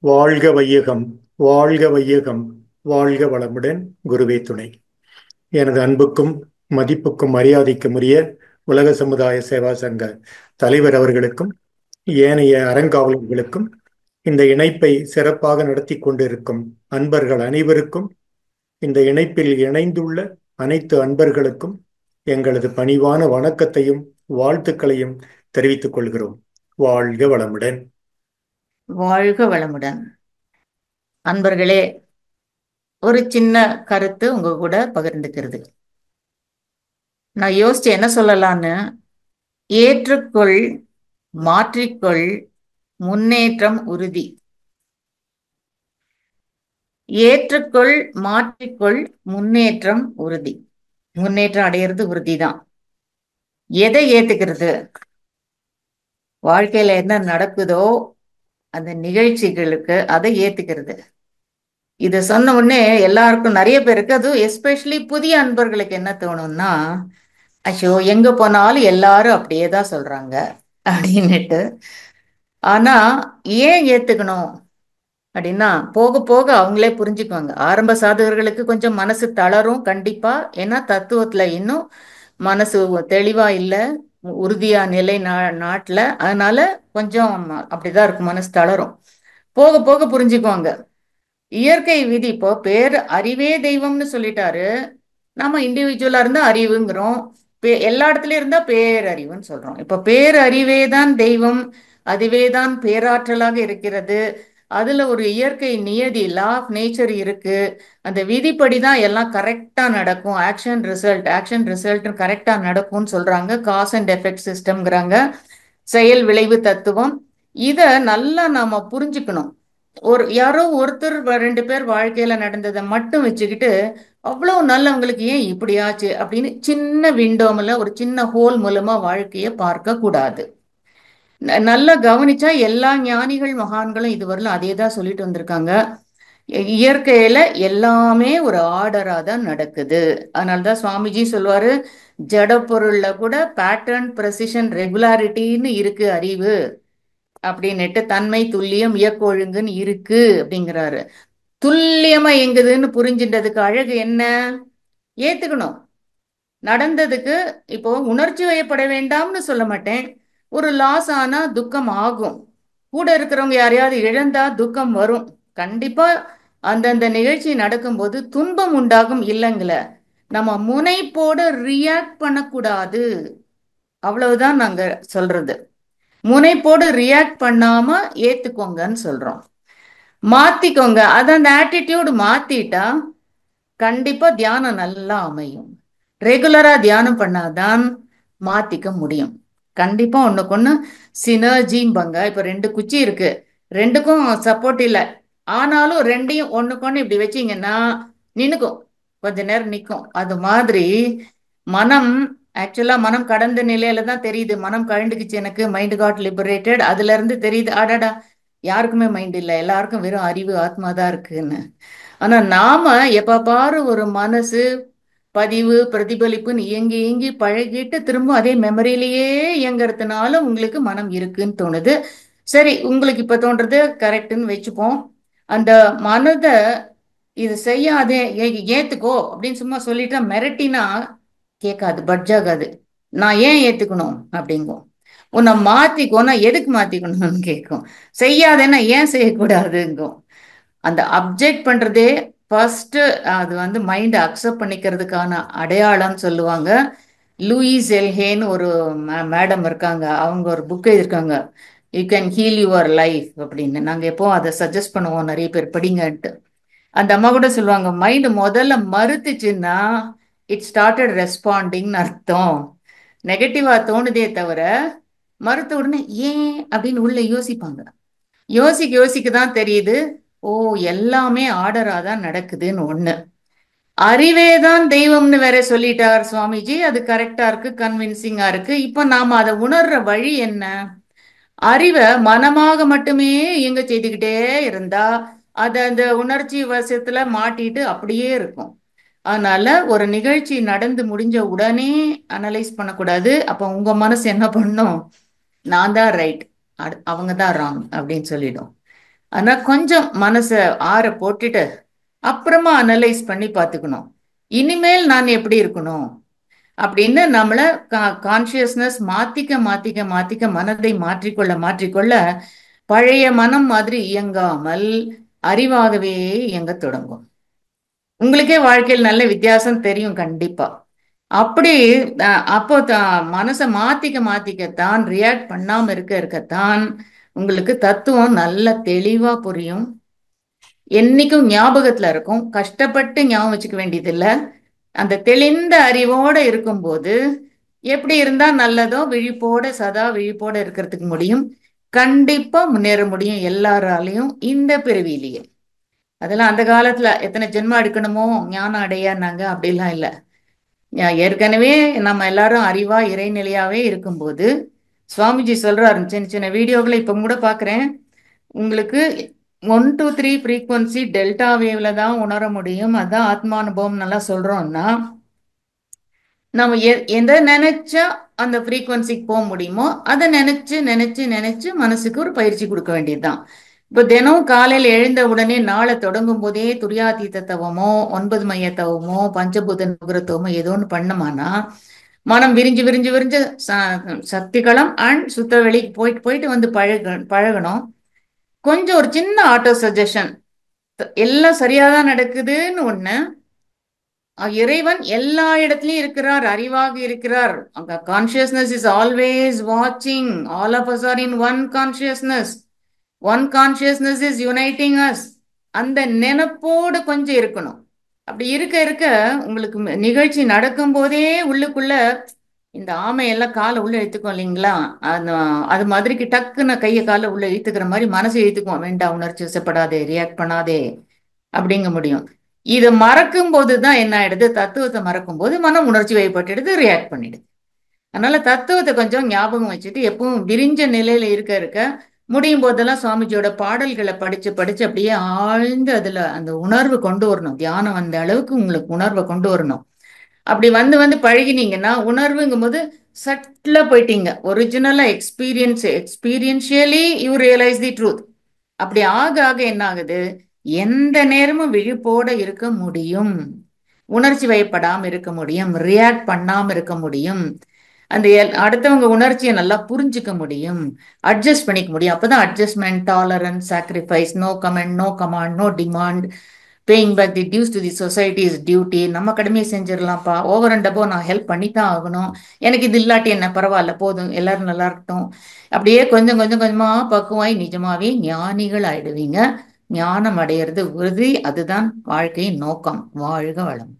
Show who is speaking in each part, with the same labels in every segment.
Speaker 1: வாழ்க வையகம், வாழ்க வையகம், வாழ்க வளமுடன். குருவே துணை. எனது அன்புக்கும் மதிப்புக்கும் மரியாதைக்கும் உரிய உலக சமுதாய சேவா சங்க தலைவர் அவர்களுக்கும் ஏனைய அறங்காவலர்களுக்கும் இந்த இணைப்பை சிறப்பாக நடத்தி கொண்டிருக்கும் அன்பர்கள் அனைவருக்கும், இந்த இணைப்பில் இணைந்துள்ள அனைத்து அன்பர்களுக்கும் எங்களது பணிவான வணக்கத்தையும் வாழ்த்துக்களையும் தெரிவித்துக் கொள்கிறோம். வாழ்க வளமுடன்.
Speaker 2: வாழ்க வளமுடன். அன்பர்களே, ஒரு சின்ன கருத்து உங்க கூட பகிர்ந்துக்கிறது. நான் யோசிச்சு என்ன சொல்லலான்னு, ஏற்றுக்கொள், மாற்றிக்கொள், முன்னேற்றம் உறுதி. ஏற்றுக்கொள், மாற்றிக்கொள், முன்னேற்றம் உறுதி. முன்னேற்றம் அடையிறது உறுதிதான். எதை ஏத்துக்கிறது? வாழ்க்கையில என்ன நடக்குதோ அந்த நிகழ்ச்சிகளுக்கு அதை ஏத்துக்கிறது. இதை சொன்ன உடனே எல்லாருக்கும், நிறைய பேருக்கு, அது எஸ்பெஷலி புதிய அன்பர்களுக்கு என்ன தோணும்னா, அச்சோ எங்க போனாலும் எல்லாரும் அப்படியே தான் சொல்றாங்க அப்படின்னுட்டு. ஆனா ஏன் ஏத்துக்கணும் அப்படின்னா, போக போக அவங்களே புரிஞ்சுக்குவாங்க. ஆரம்ப சாதகர்களுக்கு கொஞ்சம் மனசு தளரும் கண்டிப்பா. ஏன்னா தத்துவத்துல இன்னும் மனசு தெளிவா இல்லை, உறுதியா நிலை நாட்டுல. அதனால கொஞ்சம் அப்படிதான் இருக்கும், மனசு தளரும். போக போக புரிஞ்சுக்குவாங்க. இயற்கை விதி, இப்போ பேர் அறிவே தெய்வம்னு சொல்லிட்டாரு. நம்ம இண்டிவிஜுவலா இருந்தா அறிவுங்கிறோம், எல்லா இடத்துலயும் இருந்தா பேரறிவுன்னு சொல்றோம். இப்ப பேரறிவே தான் தெய்வம், அதுவே தான் பேராற்றலாக இருக்கிறது. அதுல ஒரு இயற்கை நியதி, லா ஆஃப் நேச்சர் இருக்கு. அந்த விதிப்படி தான் எல்லாம் கரெக்டா நடக்கும். ஆக்ஷன் ரிசல்ட், ஆக்ஷன் ரிசல்ட் கரெக்டா நடக்கும்னு சொல்றாங்க. காஸ் அண்ட் எஃபெக்ட் சிஸ்டம்ங்கிறாங்க, செயல் விளைவு தத்துவம். இத நல்லா நாம புரிஞ்சுக்கணும். யாரோ ஒருத்தர் ரெண்டு பேர் வாழ்க்கையில நடந்ததை மட்டும் வச்சுக்கிட்டு அவ்வளவு நல்லவங்களுக்கு ஏன் இப்படி ஆச்சு அப்படின்னு சின்ன விண்டோமில், ஒரு சின்ன ஹோல் மூலமா வாழ்க்கைய பார்க்க கூடாது. நல்லா கவனிச்சா எல்லா ஞானிகள் மகான்களும் இதுவரையிலும் அதே தான் சொல்லிட்டு வந்திருக்காங்க. இயற்கையில எல்லாமே ஒரு ஆர்டரா தான் நடக்குது. அதனாலதான் சுவாமிஜி சொல்லுவாரு, ஜட பொருள்ல கூட பேட்டர்ன், பிரசிஷன், ரெகுலாரிட்டின்னு இருக்கு அறிவு அப்படின்னுட்டு. தன்மை, துல்லியம், இயக்க ஒழுங்குன்னு இருக்கு அப்படிங்கிறாரு. துல்லியமா எங்குதுன்னு புரிஞ்சின்றதுக்கு அழகு என்ன? ஏத்துக்கணும். நடந்ததுக்கு இப்போ உணர்ச்சி வயப்பட வேண்டாம்னு சொல்ல மாட்டேன். ஒரு லாஸ் ஆனா துக்கம் ஆகும். கூட இருக்கிறவங்க யாரையாவது இழந்தா துக்கம் வரும் கண்டிப்பா. அந்தந்த நிகழ்ச்சி நடக்கும்போது துன்பம் உண்டாகும் இல்லைங்கள. நம்ம முனைப்போட ரியாக்ட் பண்ணக்கூடாது, அவ்வளவுதான் நாங்க சொல்றது. முனைப்போடு ரியாக்ட் பண்ணாம ஏத்துக்கோங்கன்னு சொல்றோம். மாத்திக்கோங்க. அத அந்த ஆட்டிடியூடு மாத்திட்டா கண்டிப்பா தியானம் நல்லா அமையும். ரெகுலரா தியானம் பண்ணாதான் மாத்திக்க முடியும். கண்டிப்பா ஒண்ணுக்கு ஒண்ணு சினர்ஜிம்பாங்க. இப்ப ரெண்டு குச்சி இருக்கு, ரெண்டுக்கும் சப்போர்ட் இல்லை, ஆனாலும் ரெண்டையும் ஒண்ணுக்கு ஒண்ணு இப்படி வச்சீங்கன்னா நின்னுக்கும், கொஞ்ச நேரம் நிற்கும். அது மாதிரி மனம், ஆக்சுவலா மனம் கடந்த நிலையில தான் தெரியுது. மனம் கழண்டுக்குச்சு எனக்கு, மைண்ட் காட் லிபரேட்டட், அதுல இருந்து தெரியுது அடடா யாருக்குமே மைண்ட் இல்லை, எல்லாருக்கும் வெறும் அறிவு ஆத்மா தான் இருக்குன்னு. ஆனா நாம எப்ப பாரு ஒரு மனசு பதிவு பிரதிபலிப்புன்னு இயங்கி இயங்கி பழகிட்டு திரும்ப அதே மெமரியிலேயே இயங்குறதுனால உங்களுக்கு மனம் இருக்குன்னு தோணுது. சரி, உங்களுக்கு இப்ப தோன்றது கரெக்டுன்னு வச்சுப்போம். அந்த மனதை இது செய்யாதே, ஏத்துக்கோ அப்படின்னு சும்மா சொல்லிட்டா, மிரட்டினா கேட்காது, பட்ஜாகாது. நான் ஏன் ஏத்துக்கணும் அப்படிங்கும். உன்னை மாத்திக்கோன்னா எதுக்கு மாத்திக்கணும்னு கேட்கும். செய்யாதேன்னா ஏன் செய்யக்கூடாதுங்கும். அந்த அப்ஜெக்ட் பண்றதே ஃபர்ஸ்ட், அது வந்து மைண்ட் அக்செப்ட் பண்ணிக்கிறதுக்கான அடையாளம் சொல்லுவாங்க. லூயிஸ் எல்ஹேன்னு ஒரு மேடம் இருக்காங்க, அவங்க ஒரு புக் எழுதியிருக்காங்க, you can heel your life அப்படின்னு. நாங்க எப்போ அதை சஜஸ்ட் பண்ணுவோம், நிறைய பேர் படிங்கன்ட்டு. அந்த அம்மா கூட சொல்லுவாங்க, மைண்ட் முதல்ல மறுத்துச்சுன்னா இட் ஸ்டார்டட் ரெஸ்பாண்டிங்னு அர்த்தம். நெகட்டிவா தோணுதே தவிர, மறுத்த உடனே ஏன் அப்படின்னு உள்ள யோசிப்பாங்க. யோசிக்க யோசிக்க தான் தெரியுது, ஓ எல்லாமே ஆர்டரா தான் நடக்குதுன்னு ஒண்ணு. அறிவே தான் தெய்வம்னு வேற சொல்லிட்டார் சுவாமிஜி. அது கரெக்டா இருக்கு, கன்வின்சிங்கா இருக்கு. இப்ப நாம அதை உணர்ற வழி என்ன? அறிவை மனமாக மட்டுமே இயங்க செய்துக்கிட்டே இருந்தா அது அந்த உணர்ச்சி வசத்துல மாட்டிட்டு அப்படியே இருக்கும். அதனால ஒரு நிகழ்ச்சி நடந்து முடிஞ்ச உடனே அனலைஸ் பண்ணக்கூடாது. அப்ப உங்க மனசு என்ன பண்ணும்? நான் தான் ரைட், அவங்க தான் ராங் அப்படின்னு சொல்லிடும். ஆனா கொஞ்சம் மனசை ஆற போட்டுட்டு அப்புறமா அனலைஸ் பண்ணி பார்த்துக்கணும். இனிமேல் நான் எப்படி இருக்கணும் அப்படின்னு நம்மள கான்சியஸ்னஸ் மாத்திக்க மாத்திக்க மாத்திக்க மனதை மாற்றிக்கொள்ள மாற்றிக்கொள்ள பழைய மனம் மாதிரி இயங்காமல் அறிவாகவே இயங்க தொடங்கும். உங்களுக்கே வாழ்க்கையில் நல்ல வித்தியாசம் தெரியும் கண்டிப்பா. அப்படி அப்போ மனசை மாத்திக்க மாத்திக்கத்தான், ரியாக்ட் பண்ணாம இருக்கத்தான் உங்களுக்கு தத்துவம் நல்ல தெளிவா புரியும். என்னைக்கும் ஞாபகத்துல இருக்கும். கஷ்டப்பட்டு ஞாபகம் வச்சுக்க வேண்டியது இல்ல. அந்த தெளிந்த அறிவோட இருக்கும்போது எப்படி இருந்தா நல்லதோ விழிப்போட சதா விழிப்போட இருக்கிறதுக்கு முடியும். கண்டிப்பா முன்னேற முடியும் எல்லாராலையும் இந்த பிறவியிலேயே. அதெல்லாம் அந்த காலத்துல எத்தனை ஜென்மம் எடுக்கணுமோ ஞானம் அடையானாங்க, அப்படிலாம் இல்லை. ஏற்கனவே நம்ம எல்லாரும் அறிவா இறைநிலையாவே இருக்கும்போது சுவாமிஜி சொல்றாரு, சின்ன சின்ன வீடியோக்களை இப்ப கூட பாக்குறேன். உங்களுக்கு 1 to 3 ஃப்ரீக்வன்சி டெல்டா வேவ்ல தான் உணர முடியும். அதான் ஆத்மானுபவம் நல்லா சொல்றோம்னா நம்ம எதை நினைச்சா அந்த ஃப்ரீக்வன்சிக்கு போக முடியுமோ அதை நினைச்சு நினைச்சு நினைச்சு மனசுக்கு ஒரு பயிற்சி கொடுக்க வேண்டியதுதான். இப்போ தினம் காலையில எழுந்த உடனே நாளை தொடங்கும் போதே துரியாதீத தவமோ 9 மைய தவமோ பஞ்சபூத நுகரத்துவமோ ஏதோ ஒன்று பண்ணமானா மனம் விரிஞ்சு விரிஞ்சு விரிஞ்சு சக்திகளம் அண்ட் சுத்த வெளிக்கு போயிட்டு போயிட்டு வந்து பழகணும். கொஞ்சம் ஒரு சின்ன ஆட்டோ சஜஷன், எல்லாம் சரியாதான் நடக்குதுன்னு ஒண்ணு. இறைவன் எல்லா இடத்துலயும் இருக்கிறார், அறிவாக இருக்கிறார். கான்சியஸ்னஸ் இஸ் ஆல்வேஸ் வாட்சிங். All of us are in one consciousness. One consciousness is uniting us. அந்த நினைப்போடு கொஞ்சம் இருக்கணும். அப்படி இருக்க இருக்க உங்களுக்கு நிகழ்ச்சி நடக்கும் போதே உள்ளுக்குள்ள இந்த ஆமை எல்லாம் காலை உள்ள இழுத்துக்கும் இல்லைங்களா, அது மாதிரிக்கு டக்குன்னு கையை காலை உள்ள இழுத்துக்கிற மாதிரி மனசை இழுத்துக்கும். வேண்டாம், உணர்ச்சி வசப்படாதே, ரியாக்ட் பண்ணாதே அப்படிங்க முடியும். இதை மறக்கும் போதுதான் என்ன ஆயிடுது, தத்துவத்தை மறக்கும் போது மனம் உணர்ச்சி வயப்பட்டுடுது, ரியாக்ட் பண்ணிடுது. அதனால தத்துவத்தை கொஞ்சம் ஞாபகம் வச்சுட்டு எப்பவும் விரிஞ்ச நிலையில இருக்க இருக்க முடியும் போதெல்லாம் சுவாமிஜியோட பாடல்களை படிச்சு படிச்சு அப்படியே ஆழ்ந்து அதுல அந்த உணர்வு கொண்டு வரணும். தியானம் அந்த அளவுக்கு உங்களுக்கு உணர்வை கொண்டு வரணும். அப்படி வந்து வந்து பழகினீங்கன்னா உணர்வுங்கும் போது சட்டிலா போயிட்டீங்க. ஒரிஜினலா experientially you realise the truth. அப்படி ஆக ஆக என்ன ஆகுது, எந்த நேரமும் விழிப்போட இருக்க முடியும், உணர்ச்சி வயப்படாம இருக்க முடியும், ரியாக்ட் பண்ணாம இருக்க முடியும், அந்த அடுத்தவங்க உணர்ச்சியை நல்லா புரிஞ்சுக்க முடியும், அட்ஜஸ்ட் பண்ணிக்க முடியும். அப்பதான் adjustment, tolerance, sacrifice, no comment, no command, no demand, paying back the dues to the society is duty. நம்ம கடமையை செஞ்சிடலாம்ப்பா, ஓவர் அண்ட் அபோவ் நான் ஹெல்ப் பண்ணித்தான் ஆகணும், எனக்கு இது இல்லாட்டி என்ன பரவாயில்ல, போதும், எல்லாரும் நல்லா இருக்கட்டும். அப்படியே கொஞ்சம் கொஞ்சம் கொஞ்சமா பக்குவாய் நிஜமாவே ஞானிகள் ஆயிடுவீங்க. ஞானம் அடையிறது உறுதி. அதுதான் வாழ்க்கையின் நோக்கம். வாழ்க வளம்.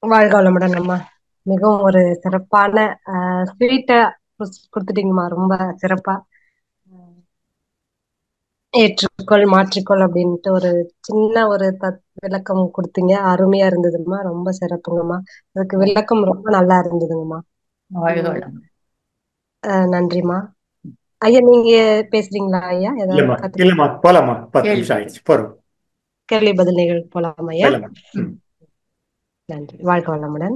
Speaker 3: வாழ்க வளமுடன் அம்மா. மிகவும் ஒரு சிறப்பான ஸ்வீட்டா கொடுத்துட்டீங்கம்மா. ரொம்ப சிறப்பா ஏற்றுக்கொள் மாற்றிக்கொள் அப்படின்ட்டு ஒரு சின்ன ஒரு விளக்கம் கொடுத்தீங்க. அருமையா இருந்ததுங்கம்மா. ரொம்ப சிறப்புங்கம்மா. அதுக்கு விளக்கம் ரொம்ப நல்லா இருந்ததுங்கம்மா. நன்றிம்மா. ஐயா நீங்க பேசுறீங்களா ஐயா? கேள்வி பதில் நிகழ்வு போலாம் ஐயா. நன்றி. வாழ்க வளமுடன்.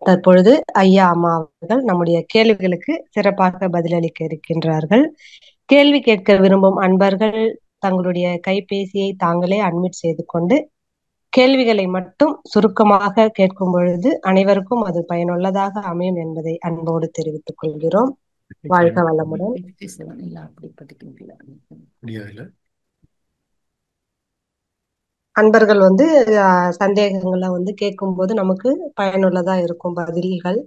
Speaker 3: தற்பொழுது ஐயா அம்மா அவர்கள் நம்முடைய கேள்விகளுக்கு சிறப்பாக பதிலளிக்க இருக்கின்றார்கள். கேள்வி கேட்க விரும்பும் அன்பர்கள் தங்களுடைய கைபேசியை தாங்களே அட்மிட் செய்து கொண்டு கேள்விகளை மட்டும் சுருக்கமாக கேட்கும் பொழுது அனைவருக்கும் அது பயனுள்ளதாக அமையும் என்பதை அன்போடு தெரிவித்துக் கொள்கிறோம். வாழ்க வளமுடன். அன்பர்கள் சந்தேகங்களை கேட்கும் போது நமக்கு பயனுள்ளதா இருக்கும் பதில்கள்.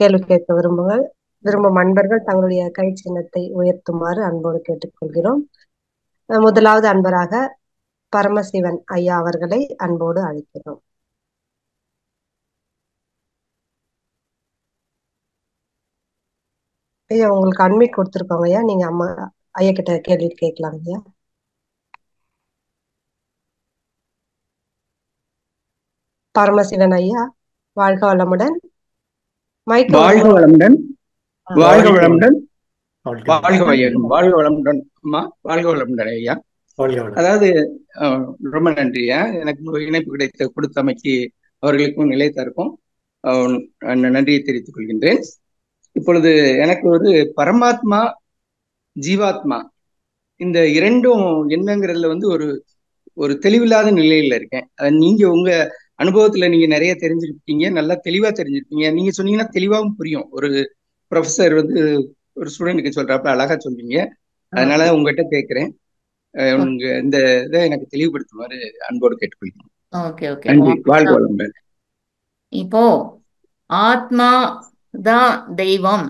Speaker 3: கேள்வி கேட்க விரும்பும் அன்பர்கள் தங்களுடைய கை சின்னத்தை உயர்த்துமாறு அன்போடு கேட்டுக்கொள்கிறோம். முதலாவது அன்பராக பரமசிவன் ஐயா அவர்களை அன்போடு அழைக்கிறோம். ஐயா உங்களுக்கு அன்மிட் கொடுத்துருக்கோங்க ஐயா. நீங்க அம்மா ஐயா கிட்ட கேள்வி கேட்கலாம் ஐயா. பரமசிவன் ஐயா வாழ்க வளமுடன்.
Speaker 4: வாழ்க வளமுடன். வாழ்க வளமுடன். வாழ்க வையகம். வாழ்க வளமுடன் அம்மா. வாழ்க வளமுடன் ஐயா. அதாவது ரொம்ப நன்றியா, எனக்கு இணைப்பு கிடைத்த கொடுத்தமைக்கு அவர்களுக்கும் நிலையத்திற்கும் நன்றியை தெரிவித்துக் கொள்கின்றேன். இப்பொழுது எனக்கு ஒரு பரமாத்மா, ஜீவாத்மா இந்த இரண்டும் என்னங்கிறதுல வந்து ஒரு ஒரு தெளிவில்லாத நிலையில இருக்கேன். நீங்க உங்க அனுபவத்துல நீங்க நிறைய தெரிஞ்சிருப்பீங்க, நல்லா தெளிவா தெரிஞ்சிருப்பீங்க. நீங்க சொன்னீங்கன்னா தெளிவாகவும் புரியும். ஒரு ப்ரொஃபஸர் வந்து ஒரு ஸ்டூடெண்ட்டுக்கு சொல்றப்ப அழகா சொல்றீங்க. அதனால உங்ககிட்ட கேட்கிறேன், உங்க இந்த இதை எனக்கு தெளிவுபடுத்துமாறு அன்போடு கேட்டுக்கொள்கிறேன். நன்றி. வாழ்க வளமுடன்.
Speaker 2: இப்போ ஆத்மா தான் தெய்வம்,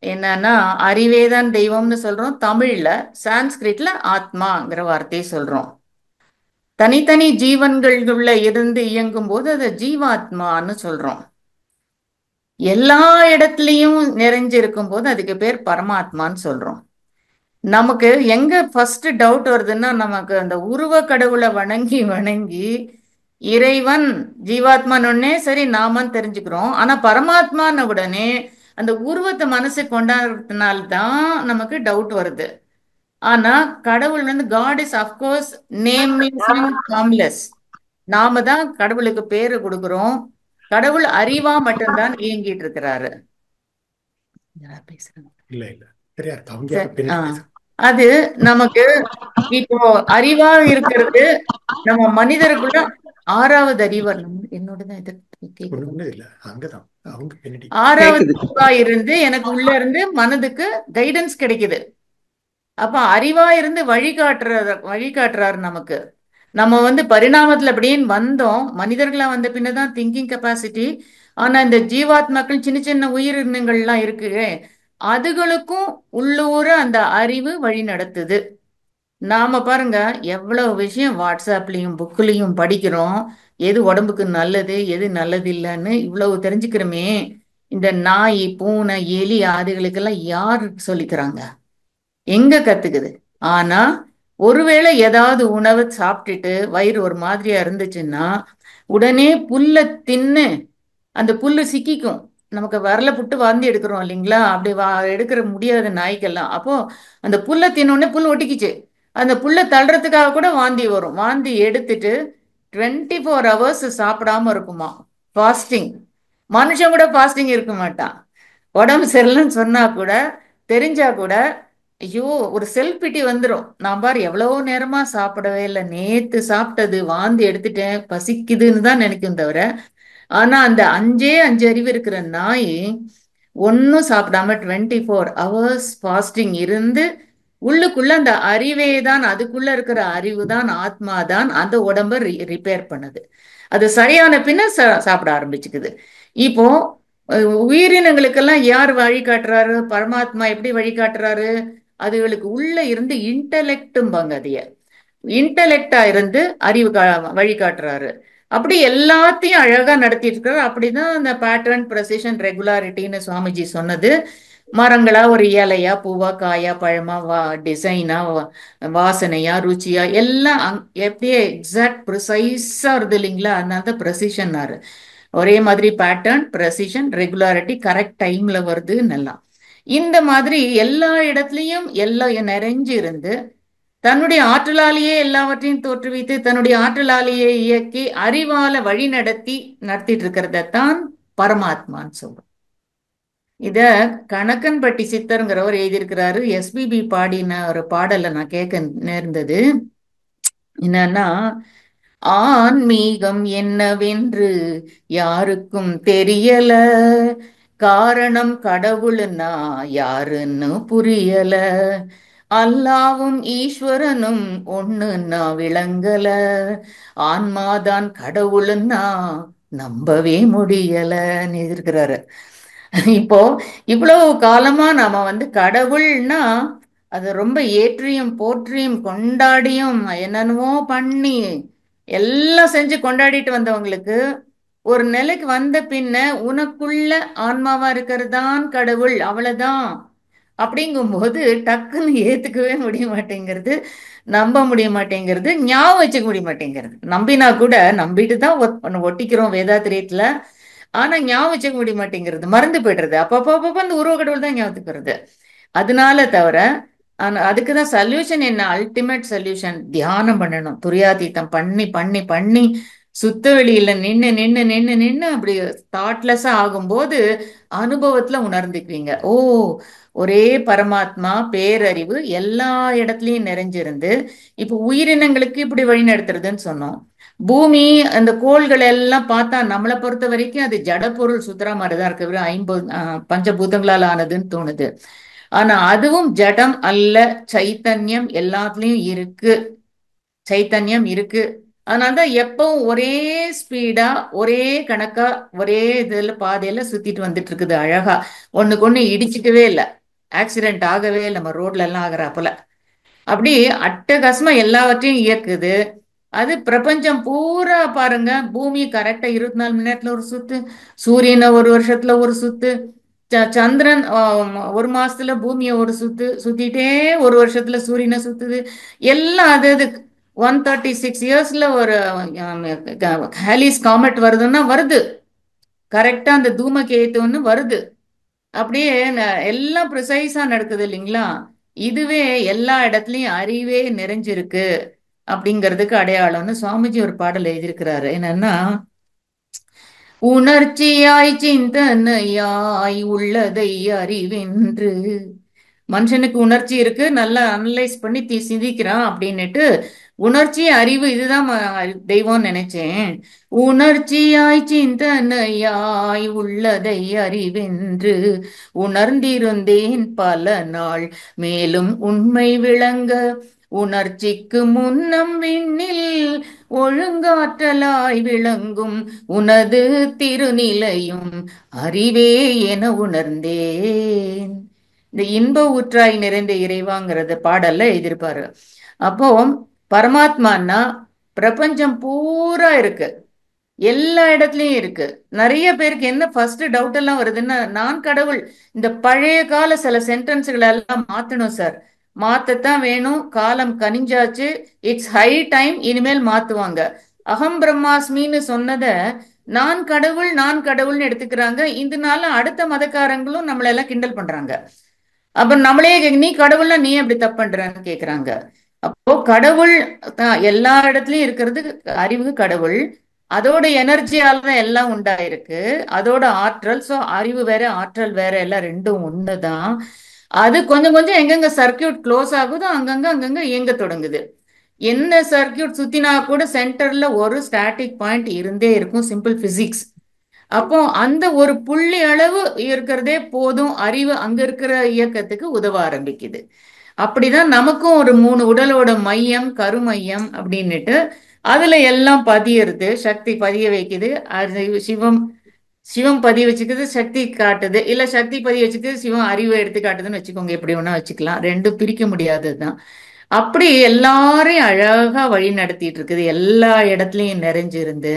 Speaker 2: என்னன்னா அறிவேதான் தெய்வம்னு சொல்றோம் தமிழ்ல. சான்ஸ்கிரிட்ல ஆத்மாங்கிற வார்த்தையை சொல்றோம். தனித்தனி ஜீவன்களுக்குள்ள இருந்து இயங்கும் போது அதை ஜீவாத்மான்னு சொல்றோம். எல்லா இடத்துலயும் நிறைஞ்சிருக்கும் போது அதுக்கு பேர் பரமாத்மான்னு சொல்றோம். நமக்கு எங்க ஃபர்ஸ்ட் டவுட் வருதுன்னா, நமக்கு அந்த உருவ கடவுளை வணங்கி வணங்கி இறைவன் ஜீவாத்மானே சரி நாமன்னு தெரிஞ்சுக்கிறோம். ஆனா பரமாத்மான உடனே அந்த உருவத்தை மனசு கொண்டாடுறதுனால்தான் நமக்கு டவுட் வருது. ஆனா கடவுள் வந்து God is of course nameless and formless. நாம தான் கடவுளுக்கு பேரு கொடுக்கிறோம். கடவுள் அறிவா மட்டும்தான் இயங்கிட்டு இருக்கிறாரு. அது நமக்கு இப்போ அறிவா இருக்கிறது நம்ம மனிதருக்குள்ள ஆறாவது அறிவா, என்னோடதான் ஆறாவது அறிவா இருந்து எனக்கு உள்ள இருந்து மனதுக்கு கைடன்ஸ் கிடைக்குது. அப்ப அறிவா இருந்து வழிகாட்டுறாரு நமக்கு. நம்ம வந்து பரிணாமத்துல அப்படின்னு வந்தோம், மனிதர்களா வந்த பின்னதான் திங்கிங் கெப்பாசிட்டி. ஆனா இந்த ஜீவாத்மாக்கள் சின்ன சின்ன உயிரினங்கள்லாம் இருக்கு, அதுகளுக்கும் உள்ளூர அந்த அறிவு வழி நடத்துது. நாம பாருங்க எவ்வளவு விஷயம் வாட்ஸ்அப்லயும் புக்லயும் படிக்கிறோம், எது உடம்புக்கு நல்லது எது நல்லது இல்லைன்னு இவ்வளவு தெரிஞ்சுக்கிறோமே. இந்த நாய் பூனை எலி அதுகளுக்கெல்லாம் யாரு சொல்லிக்கிறாங்க, எங்க கத்துக்குது? ஆனா ஒருவேளை ஏதாவது உணவு சாப்பிட்டுட்டு வயிறு ஒரு மாதிரியா இருந்துச்சுன்னா உடனே புல்ல தின்னு அந்த புல்லு சிக்கிக்கும். நமக்கு வரல புட்டு வாந்தி எடுக்கிறோம் இல்லைங்களா, அப்படி எடுக்கிற முடியாத நாய்க்கெல்லாம். அப்போ அந்த புல்லை தின்னோடனே புல் ஒட்டிக்கிச்சு, அந்த புல்லை தள்ளுறதுக்காக கூட வாந்தி வரும். வாந்தி எடுத்துட்டு 24 hours சாப்பிடாம இருக்குமா, ஃபாஸ்டிங். மனுஷன் கூட ஃபாஸ்டிங் இருக்க மாட்டான். உடம்பு சரியில்லைன்னு சொன்னா கூட, தெரிஞ்சா கூட, ஐயோ ஒரு செல்ஃப் பிட்டி வந்துடும். நான் பாரு எவ்வளவோ நேரமா சாப்பிடவே இல்லை, நேத்து சாப்பிட்டது வாந்தி எடுத்துட்டேன், பசிக்குதுன்னு தான் நினைக்கும் தவிர. ஆனா அந்த 5 அறிவு இருக்கிற நாய் ஒன்னும் சாப்பிடாம 24 hours ஃபாஸ்டிங் இருந்து உள்ளுக்குள்ள அந்த அறிவே தான், அதுக்குள்ள இருக்கிற அறிவு தான், ஆத்மா தான் அந்த உடம்ப ரிப்பேர் பண்ணுது. அது சரியான பின்ன சாப்பிட ஆரம்பிச்சுக்குது. இப்போ உயிரினங்களுக்கெல்லாம் யார் வழிகாட்டுறாரு? பரமாத்மா எப்படி வழிகாட்டுறாரு? அதுகளுக்கு உள்ள இருந்து இன்டலெக்டும்பாங்க, அதைய இன்டலெக்டா இருந்து அறிவு வழிகாட்டுறாரு. அப்படி எல்லாத்தையும் அழகா நடத்திட்டு இருக்காரு. அப்படிதான் அந்த பேட்டர்ன், ப்ரெசிஷன், ரெகுலாரிட்டின்னு சுவாமிஜி சொன்னது. மரங்களா ஒரு இலையா பூவா காயா பழமா டிசைனா வாசனையா ருச்சியா எல்லாம் எப்படியே எக்ஸாக்ட் ப்ரிசைஸா வருது இல்லைங்களா. அதனால ப்ரெசிஷன்னாரு. ஒரே மாதிரி பேட்டர்ன், ப்ரெசிஷன், ரெகுலாரிட்டி, கரெக்ட் டைம்ல வருது நல்லா. இந்த மாதிரி எல்லா இடத்துலையும் எல்லாம் நிறைஞ்சு இருந்து தன்னுடைய ஆற்றலாலேயே எல்லாவற்றையும் தோற்றுவித்து தன்னுடைய ஆற்றலாலேயே இயக்கி அறிவால வழி நடத்திட்டு இருக்கிறதான் பரமாத்மான்னு சொல்றோம். இத கணக்கன்பட்டி சித்தருங்கிறவர் எழுதியிருக்கிறாரு. எஸ்பிபி பாடின ஒரு பாடலை நான் கேட்க நேர்ந்தது. என்னன்னா, ஆன்மீகம் என்னவென்று யாருக்கும் தெரியல, காரணம் கடவுளுன்னா யாருன்னு புரியல, அல்லாவும் ஈஸ்வரனும் ஒண்ணுன்னா விளங்கல, ஆன்மாதான் கடவுளுன்னா நம்பவே முடியலன்னு இருக்கிறாரு. இப்போ இவ்வளவு காலமா நாம வந்து கடவுள்னா அது ரொம்ப ஏற்றியும் போற்றியும் கொண்டாடியும் என்னென்னவோ பண்ணி எல்லாம் செஞ்சு கொண்டாடிட்டு வந்தவங்களுக்கு ஒரு நிலைக்கு வந்த பின்ன உனக்குள்ள ஆன்மாவா இருக்கிறது தான் கடவுள், அவ்வளவுதான் அப்படிங்கும்போது டக்குன்னு ஏத்துக்கவே முடிய மாட்டேங்கிறது, நம்ப முடிய மாட்டேங்கிறது, ஞாபகம் வச்சுக்க முடிய மாட்டேங்கிறது. நம்பினா கூட நம்பிட்டு தான் ஒட்டிக்கிறோம் வேதாத்திரியத்துல, ஆனா ஞாபகம் வச்சுக்க முடிய மாட்டேங்கிறது, மறந்து போய்டுறது. அப்பப்போ அந்த உருவ கடவுள் தான் ஞாபகத்துக்கு வருது. அதனால தவிர அதுக்குதான் சொல்யூஷன் என்ன? அல்டிமேட் சொல்யூஷன் தியானம் பண்ணணும். துரியாதீத்தம் பண்ணி பண்ணி பண்ணி சுத்த வெளியில நின்னு நின்னு நின்னு நின்னு அப்படி தாட்லெஸ்ஸா ஆகும்போது அனுபவத்துல உணர்ந்துக்குவீங்க. ஓ, ஒரே பரமாத்மா பேரறிவு எல்லா இடத்துலயும் நிறைஞ்சிருந்து இப்ப உயிரினங்களுக்கு இப்படி வழி நடத்துறதுன்னு சொன்னோம். பூமி அந்த கோள்கள் எல்லாம் பார்த்தா நம்மளை பொறுத்த வரைக்கும் அது ஜட பொருள் சுத்துற மாதிரிதான் இருக்கு. வெறும் 50 பஞ்சபூதங்களால் ஆனதுன்னு தோணுது. ஆனா அதுவும் ஜடம் அல்ல, சைத்தன்யம் எல்லாத்துலயும் இருக்கு. சைத்தன்யம் இருக்கு. அதனாலதான் எப்பவும் ஒரே ஸ்பீடா ஒரே கணக்கா ஒரே இதுல பாதையில சுத்திட்டு வந்துட்டு இருக்குது அழகா. ஒண்ணுக்கு ஒண்ணு இடிச்சுக்கவே இல்லை, ஆக்சிடென்ட் ஆகவே இல்லை, நம்ம ரோட்ல எல்லாம் ஆகுறாப்புல. அப்படி அட்டகாசமா எல்லாவற்றையும் இயக்குது. அது பிரபஞ்சம் பூரா பாருங்க, பூமி கரெக்டா 24 மணி நேரத்துல ஒரு சுத்து, சூரியனை ஒரு வருஷத்துல ஒரு சுத்து, சந்திரன் ஒரு மாசத்துல பூமியை ஒரு சுத்து சுத்திட்டே ஒரு வருஷத்துல சூரியனை சுத்துது. எல்லாம் அது அது 136 இயர்ஸ்ல ஒரு ஹேலிஸ் காமெட் வருதுன்னா வருது, கரெக்டா அந்த தூமகேத்துன்னு வருது. அப்படியே எல்லாம் ப்ரிசைஸா நடக்குது இல்லைங்களா? இதுவே எல்லா இடத்துலயும் அறிவே நிறைஞ்சிருக்கு அப்படிங்கிறதுக்கு அடையாளம்னு சுவாமிஜி ஒரு பாடல் எழுதியிருக்கிறாரு. என்னன்னா, உணர்ச்சியாய் சிந்தனையாய் உள்ளதை அறிவென்று. மனுஷனுக்கு உணர்ச்சி இருக்கு, நல்லா அனலைஸ் பண்ணி சிந்திக்கிறான் அப்படின்னுட்டு உணர்ச்சி அறிவு இதுதான் தெய்வம் நினைச்சேன். உணர்ச்சியாய் சிந்தனையாய் உள்ளதை அறிவென்று உணர்ந்திருந்தேன் பல நாள், மேலும் உண்மை விளங்க உணர்ச்சிக்கு முன்னம் விண்ணில் ஒழுங்காற்றலாய் விளங்கும் உனது திருநிலையும் அறிவே என உணர்ந்தேன். இந்த இன்ப ஊற்றாய் நிறைந்த இறைவாங்கிறது பாடல்ல எழுதியிருப்பாரு. அப்போ பரமாத்மான்னா பிரபஞ்சம் பூரா இருக்கு, எல்லா இடத்துலயும் இருக்கு. நிறைய பேருக்கு என்ன ஃபர்ஸ்ட் டவுட் எல்லாம் வருதுன்னா, நான் கடவுள், இந்த பழைய கால சில சென்டென்ஸ்களை எல்லாம் மாத்தணும் சார், மாத்தத்தான் வேணும், காலம் கனிஞ்சாச்சு, இட்ஸ் ஹை டைம், இனிமேல் மாத்துவாங்க. அகம் பிரம்மாஸ்மின்னு சொன்னத நான் கடவுள் நான் கடவுள்னு எடுத்துக்கிறாங்க. இதனால அடுத்த மதக்காரங்களும் நம்மள எல்லாம் கிண்டல் பண்றாங்க. அப்ப நம்மளே நீ கடவுள்னா நீ எப்படி தப்பு பண்றன்னு கேக்குறாங்க. அப்போ கடவுள் தான் எல்லா இடத்துலயும் இருக்கிறது, அறிவு கடவுள், அதோட எனர்ஜியால தான் எல்லாம் உண்டாயிருக்கு, அதோட ஆற்றல். சோ அறிவு வேற ஆற்றல் வேற, எல்லாம் ரெண்டும் ஒண்ணுதான். அது கொஞ்சம் கொஞ்சம் எங்கெங்க சர்க்கியூட் க்ளோஸ் ஆகுதோ அங்கங்க இயங்க தொடங்குது. என்ன சர்க்கியூட் சுத்தினா கூட சென்டர்ல ஒரு ஸ்டாட்டிக் பாயிண்ட் இருந்தே இருக்கும், சிம்பிள் பிசிக்ஸ். அப்போ அந்த ஒரு புள்ளி அளவு இருக்கிறதே போதும், அறிவு அங்க இருக்கிற இயக்கத்துக்கு உதவ ஆரம்பிக்குது. அப்படிதான் நமக்கும் ஒரு 3 உடலோட மையம் கருமையம் அப்படின்னுட்டு அதுல எல்லாம் பதியறது, சக்தி பதிய வைக்குது. அது சிவம் பதிய வச்சுக்குது, சக்தி காட்டுது, இல்ல சக்தி பதிய வச்சுக்குது, சிவம் அறிவை எடுத்து காட்டுதுன்னு வச்சுக்கோங்க, எப்படி வேணா வச்சுக்கலாம், ரெண்டும் பிரிக்க முடியாததுதான். அப்படி எல்லாரையும் அழகா வழி நடத்திட்டு இருக்குது, எல்லா இடத்துலயும் நிறைஞ்சிருந்து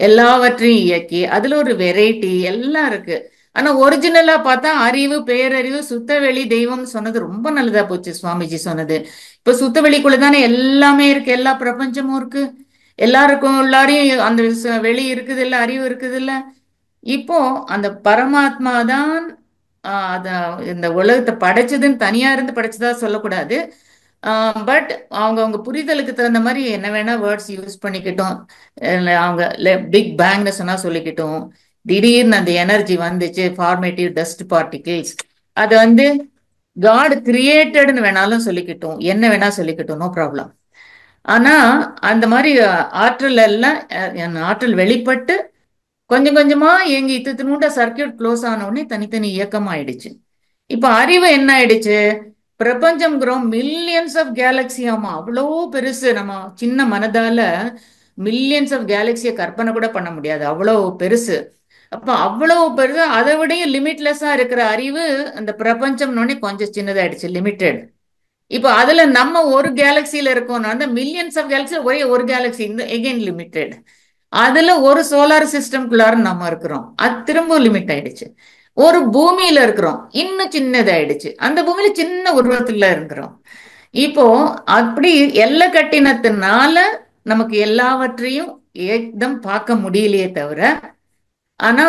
Speaker 2: எல்லாவற்றையும் இயக்கி அதுல ஒரு வெரைட்டி எல்லாம் இருக்கு. ஆனா ஒரிஜினலா பார்த்தா அறிவு பேரறிவு சுத்தவெளி தெய்வம் சொன்னது ரொம்ப நல்லதா போச்சு சுவாமிஜி சொன்னது. இப்ப சுத்தவெளிக்குள்ளதானே எல்லாமே இருக்கு, எல்லா பிரபஞ்சமும் இருக்கு, எல்லாருக்கும் எல்லாரையும் அந்த வெளி இருக்குது இல்ல, அறிவு இருக்குது இல்ல. இப்போ அந்த பரமாத்மா தான் அத இந்த உலகத்தை படைச்சதுன்னு தனியா இருந்து படைச்சதா சொல்லக்கூடாது. பட் அவங்க புரிதலுக்கு தகுந்த மாதிரி என்ன வேணா வேர்ட்ஸ் யூஸ் பண்ணிக்கிட்டோம். அவங்க பிக் பேங்னு சொன்னா சொல்லிக்கிட்டோம், திடீர்னு அந்த எனர்ஜி வந்துச்சு, ஃபார்மேட்டிவ் டஸ்ட் பார்ட்டிகிள்ஸ், அது வந்து காட் கிரியேட்டட்னு வேணாலும் சொல்லிக்கிட்டோம், என்ன வேணா சொல்லிக்கிட்டோம், நோ ப்ராப்ளம். ஆனா அந்த மாதிரி ஆற்றல் எல்லாம் ஆற்றல் வெளிப்பட்டு கொஞ்சம் கொஞ்சமா எங்க இத்தினூண்ட சர்க்கியூட் க்ளோஸ் ஆன உடனே தனித்தனி இயக்கம் ஆயிடுச்சு. இப்ப அறிவு என்ன ஆயிடுச்சு, பிரபஞ்சம்ங்கிறோம் மில்லியன்ஸ் ஆஃப் கேலக்சி. ஆமா, அவ்வளோ பெருசு, நம்ம சின்ன மனதால மில்லியன்ஸ் ஆஃப் கேலக்சியை கற்பனை கூட பண்ண முடியாது, அவ்வளோ பெருசு. அப்ப அவ்வளவு பெருசு, அதை விடையும் லிமிட்லெஸ்ஸா இருக்கிற அறிவு அந்த பிரபஞ்சம்னு கொஞ்சம் சின்னதாயிடுச்சு, லிமிட்டெட். இப்போ அதுல நம்ம ஒரு கேலக்சியில இருக்கோம்னா அந்த மில்லியன்ஸ் ஆஃப் கேலக்சி ஒரே ஒரு கேலக்சி, இந்த எகெயின் லிமிட்டெட். அதுல ஒரு சோலார் சிஸ்டம்குள்ளார நம்ம இருக்கிறோம், அது திரும்ப லிமிட் ஆயிடுச்சு. ஒரு பூமியில இருக்கிறோம், இன்னும் சின்னதாயிடுச்சு, அந்த பூமியில சின்ன உருவத்துல இருக்கிறோம். இப்போ அப்படி எல்லை கட்டினத்தினால நமக்கு எல்லாவற்றையும் ஏக்தம் பார்க்க முடியலையே தவிர, ஆனா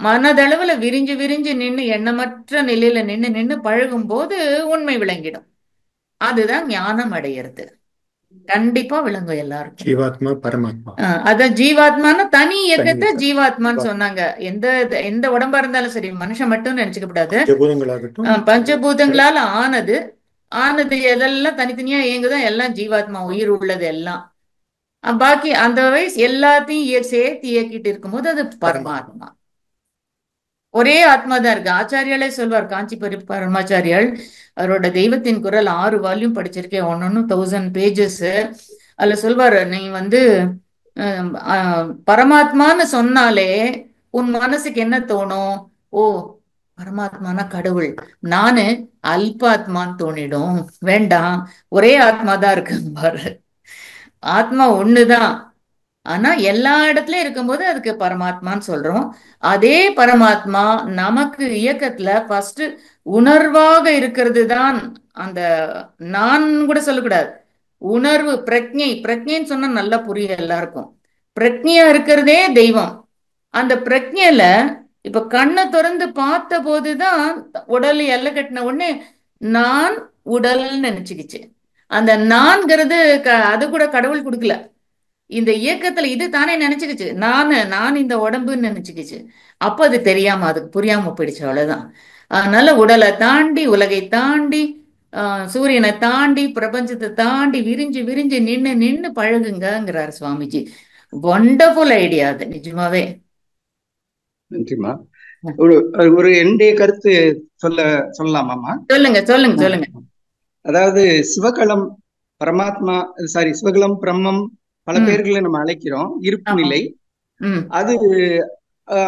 Speaker 2: மனதளவுல விரிஞ்சு விரிஞ்சு நின்று எண்ணமற்ற நிலையில நின்று நின்று பழகும் போது உண்மை விளங்கிடும். அதுதான் ஞானம் அடையிறது. கண்டிப்பா விளங்கும் எல்லாருக்கும்.
Speaker 1: ஜீவாத்மா பரமாத்மா.
Speaker 2: அதான் ஜீவாத்மான்னு தனி இயக்கத்தை ஜீவாத்மான்னு சொன்னாங்க. எந்த எந்த உடம்பா இருந்தாலும் சரி, மனுஷன் மட்டும் நினைச்சுக்க கூடாது. பஞ்சபூதங்களால ஆனது எதெல்லாம் தனித்தனியா இயங்குதோ எல்லாம் ஜீவாத்மா, உயிர் உள்ளது எல்லாம். பாக்கி அந்த வயசு எல்லாத்தையும் சேர்த்து இயக்கிட்டு இருக்கும்போது அது பரமாத்மா. ஒரே ஆத்மா தான் இருக்கு. ஆச்சாரியாலே சொல்வார், காஞ்சி பரமாச்சாரியால் அவரோட தெய்வத்தின் குரல் 6 வால்யூம் படிச்சிருக்கேன், 1000 பேஜஸ். அதுல சொல்வாரு, நீ பரமாத்மான்னு சொன்னாலே உன் மனசுக்கு என்ன தோணும்? ஓ, பரமாத்மானா கடவுள், நானு அல்பாத்மான்னு தோணிடும். வேண்டாம், ஒரே ஆத்மா தான் இருக்கு பாரு. ஆத்மா ஒண்ணுதான், ஆனா எல்லா இடத்துலயும் இருக்கும்போது அதுக்கு பரமாத்மான்னு சொல்றோம். அதே பரமாத்மா நமக்கு இயக்கத்துல ஃபர்ஸ்ட் உணர்வாக இருக்கிறது தான். அந்த நான் கூட சொல்லக்கூடாது, உணர்வு, பிரக்ஞைன்னு சொன்னா நல்லா புரியும் எல்லாருக்கும். பிரக்ஞையா இருக்கிறதே தெய்வம். அந்த பிரக்ஞையில இப்ப கண்ணை திறந்து பார்த்த போதுதான் உடல் எல்லை கட்டின உடனே நான் உடல்னு நினைச்சுக்கிச்சு. அந்த நான்கிறது அது கூட கடவுள் கொடுக்கல, இந்த இயக்கத்துல இது தானே நினைச்சுக்கிச்சு. நான் இந்த உடம்புன்னு நினைச்சுக்கிச்சு. அப்ப அது தெரியாம, அதுக்கு புரியாம போயிடுச்சு, அவ்வளவுதான். அதனால உடலை தாண்டி, உலகை தாண்டி, சூரியனை தாண்டி, பிரபஞ்சத்தை தாண்டி விரிஞ்சு விரிஞ்சு நின்னு பழகுங்கிறாரு சுவாமிஜி. வண்டர்ஃபுல் ஐடியா அது, நிஜமாவே.
Speaker 4: நன்றிமா. ஒரு என்னுடைய கருத்து சொல்லலாமாமா?
Speaker 2: சொல்லுங்க.
Speaker 4: அதாவது சிவகலம் பரமாத்மா, சிவகலம் பிரம்மம் பல பேர்களை நம்ம அழைக்கிறோம். இருப்பு நிலை அது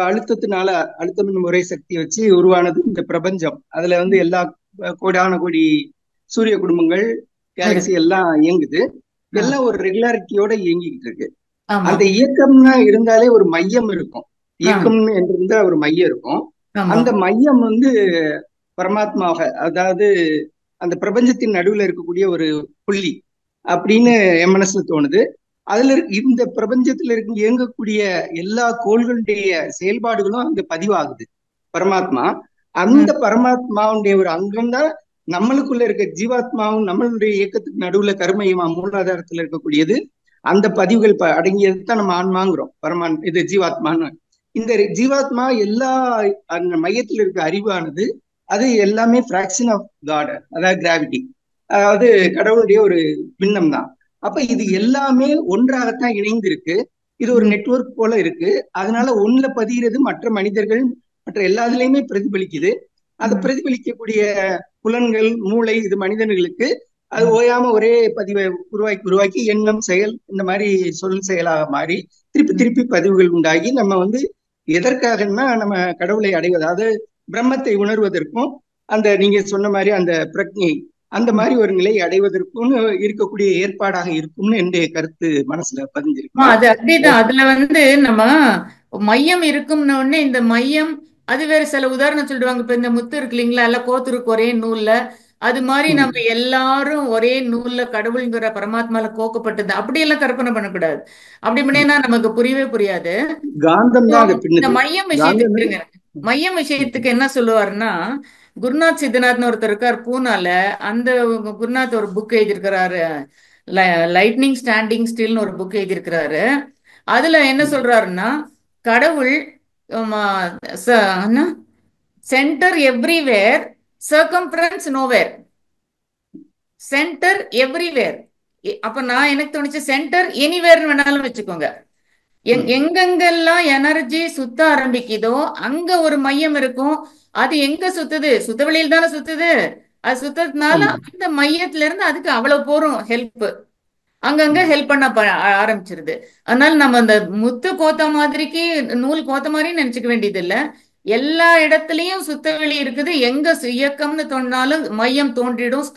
Speaker 4: அழுத்தத்தினால, அழுத்தம் முறை சக்தி வச்சு உருவானது இந்த பிரபஞ்சம். அதுல எல்லா கோடான கோடி சூரிய குடும்பங்கள், கேலக்சி எல்லாம் இயங்குது. எல்லாம் ஒரு ரெகுலாரிட்டியோட இயங்கிக்கிட்டு இருக்கு. அந்த இயக்கம்னா இருந்தாலே ஒரு மையம் இருக்கும். இயக்கம் என்றிருந்தா ஒரு மையம் இருக்கும். அந்த மையம் பரமாத்மாவாக, அதாவது அந்த பிரபஞ்சத்தின் நடுவுல இருக்கக்கூடிய ஒரு புள்ளி அப்படின்னு என் மனசுல தோணுது. அதுல இந்த பிரபஞ்சத்துல இயங்கக்கூடிய எல்லா கோள்களுடைய செயல்பாடுகளும் அங்க பதிவாகுது. பரமாத்மா, அந்த பரமாத்மாவுடைய ஒரு அங்கம் தான் நம்மளுக்குள்ள இருக்க ஜீவாத்மாவும் நம்மளுடைய இயக்கத்துக்கு நடுவுல கருமையமா மூலாதாரத்துல இருக்கக்கூடியது. அந்த பதிவுகள் அடங்கியது தான் நம்ம ஆன்மாங்கிறோம். இது ஜீவாத்மான்னு. இந்த ஜீவாத்மா எல்லா அந்த மையத்துல இருக்க அறிவானது அது எல்லாமே பிராக்ஷன் ஆஃப் காட், அதாவது கிராவிட்டி, அதாவது கடவுளுடைய ஒரு பின்னம் தான். அப்ப இது எல்லாமே ஒன்றாகத்தான் இணைந்து இருக்கு. இது ஒரு நெட்வொர்க் போல இருக்கு. அதனால ஒண்ணுல பதிகிறது மற்ற மனிதர்கள் மற்ற எல்லாத்துலயுமே பிரதிபலிக்குது. அதை பிரதிபலிக்கக்கூடிய புலன்கள், மூளை, இது மனிதர்களுக்கு அது ஓயாம ஒரே பதிவை உருவாக்கி எண்ணம், செயல், இந்த மாதிரி சொல் செயலாக மாறி திருப்பி பதிவுகள் உண்டாகி நம்ம எதற்காகன்னா நம்ம கடவுளை அடைவது, அதாவது பிரம்மத்தை உணர்வதற்கும் அந்த நீங்க சொன்ன மாதிரி அந்த பிரக்ஞை, அந்த மாதிரி ஒரு நிலை அடைவதற்கும் இருக்கக்கூடிய ஏற்பாடாக இருக்கும்னு என்னுடைய கருத்து மனசுல பதிஞ்சிருக்கு.
Speaker 2: அது அப்படிதான். அதுல நம்ம மையம் இருக்கும்னு உடனே இந்த மையம் அது வேற. சில உதாரணம் சொல்லுவாங்க, இப்ப இந்த முத்து இருக்கு இல்லைங்களா, எல்லாம் கோத்துருக்கு ஒரே நூல்ல, அது மாதிரி நம்ம எல்லாரும் ஒரே நூல்ல கடவுள்ங்கிற பரமாத்மால கோக்கப்பட்டது, அப்படியெல்லாம் கற்பனை பண்ணக்கூடாது. அப்படி பண்ணா நமக்கு புரியவே புரியாது. இந்த மையம் விஷயத்துக்கு என்ன சொல்லுவாருன்னா, குருநாத் சித்தநாத்னு ஒருத்தர் இருக்கார் பூனால. அந்த குருநாத் ஒரு புக் எழுதியிருக்கிறாரு, லைட்னிங் ஸ்டாண்டிங் ஸ்டில்னு ஒரு புக் எழுதியிருக்கிறாரு. அதுல என்ன சொல்றாருன்னா, கடவுள் centre everywhere, circumference nowhere. Centre everywhere. அப்ப நான் எனக்கு தோணுச்சு, சென்டர் எனிவேர்னு வேணாலும் வச்சுக்கோங்க. எங்கெங்கெல்லாம் எனர்ஜி சுத்த ஆரம்பிக்குதோ அங்க ஒரு மையம் இருக்கும். அது எங்க சுத்துது? சுத்தவெளியில் தானே சுத்துது. அது சுத்ததுனால அந்த மையத்துல இருந்து அதுக்கு அவ்வளவு போறோம் ஹெல்ப், அங்கங்க ஹெல்ப் பண்ண ஆரம்பிச்சிருது. அதனால நம்ம அந்த முத்து கோத்த மாதிரிக்கு நூல் கோத்த மாதிரி நினைச்சுக்க வேண்டியது இல்ல. எல்லா இடத்துலயும் சுத்தவெளி இருக்குது. எங்க இயக்கம்னு தோணினாலும் மையம் தோன்றிடும்.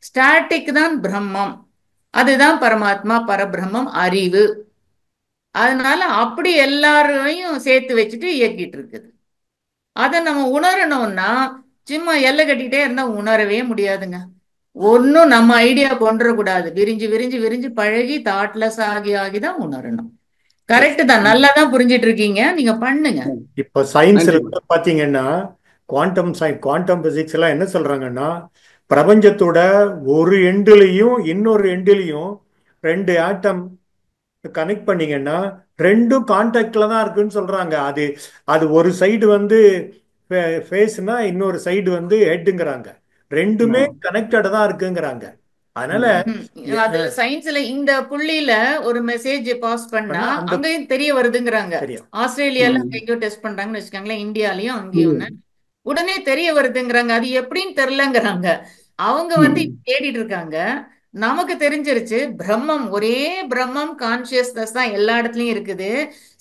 Speaker 2: ஸ்டாட்டிக் தான் பிரம்மம். அதுதான் பரமாத்மா, பரபிரம்மம், அறிவு. அதனால அப்படி எல்லாரையும் சேர்த்து வச்சுட்டு இயக்கிட்டு இருக்குது. அதை நம்ம உணரணும்னா சும்மா எல்லை கட்டிக்கிட்டே இருந்தா உணரவே முடியாதுங்க. ஒன்னும் நம்ம ஐடியா கொண்டுடக்கூடாது. விரிஞ்சு விரிஞ்சு விரிஞ்சு பழகி தாட்லெஸ் ஆகிதான் உணரணும். கரெக்ட் தான், நல்லா தான் புரிஞ்சிட்டு இருக்கீங்க, நீங்க பண்ணுங்க.
Speaker 1: இப்ப சயின்ஸ்ல பாத்தீங்கன்னா குவாண்டம் பிசிக்ஸ் எல்லாம் என்ன சொல்றாங்கன்னா, பிரபஞ்சத்தோட ஒரு எண்டுலையும் இன்னொரு எண்டுலையும் 2 ஆட்டம் கனெக்ட் பண்ணீங்கன்னா ரெண்டும் கான்டாக்ட்ல தான் இருக்குன்னு சொல்றாங்க. அது அது ஒரு சைடு வந்து ஃபேஸ்னா இன்னொரு சைடு வந்து ஹெட்டுங்கிறாங்க. ரெண்டுமே கனெக்டட் தான் இருக்குங்கிறாங்க. அதனால
Speaker 2: அதுல சயின்ஸ்ல இந்த புள்ளியில ஒரு மெசேஜ் பாஸ் பண்ணா அங்கேயும் தெரிய வருதுங்கிறாங்க. ஆஸ்திரேலியால எங்கேயோ டெஸ்ட் பண்றாங்கன்னு வச்சுக்கோங்களேன், இந்தியாலயும் அங்கேயும் உடனே தெரிய வருதுங்கிறாங்க. அது எப்படின்னு தெரியலங்கிறாங்க. அவங்க வந்து தேடிட்டு இருக்காங்க. நமக்கு தெரிஞ்சிருச்சு, பிரம்மம், ஒரே பிரம்மம் கான்சியஸ்னஸ் தான் எல்லா இடத்துலயும் இருக்குது.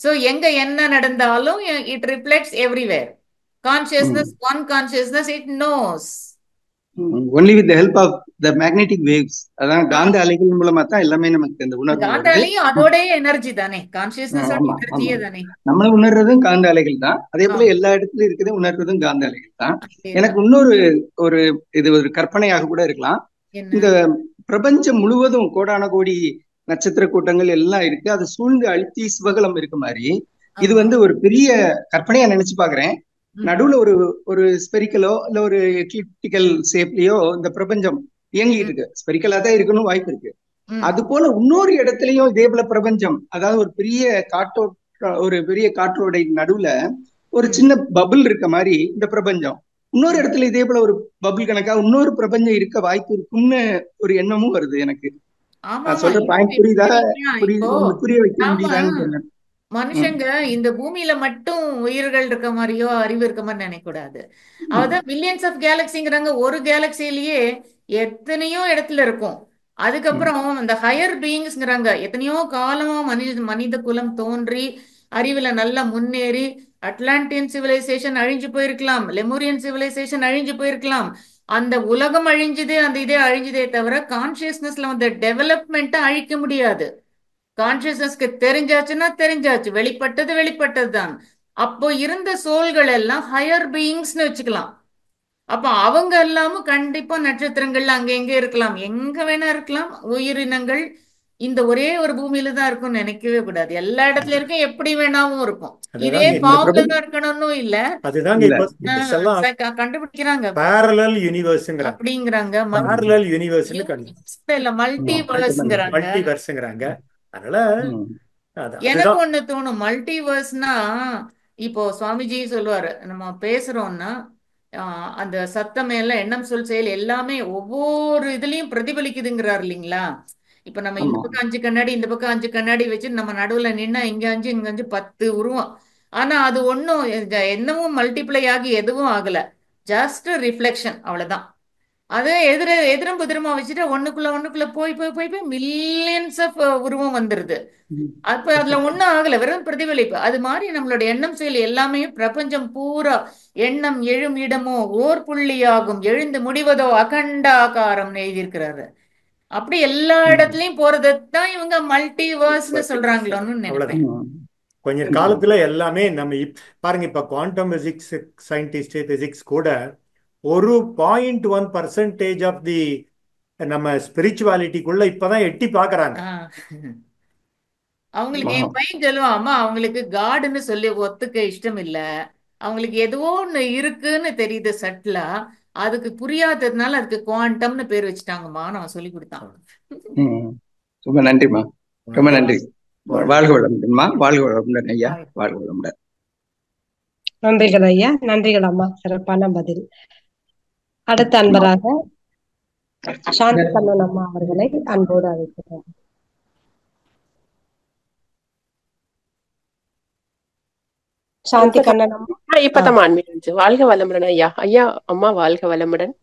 Speaker 2: சோ எங்க என்ன நடந்தாலும் it reflects everywhere. Consciousness, one consciousness, it knows
Speaker 4: only with the help of the magnetic waves. அதான் காந்த அலைகள் மூலமா தான் எல்லாமே நமக்கு இந்த உணர்வு
Speaker 2: காந்த
Speaker 4: வருது.
Speaker 2: அலையும் அதோட எனர்ஜி தானே, கான்சியஸ்னஸ் எனர்ஜியே தானே.
Speaker 4: நம்மள உணர்றதும் காந்த அலைகள் தான். அதே போல எல்லா இடத்துலயும் இருக்குது உணர்றதும் காந்த அலைகள் தான். எனக்கு இன்னொரு ஒரு இது ஒரு கற்பனையாக கூட இருக்கலாம். இந்த பிரபஞ்சம் முழுவதும் கோடான கோடி நட்சத்திர கூட்டங்கள் எல்லாம் இருக்கு. அது சூழ்ந்து அழுத்தி சிவகலம் இருக்க மாதிரி இது வந்து ஒரு பெரிய கற்பனையா நினைச்சு பாக்குறேன். நடுவுல ஒரு ஒரு ஸ்பெரிக்கலோ இல்ல ஒரு எக்லிப்டிக்கல் ஷேப்லயோ இந்த பிரபஞ்சம் இயங்கிட்டு இருக்கு. ஸ்பெரிக்கலா தான் இருக்கணும் வாய்ப்பு இருக்கு. அது போல இன்னொரு இடத்துலயும் இதே போல பிரபஞ்சம், அதாவது ஒரு பெரிய காற்றோட நடுவுல ஒரு சின்ன பபிள் இருக்க மாதிரி இந்த பிரபஞ்சம் இன்னொரு இடத்துல இதே போல ஒரு பபிள் கணக்கா இன்னொரு பிரபஞ்சம் இருக்க வாய்ப்பு இருக்கும்னு ஒரு எண்ணமும் வருது எனக்கு. சொல்ற பாயிண்ட் புரியுதா? புரிய வைக்க முடியுதான்னு சொன்னேன்.
Speaker 2: மனுஷங்க இந்த பூமியில மட்டும் உயிர்கள் இருக்க மாதிரியோ அறிவு இருக்க மாதிரி நினைக்க கூடாது. அதான் மில்லியன்ஸ் ஆஃப் கேலக்சிங்கிறாங்க. ஒரு கேலக்சிலேயே எத்தனையோ இடத்துல இருக்கும். அதுக்கப்புறம் இந்த ஹையர் பீயிங்ஸ்ங்கிறாங்க. எத்தனையோ காலமா மனித குலம் தோன்றி அறிவுல நல்லா முன்னேறி அட்லாண்டியன் சிவிலைசேஷன் அழிஞ்சு போயிருக்கலாம், லெமூரியன் சிவிலைசேஷன் அழிஞ்சு போயிருக்கலாம். அந்த உலகம் அழிஞ்சுது, அந்த இதே அழிஞ்சுதே தவிர கான்சியஸ்னஸ்ல வந்த டெவலப்மெண்ட்டை அழிக்க முடியாது. கான்சியஸ்னஸ்க்கு தெரிஞ்சாச்சுன்னா தெரிஞ்சாச்சு, வெளிப்பட்டது வெளிப்பட்டது தான். அப்போ இருந்த சோல்கள் எல்லாம் ஹையர் பீயிங்ஸ்னு வச்சுக்கலாம். அப்ப அவங்க எல்லாமும் கண்டிப்பா நட்சத்திரங்கள்ல அங்க எங்க இருக்கலாம், எங்க வேணா இருக்கலாம். உயிரினங்கள் இந்த ஒரே ஒரு பூமியில தான் இருக்கும்னு நினைக்கவே கூடாது. எல்லா இடத்துல இருக்கும், எப்படி வேணாவும் இருக்கும். இதே ஃபார்ம்ல தான் இருக்கணும்னு இல்ல.
Speaker 1: அதுதாங்க இப்ப
Speaker 2: கண்டுபிடிக்கிறாங்க
Speaker 1: parallel universe
Speaker 2: அப்படிங்கிறாங்க.
Speaker 1: parallel universe
Speaker 2: இல்ல மல்டிவர்ஸ்ங்கிறாங்க.
Speaker 1: மல்டிவர்ஸ்ங்கிறாங்க. அதனால
Speaker 2: எனக்கு ஒண்ணு தோணும், மல்டிவர்ஸ்னா இப்போ சுவாமிஜி சொல்லுவாரு, நம்ம பேசுறோம்னா அந்த சத்தம் எல்லாம் எண்ணம் சொல் செயல் எல்லாமே ஒவ்வொரு இதுலயும் பிரதிபலிக்குதுங்கிறாரு இல்லைங்களா. இப்ப நம்ம இந்த பக்கம் 5 கண்ணாடி இந்த பக்கம் 5 கண்ணாடி வச்சு நம்ம நடுவுல நின்னா இங்க 5 இங்க 5 10 உருவம். ஆனா அது ஒன்னும் என்னவும் மல்டிப்ளை ஆகி எதுவும் ஆகல, ஜஸ்ட் ரிஃப்ளெக்ஷன், அவ்வளவுதான். அது எதிரும் புதிரமா வச்சுட்டு ஒண்ணுக்குள்ள போய் போய் போய் போய் மில்லியன்ஸ் ஆஃப் உருவம் வந்துருது. அப்ப அதுல ஒண்ணும் ஆகல, வெறும் பிரதிபலிப்பு. அது மாதிரி நம்மளோட எண்ணம் செயல் எல்லாமே பிரபஞ்சம் பூரா எண்ணம் எழும் இடமோ ஓர் புள்ளியாகும், எழுந்து முடிவதோ அகண்ட ஆகாரம் எழுதியிருக்கிறாரு. அப்படி எல்லா இடத்துலயும் போறதான் இவங்க மல்டிவர்ஸ்னு சொல்றாங்களோன்னு நினைப்பேன்.
Speaker 1: கொஞ்ச காலத்துல எல்லாமே நம்ம பாருங்க, இப்ப குவாண்டம் பிசிக்ஸ் சயின்டிஸ்ட் பிசிக்ஸ் கூட ஒரு 0.1% ஆஃப் தி நம்ம ஸ்பிரிச்சுவாலிட்டிக்குள்ள இப்பதான் எட்டி பாக்குறாங்க.
Speaker 2: அவங்களுக்கு என் பையன் சொல்லுவான், அம்மா அவங்களுக்கு காடுன்னு சொல்லி ஒத்துக்க இஷ்டம் இல்ல, அவங்களுக்கு எதுவோ ஒண்ணு இருக்குன்னு தெரியுது சட்லா, அதுக்கு புரியாததுனால அதுக்கு குவாண்டம்னு பேர் வச்சுட்டாங்கம்மா நான் சொல்லி கொடுத்தான்.
Speaker 4: ரொம்ப நன்றிம்மா, ரொம்ப நன்றி. வாழ்க வளமுடன்மா, வாழ்க வளமுடன் ஐயா, வாழ்க வளமுடன்.
Speaker 3: நன்றிகள் ஐயா, நன்றிகள் அம்மா, சிறப்பான பதில். அடுத்த அன்பராக சாந்தி கண்ணன் அம்மா அவர்களை அன்போடு அழைக்கிறோம். சாந்தி கண்ணன் அம்மா
Speaker 5: இப்பதான் ஆன்மீக. வாழ்க வளமுடன் ஐயா. ஐயா அம்மா வாழ்க வளமுடன்.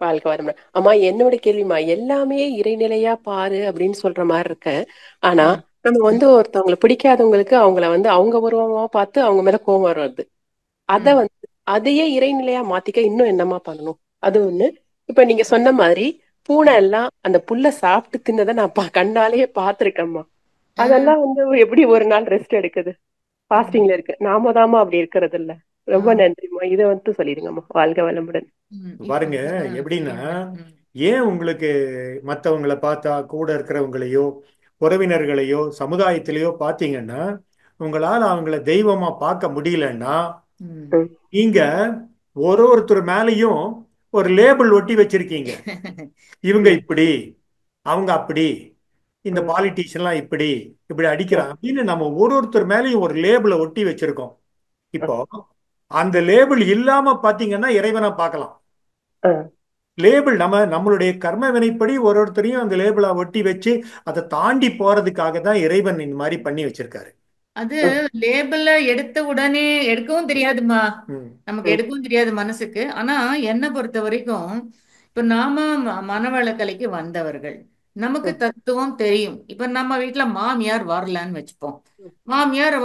Speaker 5: வாழ்க வளமுடன் அம்மா. என்னோட கேள்விமா, எல்லாமே இறைநிலையா பாரு அப்படின்னு சொல்ற மாதிரி இருக்க. ஆனா நம்ம வந்து ஒருத்தவங்களை பிடிக்காதவங்களுக்கு அவங்கள வந்து அவங்க உருவமா பார்த்து அவங்க மேல கோபம் வருது. அதையே இறைநிலையா மாத்திக்க இன்னும் என்னமா பண்ணணும்? அது ஒண்ணு. இப்ப நீங்க சொன்ன மாதிரி பூனை எல்லாம் அந்த புல்ல சாப்பிட்டு தின்னதை நான் கண்ணாலேயே பாத்துருக்கேம்மா. அதெல்லாம் வந்து எப்படி ஒரு நாள் ரெஸ்ட் எடுக்குது, பாஸ்டிங்ல இருக்கு. நாம தாமா அப்படி இருக்கிறது இல்ல. ரொம்ப நன்றிம்மா, இதை வந்து சொல்லிடுங்கம்மா. வாழ்க வளமுடன்.
Speaker 1: பாருங்க, எப்படின்னா ஏன் உங்களுக்கு மற்றவங்களை பார்த்தா கூட இருக்கிறவங்களையோ உறவினர்களையோ சமுதாயத்திலேயோ பார்த்தீங்கன்னா உங்களால் அவங்கள தெய்வமா பார்க்க முடியலன்னா நீங்க ஒருத்தர் மேலையும் ஒரு லேபிள் ஒட்டி வச்சிருக்கீங்க. இவங்க இப்படி, அவங்க அப்படி, இந்த பாலிட்டிஷியன்லாம் இப்படி இப்படி அடிக்கிறாங்க அப்படின்னு நம்ம ஒருத்தர் மேலேயும் ஒரு லேபிளை ஒட்டி வச்சிருக்கோம். இப்போ அந்த லேபிள் இல்லாம பாத்தீங்கன்னா இறைவனை பார்க்கலாம். லேபிள் நம்மளுடைய கர்ம வினைப்படி ஒருத்தரையும் அந்த லேபிளை ஒட்டி வச்சு அதை தாண்டி போறதுக்காக தான் இறைவன் இந்த மாதிரி பண்ணி வச்சிருக்காரு.
Speaker 2: அது லேபிள எடுத்த உடனே எடுக்கவும் தெரியாதுமா, நமக்கு எடுக்கவும் தெரியாது மனசுக்கு. ஆனா என்ன பொறுத்த வரைக்கும் இப்ப நாம மனவளக்கலைக்கு வந்தவர்கள், நமக்கு தத்துவம் தெரியும். இப்ப நம்ம வீட்டுல மாமியார் வரலன்னு வச்சுப்போம். மாமியார்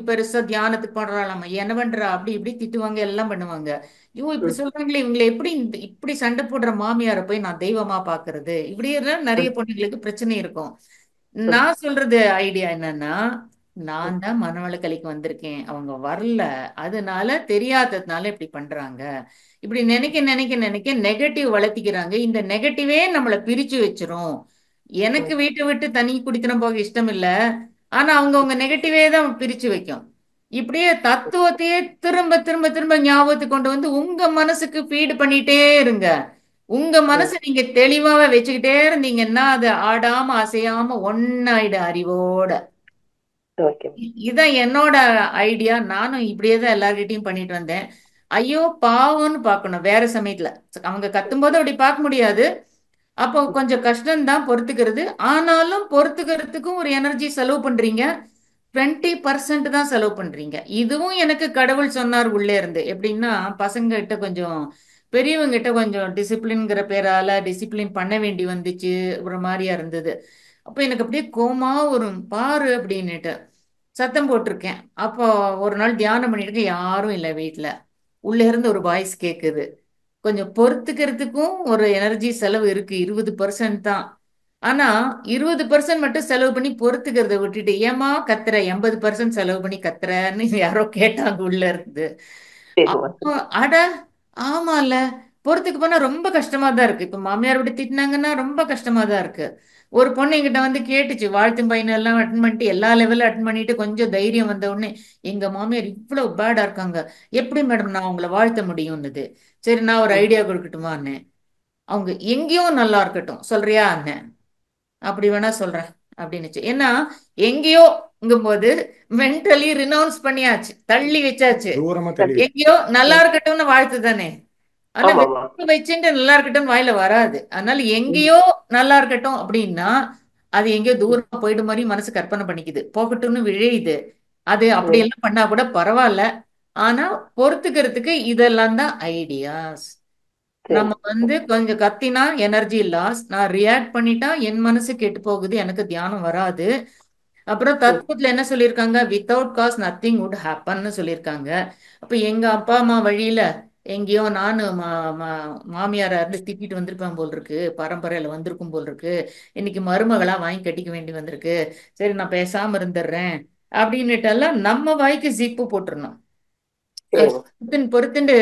Speaker 2: பெருசா தியானத்துக்கு பண்றாளாம, என்ன பண்றா அப்படி இப்படி திட்டுவாங்க, எல்லாம் பண்ணுவாங்க. ஐயோ இப்படி சொல்றாங்களே, இவங்களை எப்படி இப்படி சண்டை போடுற மாமியாரை போய் நான் தெய்வமா பாக்குறது, இப்படி எல்லாம் நிறைய பொண்ணுங்களுக்கு பிரச்சனை இருக்கும். நான் சொல்றது ஐடியா என்னன்னா, நான் தான் மனவளக்கலைக்கு வந்திருக்கேன், அவங்க வரல, அதனால தெரியாததுனால இப்படி பண்றாங்க. இப்படி நினைக்க நினைக்க நினைக்க நெகட்டிவ் வளர்த்திக்கிறாங்க. இந்த நெகட்டிவே நம்மளை பிரிச்சு வச்சிரும். எனக்கு வீட்டை விட்டு தனி குடித்தனம் போக இஷ்டம் இல்ல, ஆனா அவங்க நெகட்டிவே தான் பிரிச்சு வைக்கும். இப்படியே தத்துவத்தையே திரும்ப திரும்ப திரும்ப ஞாபகத்துக்கு கொண்டு வந்து உங்க மனசுக்கு ஃபீடு பண்ணிட்டே இருங்க. உங்க மனசை நீங்க தெளிவாக வச்சுக்கிட்டே இருந்தீங்கன்னா அது ஆடாம அசையாம ஒன்னாயிடு அறிவோட. இதான் என்னோட ஐடியா. நானும் இப்படியே தான் எல்லார்கிட்டையும் பண்ணிட்டு வந்தேன். ஐயோ பாவம்னு பார்க்கணும். வேற சமயத்துல அவங்க கத்தும்போது அப்படி பார்க்க முடியாது. அப்போ கொஞ்சம் கஷ்டம்தான் பொறுத்துக்கிறது. ஆனாலும் பொறுத்துக்கிறதுக்கும் ஒரு எனர்ஜி செலவு பண்றீங்க. 20% தான் செலவு பண்றீங்க. இதுவும் எனக்கு கடவுள் சொன்னார் உள்ளே இருந்து. எப்படின்னா, பசங்க கிட்ட கொஞ்சம் பெரியவங்க கிட்ட கொஞ்சம் டிசிப்ளின்ங்கிற பேரால டிசிப்ளின் பண்ண வேண்டி வந்துச்சு. ஒரு மாதிரியா இருந்தது. அப்ப எனக்கு அப்படியே கோமா வரும், பாரு அப்படின்னுட்டு சத்தம் போட்டிருக்கேன். அப்போ ஒரு நாள் தியானம் பண்ணிட்டு இருக்கேன், யாரும் இல்லை வீட்டுல. உள்ள இருந்து ஒரு வாய்ஸ் கேக்குது, கொஞ்சம் பொறுத்துக்கிறதுக்கும் ஒரு எனர்ஜி செலவு இருக்கு, 20% தான். ஆனா 20% மட்டும் செலவு பண்ணி பொறுத்துக்கிறத விட்டுட்டு ஏமா கத்துற, 80% செலவு பண்ணி கத்துறன்னு யாரோ கேட்டாங்க உள்ள இருந்து. அப்போ அட ஆமால, பொறுத்துக்கு போனா ரொம்ப கஷ்டமா தான் இருக்கு. இப்ப மாமியார் விட்டு திட்டினாங்கன்னா ரொம்ப கஷ்டமா தான் இருக்கு. ஒரு பொண்ணு என்கிட்ட வந்து கேட்டுச்சு, வாழ்த்து பையன் எல்லாம் அட்டன் பண்ணிட்டு எல்லா லெவலும் அட்டன் பண்ணிட்டு கொஞ்சம் தைரியம் வந்த உடனே, எங்க மாமியார் இவ்வளவு பேடா இருக்காங்க, எப்படி மேடம் நான் அவங்கள வாழ்த்த முடியும்னுது. சரி நான் ஒரு ஐடியா கொடுக்கட்டுமான்னு. அவங்க எங்கேயோ நல்லா இருக்கட்டும் சொல்றியா அண்ணன், அப்படி வேணா சொல்றேன் அப்படின்னுச்சு. ஏன்னா எங்கேயோங்கும் போது மென்டலி ரினவுன்ஸ் பண்ணியாச்சு, தள்ளி வச்சாச்சு. எங்கேயோ நல்லா இருக்கட்டும்னு வாழ்த்து தானே. ஆனா வச்சுட்டு நல்லா இருக்கட்டும் வாயில வராது. அதனால எங்கேயோ நல்லா இருக்கட்டும் அப்படின்னா அது எங்கேயோ தூரமா போயிடும் மாதிரி மனசு கற்பனை பண்ணிக்குது, போகட்டும்னு விழையுது. அது அப்படியெல்லாம் பண்ணா கூட பரவாயில்ல. ஆனா பொறுத்துக்கிறதுக்கு இதெல்லாம் தான் ஐடியாஸ். நம்ம கொஞ்சம் கத்தினா எனர்ஜி லாஸ், நான் ரியாக்ட் பண்ணிட்டா என் மனசு கெட்டு போகுது, எனக்கு தியானம் வராது. அப்புறம் தத்துவத்துல என்ன சொல்லியிருக்காங்க, வித்தவுட் காஸ் நத்திங் வுட் ஹேப்பன்னு சொல்லியிருக்காங்க. அப்ப எங்க அப்பா அம்மா வழியில எங்கேயோ நானு மாமியாரா இருந்து திட்டிட்டு வந்திருப்பேன் போல் இருக்கு, பரம்பரையில வந்திருக்கும் போல் இருக்கு, இன்னைக்கு மருமகளா வாங்கி கட்டிக்க வேண்டி வந்திருக்கு, சரி நான் பேசாம இருந்துடுறேன் அப்படின்னுட்டு எல்லாம் நம்ம வாய்க்கு ஜிப்பு போட்டுருணும். பொறுத்துண்டு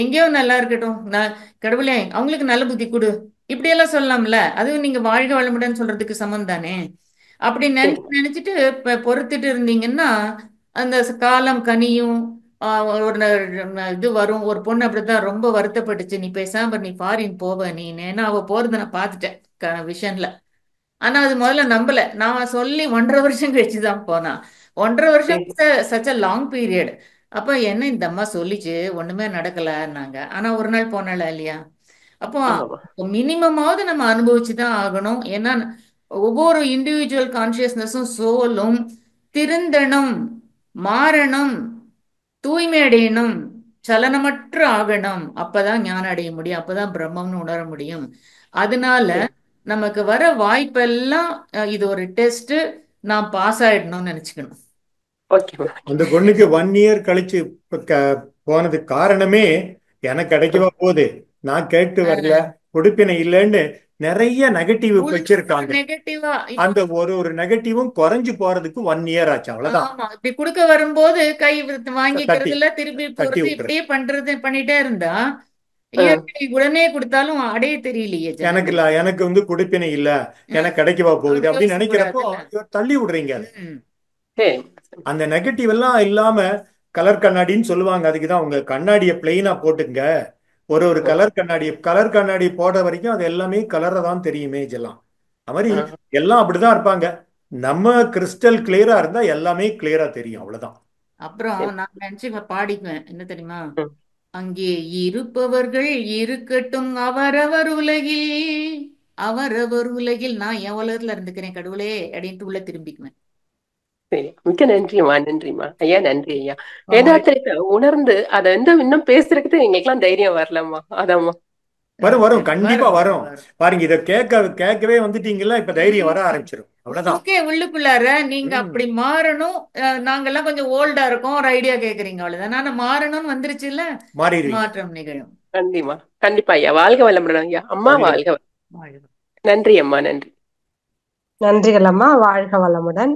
Speaker 2: எங்கேயோ நல்லா இருக்கட்டும், நான் கடவுளே அவங்களுக்கு நல்ல புத்தி கொடு இப்படியெல்லாம் சொல்லலாம்ல. அதுவும் நீங்க வாழ்க வளமுடன் சொல்றதுக்கு சமம் தானே. அப்படி நினைச்சிட்டு பொறுத்துட்டு இருந்தீங்கன்னா அந்த காலம் கனியும். ஒரு இது வரும். ஒரு பொண்ணு அப்படித்தான் ரொம்ப வருத்தப்பட்டுச்சு, நீ பேசாம நீ ஃபாரின் போவ நீ, ஏன்னா அவ போறத நான் பார்த்துட்டேன் விஷன்ல. ஆனா அது முதல்ல நம்பல. நான் சொல்லி 1.5 வருஷம் கழிச்சுதான் போனா. 1.5 வருஷம் சச் அ லாங் பீரியட். அப்ப என்ன இந்த அம்மா சொல்லிச்சு, ஒண்ணுமே நடக்கலன்னாங்க. ஆனா ஒரு நாள் போனால இல்லையா. அப்போ மினிமமாவது நம்ம அனுபவிச்சுதான் ஆகணும். ஏன்னா ஒவ்வொரு இண்டிவிஜுவல் கான்சியஸ்னஸும் சோலும் திருந்தணும், மாறணும், தூய்மை அடையணும், சலனமற்ற ஆகணும். அப்பதான் ஞானம் அடைய முடியும், அப்பதான் பிரம்மம்னு உணர முடியும். அதனால நமக்கு வர வாய்ப்பெல்லாம் இது ஒரு டெஸ்ட், நான் பாஸ் ஆயிடணும்னு நினைச்சுக்கணும்.
Speaker 1: அந்த பொண்ணுக்கு 1 இயர் கழிச்சு போனதுக்கு காரணமே எனக்கு கிடைக்கவா போகுது, நான் கேட்டு வரல, கொடுப்பினை இல்லைன்னு நிறைய நெகட்டிவ் வச்சிருக்காங்க. அந்த ஒரு நெகட்டிவும் குறைஞ்சு போறதுக்கு 1 இயர் ஆச்சு, அவ்வளவுதான்.
Speaker 2: இப்படி கொடுக்க வரும்போது கை வாங்கிக்கிறதுல திருப்பி போறது இப்படியே பண்ணிட்டே இருந்தா உடனே கொடுத்தாலும் அடைய தெரியலையே.
Speaker 1: எனக்கு கொடுப்பினை இல்ல, எனக்கு கிடைக்கவா போகுது அப்படின்னு நினைக்கிறப்போ தள்ளி விடுறீங்க. அந்த நெகட்டிவ் எல்லாம் இல்லாம கலர் கண்ணாடின்னு சொல்லுவாங்க, அதுக்குதான் உங்க கண்ணாடியை பிளெயினா போட்டுங்க, ஒரு கலர் கண்ணாடி போட வரைக்கும் அது எல்லாமே கலரை தான் தெரியும், இமேஜ் எல்லாம். அது மாதிரி எல்லாம் அப்படிதான் இருப்பாங்க. நம்ம கிறிஸ்டல் கிளியரா இருந்தா எல்லாமே கிளியரா தெரியும், அவ்வளவுதான்.
Speaker 2: அப்புறம் நான் நினைச்சு பாடிக்குவேன், என்ன தெரியுமா? அங்கே இருப்பவர்கள் இருக்கட்டும் அவரவர் உலகில், அவரவர் உலகில், நான் என் உலகத்துல இருந்துக்கிறேன் கடவுளே அப்படின்ட்டு உள்ள திரும்பிக்குவேன்.
Speaker 5: சரி, மிக்க நன்றிம்மா. நன்றிம்மா ஐயா. நன்றி ஐயா. வேதாத்திரத்தை உணர்ந்து அதை இன்னும் பேசுறதுக்கு எங்களுக்கு எல்லாம் தைரியம் வரலம்மா. அதாம்மா.
Speaker 1: வரும் கண்டிப்பா வரும். பாருங்க, இத கேட்கவே வந்துட்டீங்களா, இப்ப தைரியம் வர ஆரம்பிச்சிடும். அவ்வளவுதான்.
Speaker 2: உள்ளுக்குள்ளார நீங்க அப்படி மாறணும். நாங்கெல்லாம் கொஞ்சம் ஓல்டா இருக்கோம், ஒரு ஐடியா கேக்குறீங்க, அவ்வளவுதான். நான் மாறணும்னு வந்துருச்சு இல்ல, மாற்றம் நிகழும்.
Speaker 5: கண்டிப்பா கண்டிப்பா ஐயா. வாழ்க வளமுடன் ஐயா. அம்மா வாழ்க. நன்றி அம்மா. நன்றி.
Speaker 3: நன்றிகள் அம்மா. வாழ்க வளமுடன்.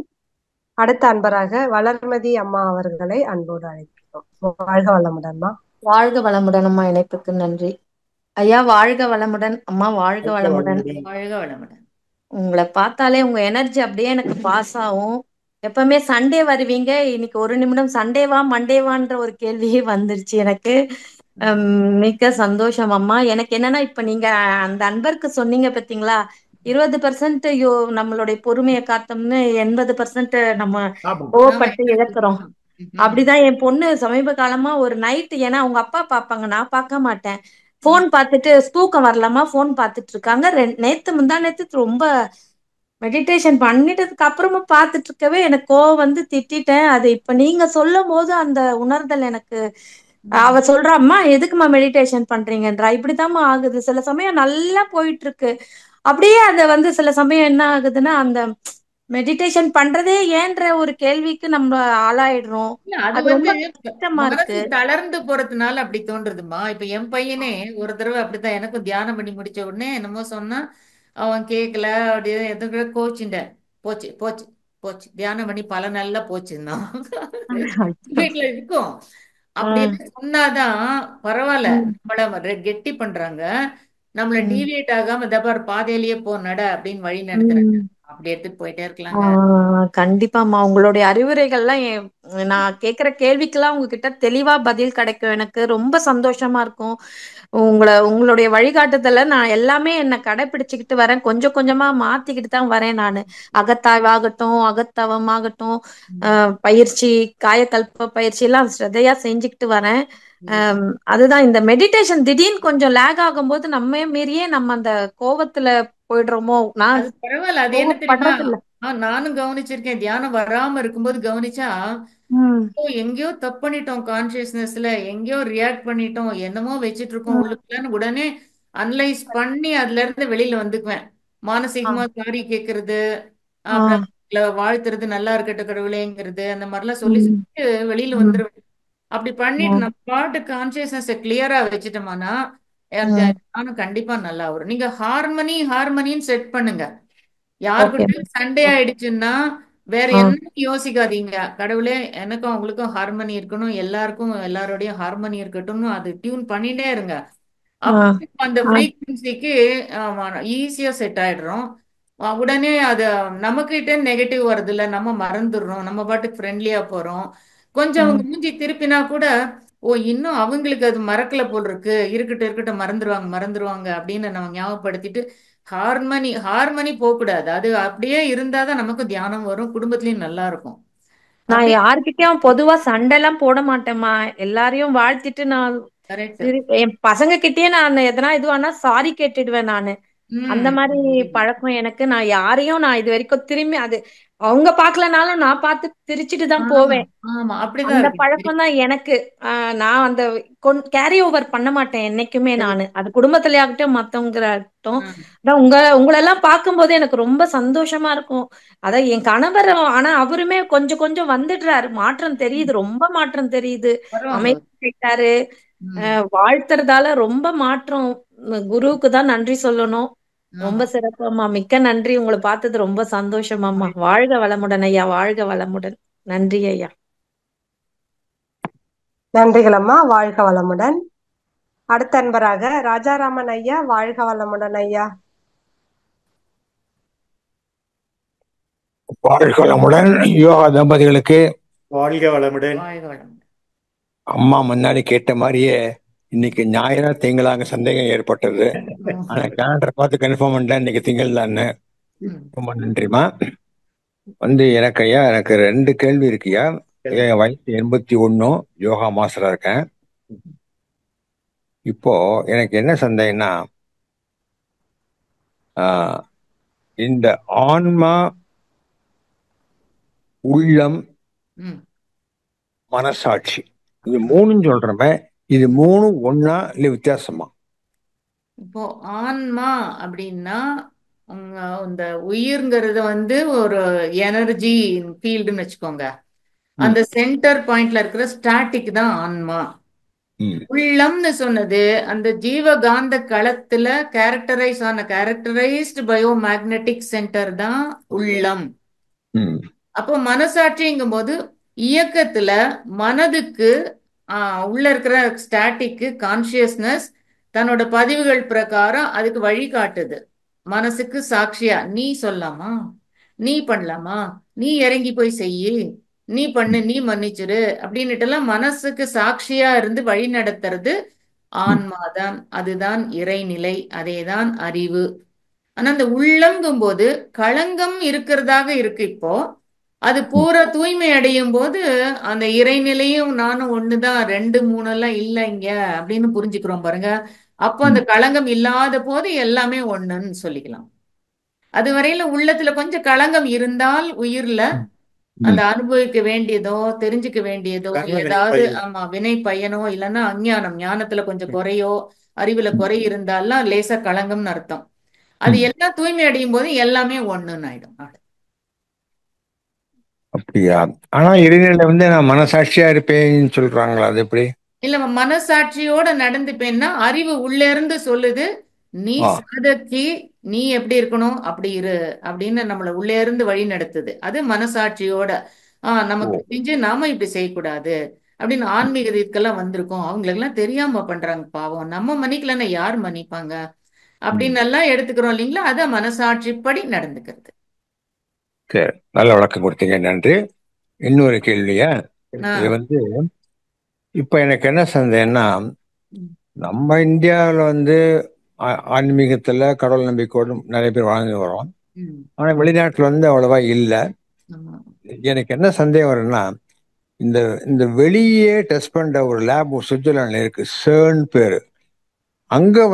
Speaker 3: அடுத்த அன்பராக வளர்மதி அம்மா அவர்களை அன்போடு அழைக்கிறோம். வாழ்க வளமுடன்மா.
Speaker 6: வாழ்க வளமுடன் அம்மா. இணைப்புக்கு நன்றி ஐயா. வாழ்க வளமுடன் அம்மா. வாழ்க வளமுடன்.
Speaker 2: வாழ்க வளமுடன்.
Speaker 6: உங்களை பார்த்தாலே உங்க எனர்ஜி அப்படியே எனக்கு பாஸ் ஆகும். எப்பவுமே சண்டே வருவீங்க, இன்னைக்கு ஒரு நிமிடம் சண்டேவா மண்டேவான்ற ஒரு கேள்வியே வந்துருச்சு எனக்கு. மிக்க சந்தோஷம் அம்மா. எனக்கு என்னன்னா, இப்ப நீங்க அந்த அன்பருக்கு சொன்னீங்க பாத்தீங்களா, 20% நம்மளுடைய பொறுமையை காத்தோம்னு 80% நம்ம கோவப்பட்டு இழக்கிறோம். அப்படிதான் என் பொண்ணு சமீப காலமா ஒரு நைட், ஏன்னா அவங்க அப்பா பாப்பாங்க, நான் பார்க்க மாட்டேன், போன் பார்த்துட்டு தூக்கம் வரலாமா போன் பார்த்துட்டு இருக்காங்க. முந்தா நேத்து ரொம்ப மெடிடேஷன் பண்ணிட்டதுக்கு அப்புறமா பார்த்துட்டு இருக்கவே எனக்கு கோவம் வந்து திட்டிட்டேன். அது இப்ப நீங்க சொல்லும் போது அந்த உணர்தல் எனக்கு, அவ சொல்றா, அம்மா எதுக்குமா மெடிடேஷன் பண்றீங்கன்றா. இப்படித்தாம்மா ஆகுது. சில சமயம் நல்லா போயிட்டு இருக்கு, அப்படியே அத வந்து சில சமயம் என்ன ஆகுதுன்னா, அந்த மெடிடேஷன் பண்றதே ஏன்ற ஒரு கேள்விக்கு நம்ம ஆளாயிடுறோம்.
Speaker 2: அது
Speaker 6: ரொம்ப
Speaker 2: வந்து
Speaker 6: கஷ்டமா இருக்கு.
Speaker 2: தளர்ந்து போறதுனால அப்படி தோன்றதுமா. இப்ப என் பையனே ஒரு தடவை அப்படித்தான், எனக்கும் தியானம் பண்ணி முடிச்ச உடனே என்னமோ சொன்னா, அவன் கேட்கல, அப்படியே எதுக்கு கோச்சுட்டேன். போச்சு போச்சு போச்சு, தியானம் பண்ணி பல நாள்ல போச்சுன்னா வீட்டுல இருக்கும். அப்படின்னு சொன்னாதான் பரவாயில்ல, நம்மள கெட்டி பண்றாங்க, நம்மள டீவியேட் ஆகாம தபார் பாதையிலேயே போ நட அப்படின்னு வழி நடத்துறாங்க. அப்படி எடுத்துட்டு போயிட்டே இருக்கலாங்க.
Speaker 6: கண்டிப்பாம்மா. உங்களுடைய அறிவுரைகள்லாம் நான் கேட்கிற கேள்விக்கெல்லாம் உங்ககிட்ட தெளிவா பதில் கிடைக்கும். எனக்கு ரொம்ப சந்தோஷமா இருக்கும். உங்களுடைய வழிகாட்டுதல நான் எல்லாமே என்ன கடைபிடிச்சுக்கிட்டு வரேன். கொஞ்சம் கொஞ்சமா மாத்திக்கிட்டு தான் வரேன் நானு. அகத்தாய்வாகட்டும், அகத்தவமாகட்டும், பயிற்சி, காயக்கல்ப பயிற்சி எல்லாம் ஸ்ரத்தையா செஞ்சுக்கிட்டு வரேன். அதுதான் இந்த மெடிடேஷன் திடீர்னு கொஞ்சம் லேக் ஆகும்போது நம்ம மீறியே நம்ம அந்த கோவத்துல போயிடுறோமோ. நான்
Speaker 2: பரவாயில்ல, அது என்ன தெரியுமா, நானும் கவனிச்சிருக்கேன். தியானம் வராம இருக்கும்போது கவனிச்சா, எங்கேயோ தப்பு பண்ணிட்டோம், கான்சியஸ்னஸ்ல எங்கேயோ ரியாக்ட் பண்ணிட்டோம், என்னமோ வச்சிட்டு இருக்கோம் உள்ளுக்குள்ளன்னு உடனே அனலைஸ் பண்ணி அதுல இருந்து வெளியில வந்துக்குவேன். மானசீகமா சாரி கேக்குறது, அப்புறம் வாழ்த்துறது, நல்லா இருக்கட்டும் கடவுளேங்கிறது, அந்த மாதிரிலாம் சொல்லி சொல்லிட்டு வெளியில வந்துருவேன். அப்படி பண்ணிட்டு நம்ம பாட்டு கான்சியஸ்னஸ் கிளியரா வச்சுட்டோம்னா நானும் கண்டிப்பா நல்லா வரும். நீங்க ஹார்மனின்னு செட் பண்ணுங்க. யாருக்கிட்டையும் சண்டே ஆயிடுச்சுன்னா வேற என்ன யோசிக்காதீங்க, கடவுளே எனக்கும் அவங்களுக்கும் ஹார்மனி இருக்கணும், எல்லாருக்கும் எல்லாரோடையும் ஹார்மனி இருக்கட்டும்னு அது டியூன் பண்ணிட்டே இருங்க. அப்ப அந்த ஃப்ரீக்வன்சிக்கு ஈஸியா செட் ஆயிடுறோம். உடனே அது நமக்கிட்ட நெகட்டிவ் வருது இல்ல, நம்ம மறந்துடுறோம், நம்ம பாட்டுக்கு ஃப்ரெண்ட்லியா போறோம். கொஞ்சம் அவங்க மூஞ்சி திருப்பினா கூட, ஓ இன்னும் அவங்களுக்கு அது மறக்கல போல் இருக்கு, இருக்கட்டும் மறந்துருவாங்க அப்படின்னு நம்ம ஞாபகப்படுத்திட்டு, ஹார்மனி போக கூடாது. அது அப்படியே இருந்தாதான் நமக்கு தியானம் வரும், குடும்பத்திலயும் நல்லா இருக்கும்.
Speaker 6: நான் யார்கிட்டயும் பொதுவா சண்டை எல்லாம் போட மாட்டேம்மா. எல்லாரையும் வாழ்த்திட்டு நான் என் பசங்க கிட்டயே நான் எதனா இதுவானா சாரி கேட்டுடுவேன் நானு. அந்த மாதிரி பழக்கம் எனக்கு. நான் யாரையும் நான் இது வரைக்கும் திரும்பி அது அவங்க பாக்கலனாலும் நான் பார்த்து சிரிச்சுட்டு தான் போவேன். அந்த பழக்கம் தான் எனக்கு. நான் அந்த கேரி ஓவர் பண்ண மாட்டேன் என்னைக்குமே நானு. அது குடும்பத்திலே ஆகட்டும் மத்தவங்கட்டும். உங்களெல்லாம் பார்க்கும்போது எனக்கு ரொம்ப சந்தோஷமா இருக்கும். அதான் என் கணவர், ஆனா அவருமே கொஞ்சம் கொஞ்சம் வந்துடுறாரு, மாற்றம் தெரியுது, ரொம்ப மாற்றம் தெரியுது, அமைதியாயிட்டாரு. வாழ்த்துறதால ரொம்ப மாற்றம். குருவுக்கு தான் நன்றி சொல்லணும். ரொம்ப சிறப்புமா, மிக்க நன்றி. உங்களை பார்த்தது ரொம்ப சந்தோஷமாம்மா. வாழ்க வளமுடன் ஐயா. வாழ்க வளமுடன். நன்றி ஐயா.
Speaker 3: நன்றிகள் அம்மா. வாழ்க வளமுடன். அடுத்த அன்பராக ராஜாராமன் ஐயா. வாழ்க வளமுடன் ஐயா.
Speaker 7: வாழ்க வளமுடன். யோகா தம்பதிகளுக்கு
Speaker 1: வாழ்க வளமுடன்.
Speaker 7: அம்மா முன்னாடி கேட்ட மாதிரியே இன்னைக்கு ஞாயிறா திங்களாங்க சந்தேகம் ஏற்பட்டது. ஆனா கேலண்டரை பார்த்து கன்ஃபார்ம் பண்ணிட்டேன் இன்னைக்கு திங்கள் தான்னு. ரொம்ப நன்றிமா. எனக்கு ஐயா எனக்கு 2 கேள்வி இருக்குயா. என் வயசு 81, யோகா மாஸ்டரா இருக்கேன். இப்போ எனக்கு என்ன சந்தேகம்னா, இந்த ஆன்மா, உள்ளம், மனசாட்சி இது 3 சொல்றமே, இது 3 ஒண்ணா இல்ல வித்தியாசமா?
Speaker 2: இப்போ ஆன்மா அப்படின்னா இந்த உயிர்ங்கிறது வந்து ஒரு எனர்ஜி ஃபீல்டுன்னு வச்சுக்கோங்க. அந்த சென்டர் பாயிண்ட்ல இருக்கிற ஸ்டாட்டிக் தான் ஆன்மா. உள்ளம்னு சொன்னது அந்த ஜீவகாந்த களத்துல கேரக்டரைஸ்டு பயோ மேக்னெட்டிக் சென்டர் தான் உள்ளம். அப்போ மனசாட்சிங்கும் போது இயக்கத்துல மனதுக்கு உள்ள இருக்கிற ஸ்டாட்டிக்கு கான்சியஸ்னஸ் தன்னோட பதிவுகள் பிரகாரம் அதுக்கு வழிகாட்டுது. மனசுக்கு சாட்சியா நீ சொல்லலாமா, நீ பண்ணலாமா, நீ இறங்கி போய் செய்யு, நீ பண்ணு, நீ மன்னிச்சிரு அப்படின்னுட்டு எல்லாம் மனசுக்கு சாட்சியா இருந்து வழி நடத்துறது ஆன்மாதான். அதுதான் இறைநிலை, அதேதான் அறிவு. ஆனா அந்த உள்ளங்கும் போது களங்கம் இருக்கிறதாக இருக்கு. இப்போ அது பூரா தூய்மை அடையும் போது அந்த இறைநிலையும் நானும் ஒண்ணுதான், 2 3 எல்லாம் இல்ல இங்க அப்படின்னு புரிஞ்சுக்கிறோம் பாருங்க. அப்போ அந்த களங்கம் இல்லாத போது எல்லாமே ஒண்ணுன்னு சொல்லிக்கலாம். அது வரையில உள்ளத்துல கொஞ்சம் களங்கம் இருந்தால் உயிர்ல அந்த அனுபவிக்க வேண்டியதோ தெரிஞ்சுக்க வேண்டியதோ ஏதாவது வினை பயனோ இல்லைன்னா அஞ்ஞானம் ஞானத்துல கொஞ்சம் குறையோ அறிவுல குறை இருந்தாலும் லேசா களங்கம்னு அர்த்தம். அது எல்லாம் தூய்மை அடையும் போது எல்லாமே ஒண்ணுன்னு ஆயிடும்.
Speaker 7: அப்படியா? ஆனா இறைநிலை நான் மனசாட்சியா இருப்பேன்னு சொல்றாங்களா, அது எப்படி?
Speaker 2: இல்ல மனசாட்சியோட நடந்துப்பேன்னா அறிவு உள்ள இருந்து சொல்லுது நீ சாதகி, நீ எப்படி இருக்கணும் அப்படி இரு அப்படின்னு நம்மள உள்ள இருந்து வழி நடத்துது. அது மனசாட்சியோட நமக்கு தெரிஞ்சு நாம இப்படி செய்யக்கூடாது அப்படின்னு ஆன்மீக இதுக்கெல்லாம் வந்திருக்கோம். அவங்களுக்கு எல்லாம் தெரியாம பண்றாங்க பாவம், நம்ம மன்னிக்கலன்னா யார் மன்னிப்பாங்க அப்படின்னு எல்லாம் எடுத்துக்கிறோம் இல்லைங்களா. அத மனசாட்சிப்படி நடந்துக்கிறது.
Speaker 7: சரி, நல்ல விளக்கம் கொடுத்தீங்க, நன்றி. இன்னொரு கேள்வியா, இது இப்ப எனக்கு என்ன சந்தேகம்னா, நம்ம இந்தியாவில் ஆன்மீகத்துல கடவுள் நம்பிக்கையோடு நிறைய பேர் வாழ்ந்து வரோம். ஆனா வெளிநாட்டுல அவ்வளவா இல்லை. எனக்கு என்ன சந்தேகம் வரும்னா, இந்த இந்த வெளியே டெஸ்ட் பண்ற ஒரு லேப் சுவிட்சர்லாண்ட்ல இருக்கு, சேர்ன் பேரு. அங்க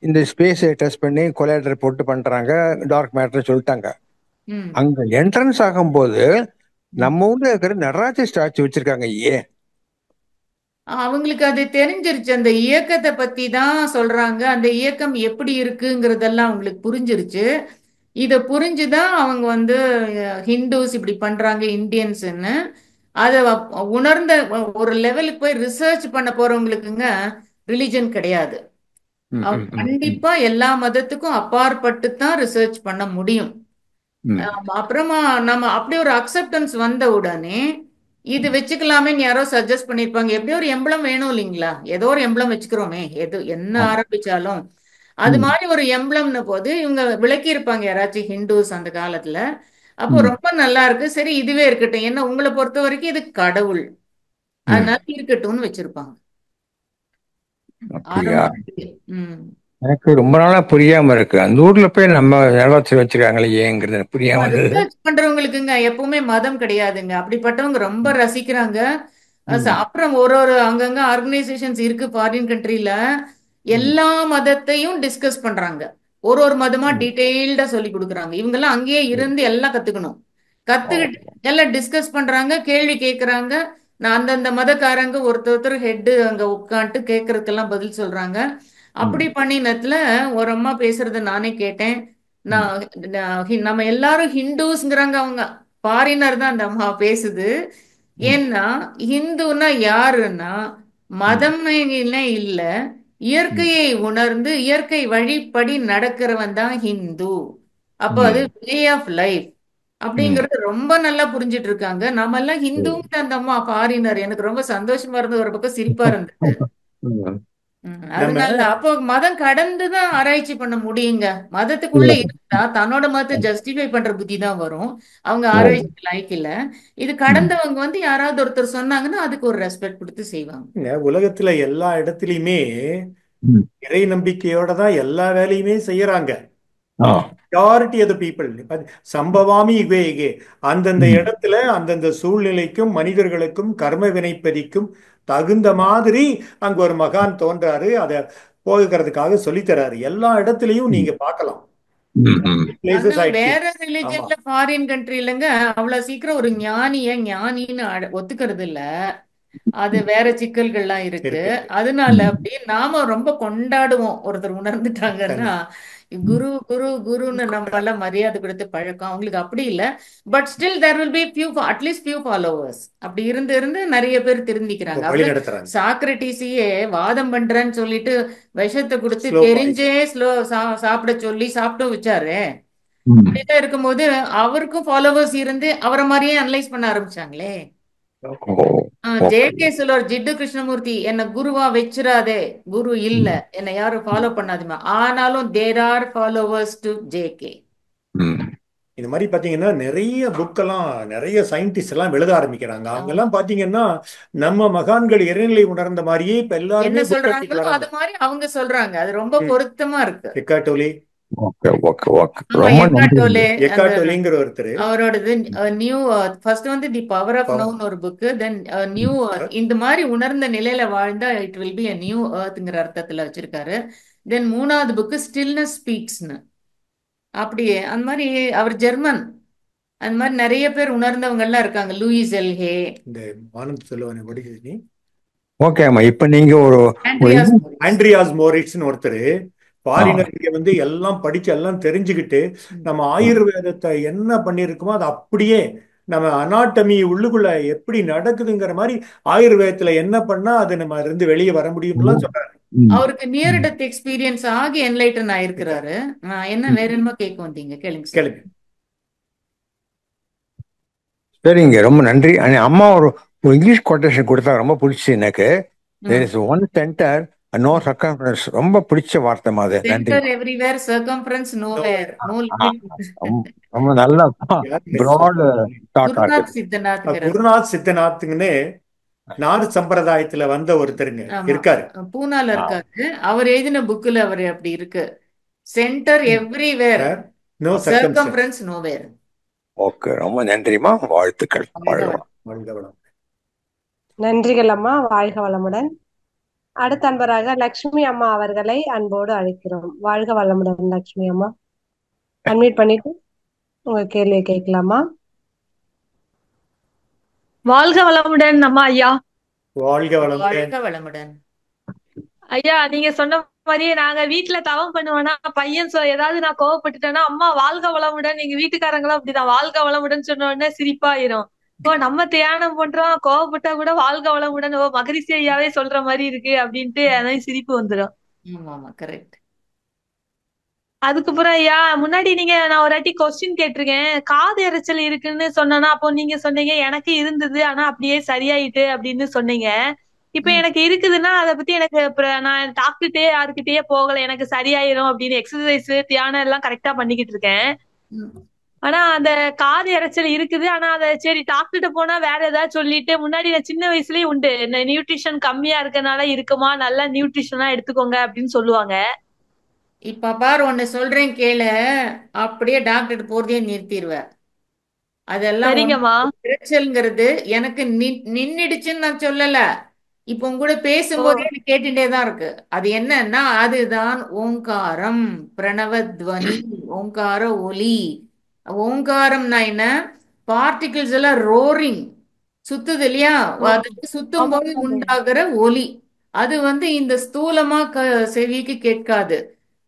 Speaker 7: இந்த ஸ்பேஸை டெஸ்ட் பண்ணி கொலைடர் போட்டு பண்றாங்க, டார்க் மேட்டர் சொல்லிட்டாங்க. அங்க என்ட்ரன்ஸ் ஆகும்போது நம்ம ஊர்ல இருக்கிற நடராஜ ஸ்டாச்சு வச்சிருக்காங்க. ஏன்?
Speaker 2: அவங்களுக்கு அது தெரிஞ்சிருச்சு, அந்த இயக்கத்தை பத்தி தான் சொல்றாங்க. அந்த இயக்கம் எப்படி இருக்குங்கிறதெல்லாம் அவங்களுக்கு புரிஞ்சிருச்சு. இத புரிஞ்சுதான் அவங்க ஹிந்துஸ் இப்படி பண்றாங்க இந்தியன்ஸ்ன்னு அத உணர்ந்த ஒரு லெவலுக்கு போய் ரிசர்ச் பண்ண போறவங்களுக்குங்க ரிலிஜன் கிடையாது. அவங்க கண்டிப்பா எல்லா மதத்துக்கும் அப்பாற்பட்டு தான் ரிசர்ச் பண்ண முடியும். அப்புறமா நம்ம அப்படி ஒரு அக்செப்டன்ஸ் வந்த உடனே இது வச்சுக்கலாமேன்னு யாரோ சஜஸ்ட் பண்ணிருப்பாங்க. எப்படியோ ஒரு எம்பளம் வேணும் இல்லைங்களா, ஏதோ ஒரு எம்பளம் வச்சுக்கிறோமே, என்ன ஆரம்பிச்சாலும் அது மாதிரி ஒரு எம்பளம்னு போது இவங்க விளக்கி இருப்பாங்க யாராச்சும் ஹிந்துஸ் அந்த காலத்துல. அப்போ ரொம்ப நல்லா இருக்கு, சரி இதுவே இருக்கட்டும், என்ன உங்களை பொறுத்த வரைக்கும் இது கடவுள், அதனால இருக்கட்டும்னு வச்சிருப்பாங்க.
Speaker 7: எனக்கு ரொம்ப நாளா புரியாம இருக்கு, அந்த ஊர்ல போய் நம்ம நிலவரத்தில் வச்சிருக்காங்களே ஏங்கிறது புரியாம.
Speaker 2: ரிசர்ச் பண்றவங்களுக்குங்க எப்பவுமே மதம் கிடையாதுங்க, அப்படிப்பட்டவங்க ரொம்ப ரசிக்கிறாங்க. அப்புறம் ஒரு அங்கங்க ஆர்கனைசேஷன்ஸ் இருக்கு ஃபாரின் கண்ட்ரில, எல்லா மதத்தையும் டிஸ்கஸ் பண்றாங்க, ஒரு மதமா டீடைல்டா சொல்லி கொடுக்குறாங்க. இவங்க எல்லாம் அங்கேயே இருந்து எல்லாம் கத்துக்கிட்டு எல்லாம் டிஸ்கஸ் பண்றாங்க, கேள்வி கேட்கறாங்க. நான் அந்தந்த மதக்காரங்க ஒருத்தர் ஹெட் அங்க உட்காந்துட்டு கேட்கறதுக்கெல்லாம் பதில் சொல்றாங்க. அப்படி பண்ணினத்துல ஒரு அம்மா பேசுறத நானே கேட்டேன். நம்ம எல்லாரும் ஹிந்துஸ்ங்கிறாங்க, அவங்க ஃபாரினர் தான் அந்த அம்மா பேசுது. ஏன்னா ஹிந்துன்னா யாருன்னா மதமே இல்ல, இயற்கையை உணர்ந்து இயற்கை வழிப்படி நடக்கிறவன் தான் ஹிந்து. அப்போ அது வே ஆஃப் லைஃப் அப்படிங்கறது ரொம்ப நல்லா புரிஞ்சிட்டு இருக்காங்க. நம்ம எல்லாம் ஹிந்துங்கிட்ட அந்த அம்மா ஃபாரினர். எனக்கு ரொம்ப சந்தோஷமா இருந்தது, ஒரு பக்கம் சிரிப்பா இருந்தது.
Speaker 1: நம்ம
Speaker 2: அதனால அப்போ மதம் கடந்துதான் ஆராய்ச்சி பண்ண முடியுங்க. மதத்துக்குள்ள இருந்தா தன்னோட மதத்தை ஜஸ்டிஃபை பண்ற புத்தி தான் வரும். அவங்க ஆராய்ச்சி லாய்க்கு இல்ல. இது கடந்தவங்க வந்து யாராவது ஒருத்தர் சொன்னாங்கன்னா அதுக்கு ஒரு ரெஸ்பெக்ட் கொடுத்து செய்வாங்க.
Speaker 1: உலகத்துல எல்லா இடத்துலயுமே இறை நம்பிக்கையோட தான் எல்லா வேலையுமே செய்யறாங்க. மெஜாரிட்டி ஆஃப் த பீப்புள் சம்பவாமி இவே இகே அந்தந்த இடத்துல அந்தந்த சூழ்நிலைக்கும் மனிதர்களுக்கும் கர்ம வினைப்பதிக்கும் தகுந்த மாதிரி அங்க ஒரு மகான் தோன்றாரு. அதை போகிறதுக்காக சொல்லித்தராரு. எல்லா இடத்துலயும் நீங்க பார்க்கலாம்.
Speaker 2: வேற ரிலிஜன்ல ஃபாரின் கண்ட்ரிலங்க அவ்வளவு சீக்கிரம் ஒரு ஞானின்னு ஒத்துக்கிறது இல்ல. அது வேற சிக்கல்கள்லாம் இருக்கு. அதனால அப்படி நாம ரொம்ப கொண்டாடுவோம். ஒருத்தர் உணர்ந்துட்டாங்கன்னா குரு குரு குருன்னு நம்ம எல்லாம் மரியாதை கொடுத்து பழக்கம். அவங்களுக்கு அப்படி இல்ல. But still there will be few at least few followers. அப்படி இருந்து நிறைய பேர் திருந்திக்கிறாங்க. சாக்ரட்டிஸையே வாதம் பண்றேன்னு சொல்லிட்டு விஷத்தை கொடுத்து தெரிஞ்சே சாப்பிட சொல்லி சாப்பிட்டு வச்சாரு. அப்படிதான் இருக்கும்போது அவருக்கும் ஃபாலோவர்ஸ் இருந்து அவரை மாதிரியே அனலைஸ் பண்ண ஆரம்பிச்சாங்களே. ஜே.கே. சொல்லுவார், ஜிட்டு கிருஷ்ணமூர்த்தி என்ன குருவா வச்சிராதே, குரு இல்ல, என்ன யாரும் ஃபாலோ பண்ணாதுமா, ஆனாலும் there are followers to J K.
Speaker 1: இந்த மாதிரி பாத்தீங்கன்னா நிறைய புக்கெல்லாம் நிறைய சயின்டிஸ்ட் எல்லாம் எழுத ஆரம்பிக்கிறாங்க. அவங்க எல்லாம் பாத்தீங்கன்னா நம்ம மகான்கள் இறைநிலை உணர்ந்த மாதிரியே இப்ப எல்லாருமே
Speaker 2: என்ன சொல்றாங்களோ அது மாதிரி அவங்க சொல்றாங்க. அது ரொம்ப பொருத்தமா இருக்கு.
Speaker 1: எக்காட்டோலி ஒருத்தர்
Speaker 2: அவரோடது நியூ ஃபர்ஸ்ட் வந்து தி பவர் ஆஃப் நோன்னு ஒரு புக்கு. தென் நியூ இந்த மாதிரி உணர்ந்த நிலையில வாழ்ந்தா it will be a new எர்த்ங்கிற அர்த்தத்துல வச்சிருக்காரு. தென் 3வது புக்கு ஸ்டில்னஸ் ஸ்பீக்ஸ்னு. அப்படியே அந்த மாதிரி அவர் ஜெர்மன். அந்த மாதிரி நிறைய பேர் உணர்ந்தவங்க எல்லாம் இருக்காங்க. லூயிஸ் எல்ஹே,
Speaker 1: இந்த வானம் சொல்லுவானே படிக்கிறீ.
Speaker 7: ஓகே அம்மா, இப்ப நீங்க ஒரு
Speaker 1: ஆண்ட்ரியாஸ் மோரிட்ஸ்னு ஒருத்தர் ஃபாரினர் வந்து எல்லாம் படிச்சு எல்லாம் தெரிஞ்சுக்கிட்டு நம்ம ஆயுர்வேதத்தை என்ன பண்ணிருக்கோமோ அது அப்படியே நம்ம அனாட்டமி உள்ளுக்குள்ள எப்படி நடக்குதுங்கிற மாதிரி ஆயுர்வேதத்துல என்ன பண்ணா அது நம்ம இருந்து வெளியே வர முடியும்லாம் சொல்றாரு.
Speaker 2: அவருக்கு நியர் டெத் எக்ஸ்பீரியன்ஸ் ஆகி என்லைட்டன் ஆயிருக்கிறாரு. என்ன வேற என்னமோ கேட்க வந்தீங்க, கேளுங்க.
Speaker 7: சரிங்க, ரொம்ப நன்றி. அம்மா ஒரு இங்கிலீஷ் கொட்டேஷன் கொடுத்தா ரொம்ப பிடிச்சி எனக்கு. There is one center, no circumference. ரொம்ப பிடிச்ச வார்த்தை மாதிரி.
Speaker 2: Center everywhere, circumference nowhere.
Speaker 7: ரொம்ப நல்ல broad thought.
Speaker 1: குருநாத் சித்தநாத்னு நாடு சம்பிரதாயத்துல வந்த ஒருத்தருங்க இருக்காரு,
Speaker 2: பூனால இருக்காரு. அவர் எழுதின புக்ல அவர் அப்படி இருக்கு. Centre everywhere, no circumference nowhere.
Speaker 7: Okay, ரொம்ப நன்றிமா, வாழ்த்துக்கள்.
Speaker 3: நன்றிகள் அம்மா, வாழ்க வளமுடன். அடுத்த அன்பராக லட்சுமி அம்மா அவர்களை அன்போடு அழைக்கிறோம். வாழ்க வளமுடன் லட்சுமி அம்மா. அன்மியூட் பண்ணிட்டு உங்க கேள்வியை கேட்கலாமா?
Speaker 8: வாழ்க வளமுடன் அம்மா. ஐயா
Speaker 1: வாழ்க
Speaker 2: வளமுடன்
Speaker 8: ஐயா. நீங்க சொன்ன மாதிரியே நாங்க வீட்டுல தவம் பண்ணுவோம்னா பையன் ஏதாவது நான் கோவப்பட்டுட்டேன்னா அம்மா வாழ்க வளமுடன், எங்க வீட்டுக்காரங்களும் அப்படிதான் வாழ்க வளமுடன் சொன்ன உடனே சிரிப்பாயிரும். நம்ம தியானம் பண்றோம், கோவப்பட்டா கூட வாழ்க வளமுடன் மகரிஷி ஐயாவே சொல்ற மாதிரி இருக்கு அப்படின்ட்டு அதையும் சிரிப்பு வந்துடும். அதுக்கப்புறம் ஐயா முன்னாடி நான் ஒரு வாட்டி கொஸ்டின் கேட்டிருக்கேன், காது இறைச்சல் இருக்குன்னு சொன்னா அப்போ நீங்க சொன்னீங்க எனக்கு இருந்தது ஆனா அப்படியே சரியாயிட்டு அப்படின்னு சொன்னீங்க. இப்ப எனக்கு இருக்குதுன்னா அதை பத்தி எனக்கு நான் டாக்டர்கிட்டே யாருக்கிட்டயே போகல, எனக்கு சரியாயிரும் அப்படின்னு எக்ஸசைஸ் தியானம் எல்லாம் கரெக்டா பண்ணிக்கிட்டு இருக்கேன். ஆனா அந்த காது இறைச்சல் இருக்குது. ஆனா அதை சரி டாக்டர்கிட்ட போனா வேற ஏதாவது சொல்லிட்டு, முன்னாடி நான் சின்ன வயசுலயே உண்டு இந்த நியூட்ரிஷன் கம்மியா இருக்கனால இருக்குமா, நல்லா நியூட்ரிஷனா எடுத்துக்கோங்க அப்படின்னு சொல்லுவாங்க.
Speaker 2: இப்ப பாரு ஒண்ணு சொல்றேன் கேளு, அப்படியே டாக்டர் போறதே நிறுத்திடுவேன். அதெல்லாம் இறைச்சல்ங்கிறது எனக்கு நின்னுடுச்சுன்னு நான் சொல்லல. இப்ப உங்களோட பேசும்போதே எனக்கு கேட்டுட்டேதான் இருக்கு. அது என்னன்னா அதுதான் ஓங்காரம், பிரணவத்வனி, ஓங்கார ஒலி. ஓங்காரம்னா என்ன, பார்ட்டிகிள்ஸ் எல்லாம் ரோரிங் சுத்துது இல்லையா, அதுக்கு சுத்தும் போது உண்டாகிற ஒலி. அது இந்த ஸ்தூலமா செவிக்கு கேட்காது.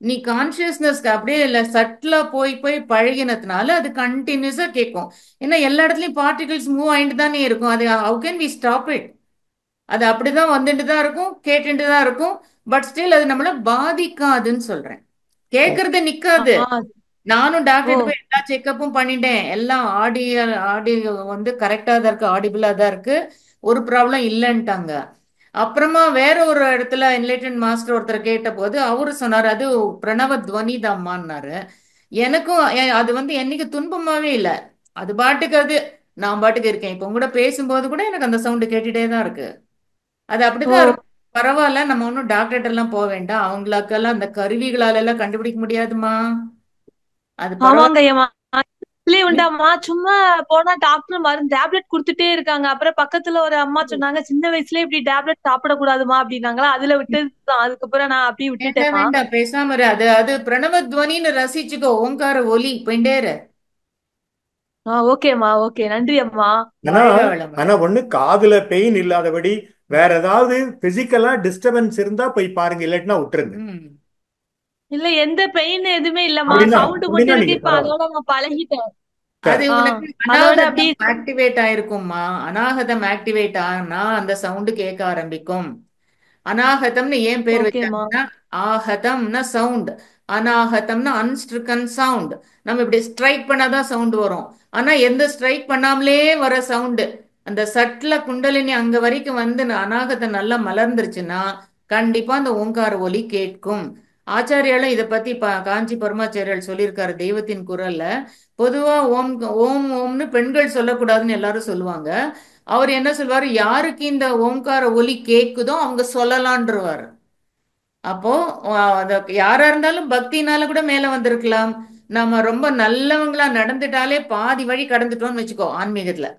Speaker 2: நீ கான்சியஸ்னஸ் அப்படியே இல்ல சட்டிலா போய் போய் பழகினதுனால அது கண்டினியூஸா கேட்கும். ஏன்னா எல்லா இடத்துலயும் பார்ட்டிகிள்ஸ் மூவ் ஆயிட்டு தானே இருக்கும். அது how can we stop it? அது அப்படிதான் வந்துட்டு தான் இருக்கும், கேட்டுட்டு தான் இருக்கும். பட் ஸ்டில் அது நம்மள பாதிக்காதுன்னு சொல்றேன். கேட்கறது நிக்காது. நானும் டாக்டர் போய் எல்லா செக்கப்பும் பண்ணிட்டேன். எல்லாம் ஆடியோ கரெக்டா தான் இருக்கு, ஆடிபிளா தான் இருக்கு, ஒரு ப்ராப்ளம் இல்லைன்ட்டாங்க. அப்புறமா வேற ஒரு இடத்துல என்லைட்டன் மாஸ்டர் ஒருத்தர் கேட்ட போது அவரு சொன்னாரு அது பிரணவ துவனி தாம்மான்னாரு. எனக்கும் அது வந்து என்னைக்கு துன்பமாவே இல்லை. அது பாட்டுக்கு அது நான் பாட்டுக்கு இருக்கேன். இப்போ கூட பேசும்போது கூட எனக்கு அந்த சவுண்டு கேட்டுட்டே தான் இருக்கு. அது
Speaker 3: ஓ
Speaker 2: அப்படிதான் இருக்கும். பரவாயில்ல, நம்ம ஒன்றும் டாக்டர்கிட்ட எல்லாம் போக வேண்டாம். அவங்களுக்கெல்லாம் அந்த கருவிகளால எல்லாம் கண்டுபிடிக்க முடியாதுமா. அது
Speaker 8: ஆமாங்க
Speaker 2: பரவாயில்ல.
Speaker 8: ஏமா உண்டாமா சும்மா போனா டாக்டர் மருந்து டேப்லெட் கொடுத்துட்டே இருக்காங்க. அப்புறம் பக்கத்துல ஒரு அம்மா சொன்னாங்க சின்ன வயசுல இப்படி டேப்லெட் சாப்பிடக்கூடாதுமா அப்படின்னாங்களா. அதுல விட்டுதான். அதுக்கப்புறம் நான் அப்படியே
Speaker 2: வேண்டாம்
Speaker 8: விட்டுட்டேமா.
Speaker 2: வேண்டாம், பேசாம இரு. அது அது பிரணவ துவனின்னு ரசிச்சுக்கோ. ஓங்கார ஒலி போயிட்டே இரு.
Speaker 8: ஓகேம்மா, ஓகே. நன்றி அம்மா.
Speaker 1: ஆனா
Speaker 2: வாழ்க வளமுடன்.
Speaker 1: ஆனா ஒண்ணு காதுல பெயின் இல்லாதபடி வேற ஏதாவது பிசிக்கலா டிஸ்டர்பன்ஸ் இருந்தா போய் பாருங்க, இல்லாட்டினா விட்டுருங்க.
Speaker 2: ம்.
Speaker 8: இல்ல எந்த பெயின் எதுவுமே இல்லம்மா.
Speaker 1: அப்படின்னா
Speaker 8: சவுண்ட் மட்டும்
Speaker 1: அப்படின்னா
Speaker 8: இருக்கு.
Speaker 1: நீங்க
Speaker 8: இப்ப
Speaker 1: பரவாயில்ல.
Speaker 8: அதோட நான் பழகிட்டேன்.
Speaker 2: அது
Speaker 1: சரி.
Speaker 2: உனக்கு
Speaker 8: அதோட
Speaker 2: அநாகதம்
Speaker 8: அப்படியே
Speaker 2: ஆக்டிவேட் ஆயிருக்கும்மா. அநாகதம் ஆக்டிவேட் ஆனா அந்த சவுண்டு கேட்க ஆரம்பிக்கும். அநாகதம்னு ஏன் பேர்
Speaker 8: ஓகேம்மா.
Speaker 2: வச்சாங்கன்னா, ஆகதம்னா சவுண்ட், அநாகதம்னா அன்ஸ்ட்ரிக்கன் சவுண்ட். நம்ம இப்படி ஸ்ட்ரைக் பண்ணாதான் சவுண்ட் வரும். ஆனா எந்த ஸ்ட்ரைக் பண்ணாமலே வர சவுண்டு, அந்த சட்ல குண்டலினி அங்க வரைக்கும் வந்து அநாகதம் நல்லா மலர்ந்துருச்சுன்னா கண்டிப்பா அந்த ஓங்கார ஒலி கேட்கும். ஆச்சாரியாலும் இதை பத்தி காஞ்சி பரமாச்சாரியால் சொல்லியிருக்காரு தெய்வத்தின் குரல்ல. பொதுவா ஓம் ஓம் ஓம்னு பெண்கள் சொல்லக்கூடாதுன்னு எல்லாரும் சொல்லுவாங்க. அவர் என்ன சொல்வாரு, யாருக்கு இந்த ஓம்கார ஒலி கேக்குதோ அவங்க சொல்லலான்றவாரு. அப்போ அது யாரா இருந்தாலும் பக்தினால கூட மேல வந்திருக்கலாம். நம்ம ரொம்ப நல்லவங்களா நடந்துட்டாலே பாதி வழி கடந்துட்டோம்னு வச்சுக்கோ ஆன்மீகத்துல.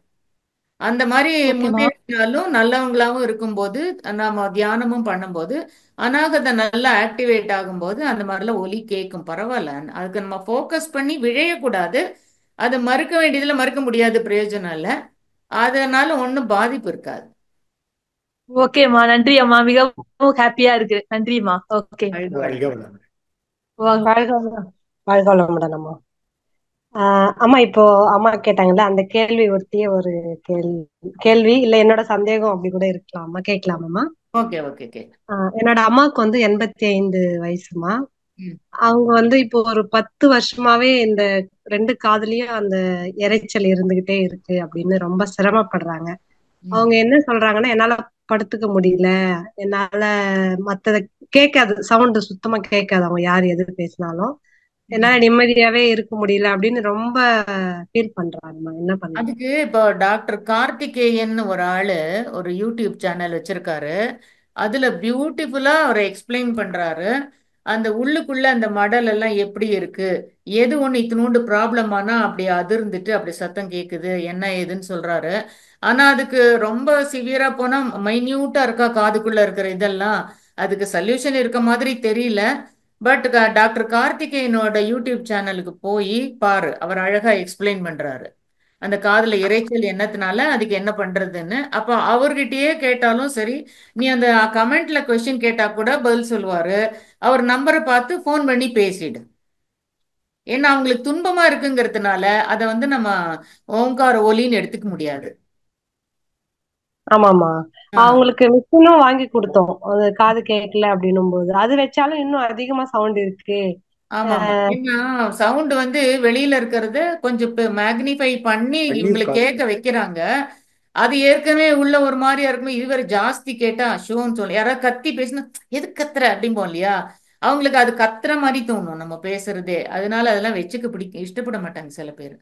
Speaker 2: அந்த மாதிரி
Speaker 8: ஓகேம்மா.
Speaker 2: முன்னேறினாலும் நல்லவங்களாவும் இருக்கும்போது நம்ம தியானமும் பண்ணும்போது அநாகதம் நல்லா ஆக்டிவேட் ஆகும்போது அந்த மாதிரிலாம் ஒலி கேட்கும். பரவாயில்ல, அதுக்கு நம்ம ஃபோக்கஸ் பண்ணி விழையக்கூடாது. அது மறுக்க வேண்டியதுல மறுக்க முடியாது, பிரயோஜனம் இல்லை. அதனால ஒன்றும் பாதிப்பு இருக்காது.
Speaker 8: ஓகேம்மா. நன்றி அம்மா. மிகவும் ஹாப்பியா இருக்கு. நன்றிம்மா. ஓகே.
Speaker 2: வாழ்க
Speaker 1: வாழ்க
Speaker 2: வளமுடன்.
Speaker 1: வளமுடன்.
Speaker 3: வாழ்க வளமுடன். வாழ்க வளமுடன் அம்மா. அம்மா இப்போ அம்மா கேட்டாங்கல்ல அந்த கேள்வி ஒட்டிய ஒரு கேள்வி இல்ல என்னோட சந்தேகம் அப்படி கூட இருக்கலாம். அம்மா கேட்கலாமாம்மா?
Speaker 2: Okay okay okay.
Speaker 3: என்னோட அம்மாவுக்கு வந்து 85 வயசுமா.
Speaker 2: ம்
Speaker 3: அவங்க வந்து இப்போ ஒரு 10 வருஷமாவே இந்த 2 காதுலயும் அந்த இரைச்சல் இருந்துகிட்டே இருக்கு அப்படின்னு ரொம்ப சிரமப்படுறாங்க.
Speaker 2: ம்
Speaker 3: அவங்க என்ன சொல்றாங்கன்னா, என்னால படுத்துக்க முடியல, என்னால மத்தத கேட்காது, சவுண்ட் சுத்தமா கேட்காது அவங்க யார் எது பேசினாலும். என்னால
Speaker 2: ம்.
Speaker 3: நிம்மதியாவே இருக்க முடியல அப்படின்னு ரொம்ப ஃபீல் பண்றாங்கம்மா. என்ன பண்ணலாம்?
Speaker 2: அதுக்கு இப்போ டாக்டர் கார்த்திகேயன் ஒரு ஆளு ஒரு யூடியூப் சேனல் வச்சிருக்காரு. அதுல பியூட்டிஃபுல்லா அவர் எக்ஸ்பிளைன் பண்றாரு. அந்த உள்ளுக்குள்ள அந்த மடல் எல்லாம் எப்படி இருக்கு, எது ஒண்ணு இத்தினூண்டு ப்ராப்ளம் ஆனா அப்படி அதிர்ந்துட்டு அப்படி சத்தம் கேக்குது, என்ன ஏதுன்னு சொல்றாரு. ஆனா அதுக்கு ரொம்ப சிவியரா போனா மைன்யூட்டா இருக்கா காதுக்குள்ள இருக்கிற இதெல்லாம். அதுக்கு சொல்யூஷன் இருக்க மாதிரி தெரியல. பட் டாக்டர் கார்த்திகேயனோட யூடியூப் சேனலுக்கு போய் பாரு, அவர் அழகா எக்ஸ்பிளைன் பண்றாரு அந்த காதுல இரைச்சல் என்னத்தினால அதுக்கு என்ன பண்றதுன்னு. அப்ப அவர்கிட்டயே கேட்டாலும் சரி, நீ அந்த கமெண்ட்ல கொஸ்டின் கேட்டா கூட பதில் சொல்லுவாரு. அவர் நம்பரை பார்த்து ஃபோன் பண்ணி பேசிடு. ஏன்னா அவங்களுக்கு துன்பமா இருக்குங்கிறதுனால அதை வந்து நம்ம ஓங்கார ஒலின்னு எடுத்துக்க முடியாது.
Speaker 3: ஆமாமா.
Speaker 2: ஆ,
Speaker 3: அவங்களுக்கு மிஷினும் வாங்கி கொடுத்தோம். அது காது கேட்கல அப்படின்னும் போது அது வச்சாலும் இன்னும் அதிகமா சவுண்ட் இருக்கு.
Speaker 2: ஆமா ஆமா. ஏன்னா சவுண்ட் வந்து வெளியில இருக்கிறத கொஞ்சம் மேக்னிஃபை பண்ணி இவங்களுக்கு கேட்க வைக்கிறாங்க. அது ஏற்கனவே உள்ள ஒரு மாதிரியா இருக்கும். இதுவரை ஜாஸ்தி கேட்டா ஷோன்னு சொல்லி யாராவது கத்தி பேசினா எது கத்துற அப்படிம்போம் இல்லையா. அவங்களுக்கு அது கத்துற மாதிரி தோணும் நம்ம பேசுறதே. அதனால அதெல்லாம் வச்சுக்க இஷ்டப்பட மாட்டாங்க சில பேர்.